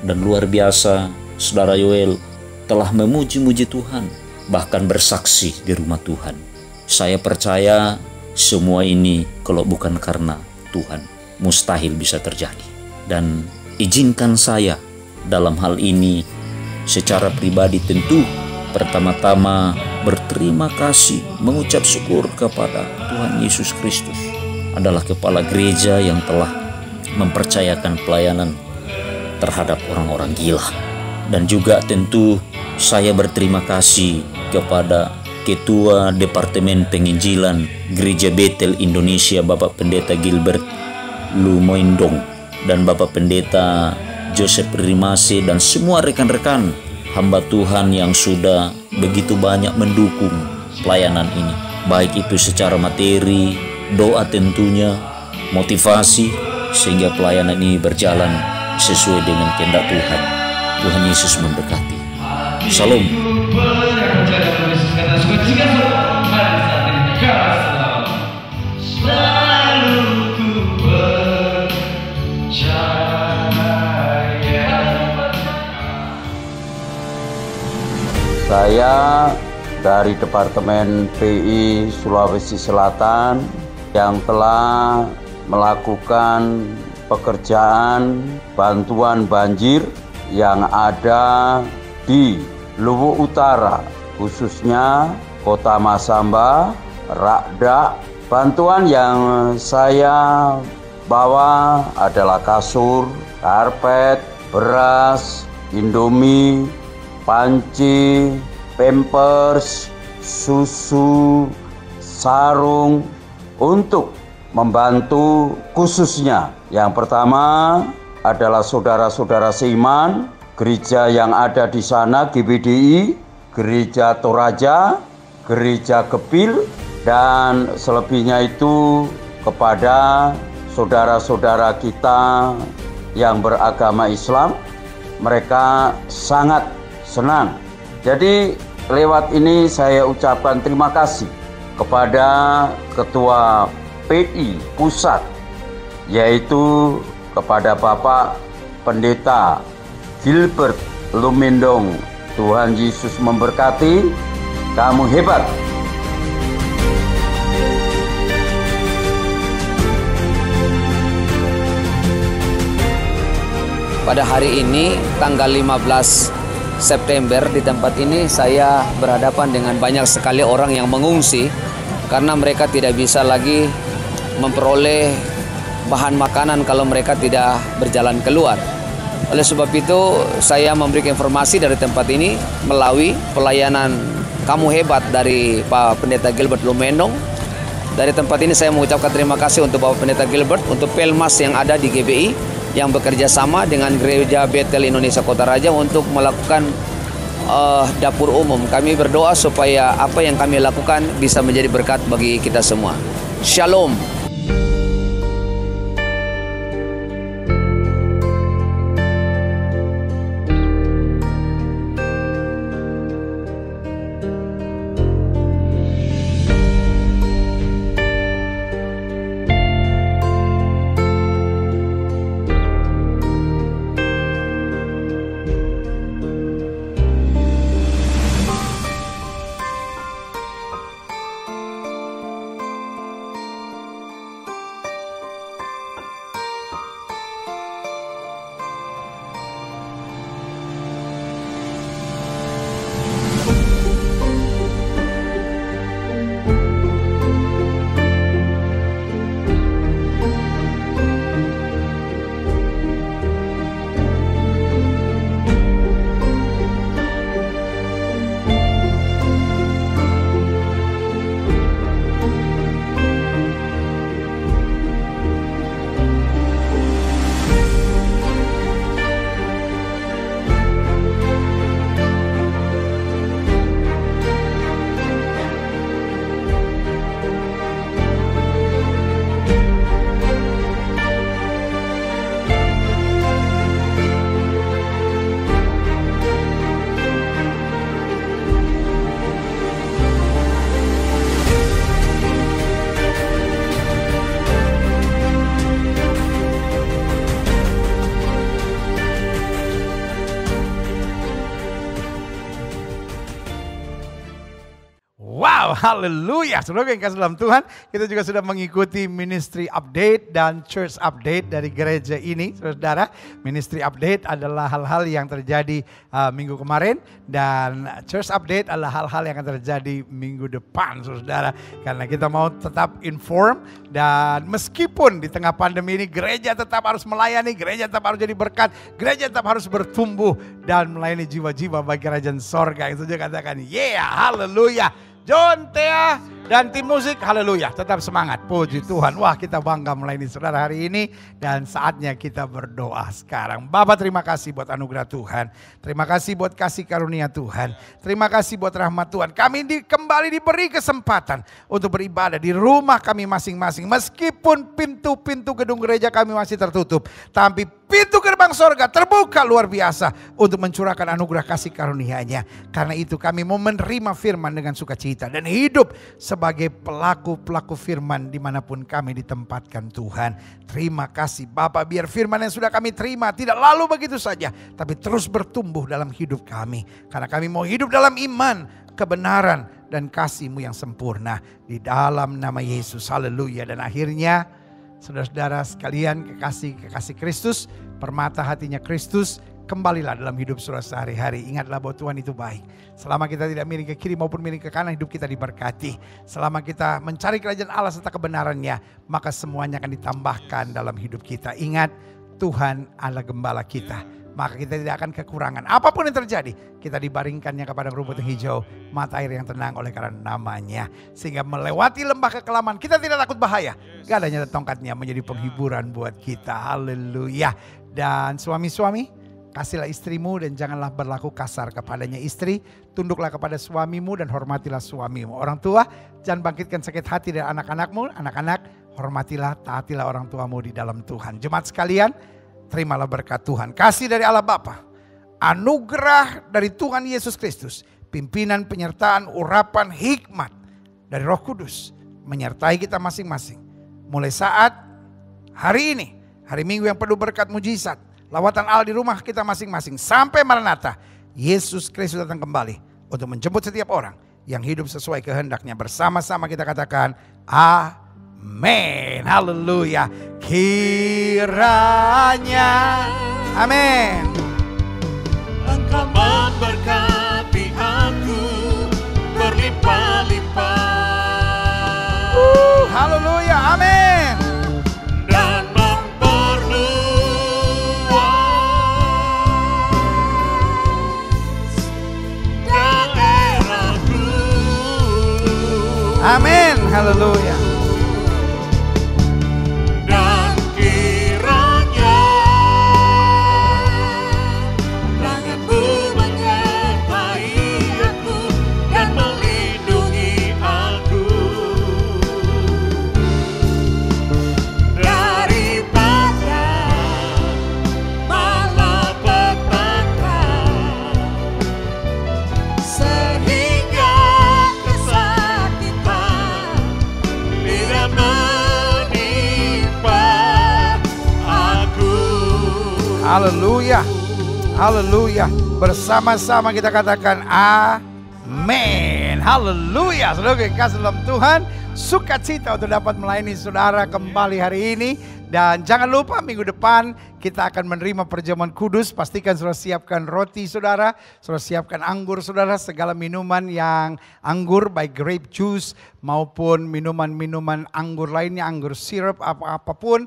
Dan luar biasa, saudara Yoel telah memuji-muji Tuhan, bahkan bersaksi di rumah Tuhan. Saya percaya semua ini kalau bukan karena Tuhan, mustahil bisa terjadi. Dan izinkan saya dalam hal ini secara pribadi tentu pertama-tama berterima kasih, mengucap syukur kepada Tuhan Yesus Kristus adalah kepala gereja yang telah mempercayakan pelayanan terhadap orang-orang gila. Dan juga tentu saya berterima kasih kepada Ketua Departemen Penginjilan Gereja Bethel Indonesia, Bapak Pendeta Gilbert Lumoindong, dan Bapak Pendeta Joseph Rimase, dan semua rekan-rekan hamba Tuhan yang sudah begitu banyak mendukung pelayanan ini, baik itu secara materi, doa tentunya, motivasi, sehingga pelayanan ini berjalan sesuai dengan kehendak Tuhan. Tuhan Yesus memberkati. Salam. Saya dari Departemen PI Sulawesi Selatan yang telah melakukan pekerjaan bantuan banjir yang ada di Luwu Utara, khususnya Kota Masamba, Rakda. Bantuan yang saya bawa adalah kasur, karpet, beras, Indomie, panci, pampers, susu, sarung untuk membantu khususnya. Yang pertama adalah saudara-saudara seiman, gereja yang ada di sana, GBDI, Gereja Toraja, Gereja Gepil, dan selebihnya itu kepada saudara-saudara kita yang beragama Islam. Mereka sangat senang. Jadi lewat ini saya ucapkan terima kasih kepada Ketua PI Pusat, yaitu kepada Bapak Pendeta Gilbert Lumindong. Tuhan Yesus memberkati, kamu hebat. Pada hari ini, tanggal 15 September, di tempat ini saya berhadapan dengan banyak sekali orang yang mengungsi karena mereka tidak bisa lagi memperoleh bahan makanan kalau mereka tidak berjalan keluar. Oleh sebab itu, saya memberikan informasi dari tempat ini melalui pelayanan Kamu Hebat dari Pak Pendeta Gilbert Lumendong. Dari tempat ini saya mengucapkan terima kasih untuk Bapak Pendeta Gilbert, untuk Pelmas yang ada di GBI, yang bekerja sama dengan Gereja Bethel Indonesia Kota Raja untuk melakukan dapur umum. Kami berdoa supaya apa yang kami lakukan bisa menjadi berkat bagi kita semua. Shalom. Haleluya, saudara yang kasih dalam Tuhan, kita juga sudah mengikuti ministry update dan church update dari gereja ini, saudara. Ministry update adalah hal-hal yang terjadi minggu kemarin, dan church update adalah hal-hal yang akan terjadi minggu depan, saudara. Karena kita mau tetap inform, dan meskipun di tengah pandemi ini gereja tetap harus melayani, gereja tetap harus jadi berkat, gereja tetap harus bertumbuh dan melayani jiwa-jiwa bagi kerajaan sorga. Itu juga katakan, yeah, haleluya. John, Thea, dan tim musik, haleluya, tetap semangat, puji Tuhan. Wah, kita bangga melayani saudara hari ini, dan saatnya kita berdoa sekarang. Bapak, terima kasih buat anugerah Tuhan, terima kasih buat kasih karunia Tuhan, terima kasih buat rahmat Tuhan. Kami kembali diberi kesempatan untuk beribadah di rumah kami masing-masing, meskipun pintu-pintu gedung gereja kami masih tertutup, tapi pintu gerbang sorga terbuka luar biasa untuk mencurahkan anugerah kasih karunia-Nya. Karena itu kami mau menerima firman dengan sukacita dan hidup sebagai pelaku-pelaku firman dimanapun kami ditempatkan Tuhan. Terima kasih Bapa, biar firman yang sudah kami terima tidak lalu begitu saja, tapi terus bertumbuh dalam hidup kami. Karena kami mau hidup dalam iman, kebenaran, dan kasih-Mu yang sempurna. Di dalam nama Yesus, haleluya. Dan akhirnya, saudara-saudara sekalian, kekasih Kristus, permata hatinya Kristus, kembalilah dalam hidup saudara sehari-hari. Ingatlah bahwa Tuhan itu baik. Selama kita tidak miring ke kiri maupun miring ke kanan, hidup kita diberkati. Selama kita mencari kerajaan Allah serta kebenarannya, maka semuanya akan ditambahkan dalam hidup kita. Ingat, Tuhan adalah gembala kita. maka kita tidak akan kekurangan. Apapun yang terjadi, kita dibaringkannya kepada rumput yang hijau, mata air yang tenang oleh karena namanya. Sehingga melewati lembah kekelaman, kita tidak takut bahaya. Gak adanya tongkatnya menjadi penghiburan buat kita. Haleluya. Dan suami-suami, kasihlah istrimu dan janganlah berlaku kasar kepadanya. Istri, tunduklah kepada suamimu dan hormatilah suamimu. Orang tua, jangan bangkitkan sakit hati dari anak-anakmu. Anak-anak, hormatilah, taatilah orang tuamu di dalam Tuhan. Jemaat sekalian, terimalah berkat Tuhan. Kasih dari Allah Bapa, anugerah dari Tuhan Yesus Kristus, pimpinan, penyertaan, urapan, hikmat dari Roh Kudus menyertai kita masing-masing. Mulai saat hari ini, hari Minggu yang penuh berkat mujizat, lawatan Allah di rumah kita masing-masing sampai Maranatha, Yesus Kristus datang kembali untuk menjemput setiap orang yang hidup sesuai kehendaknya. Bersama-sama kita katakan amin. Haleluya. Kiranya amin. Engkau memberkati aku berlimpah-limpah. Haleluya. Amin. Dan memperluas daerahku. Amin. Haleluya. Dan kiranya tanganmu menyertai aku dan melindungi aku daripada malapetaka, sehingga kesakitan tidak menimpa aku. Haleluya. Haleluya. Bersama-sama kita katakan amin. Haleluya. Saudara yang kasih dalam Tuhan, sukacita untuk dapat melayani saudara kembali hari ini. Dan jangan lupa minggu depan kita akan menerima perjamuan kudus. Pastikan saudara siapkan roti saudara siapkan anggur saudara, segala minuman yang anggur, baik grape juice maupun minuman-minuman anggur lainnya, anggur sirup, apapun.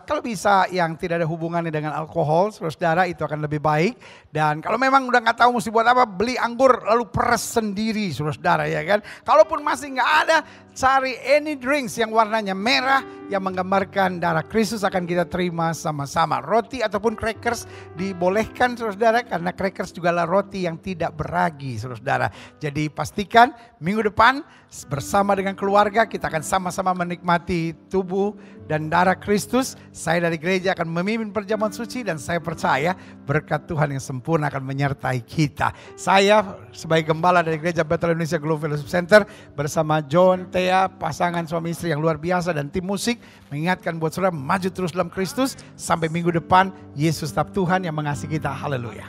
Kalau bisa yang tidak ada hubungannya dengan alkohol, saudara itu akan lebih baik. Dan kalau memang udah nggak tahu mesti buat apa, beli anggur lalu peres sendiri saudara ya kan. Kalaupun masih nggak ada, cari any drinks yang warnanya merah yang menggambarkan darah Kristus akan kita terima sama-sama. Roti ataupun crackers dibolehkan saudara, karena crackers juga adalah roti yang tidak beragi saudara. Jadi pastikan minggu depan bersama dengan keluarga kita akan sama-sama menikmati tubuh dan darah Kristus. Saya dari gereja akan memimpin perjamuan suci dan saya percaya berkat Tuhan yang sempurna akan menyertai kita. Saya sebagai gembala dari gereja Bethel Indonesia Global Fellowship Center bersama John, Thea, pasangan suami istri yang luar biasa dan tim musik mengingatkan buat saudara maju terus dalam Kristus sampai minggu depan. Yesus tetap Tuhan yang mengasihi kita. Haleluya.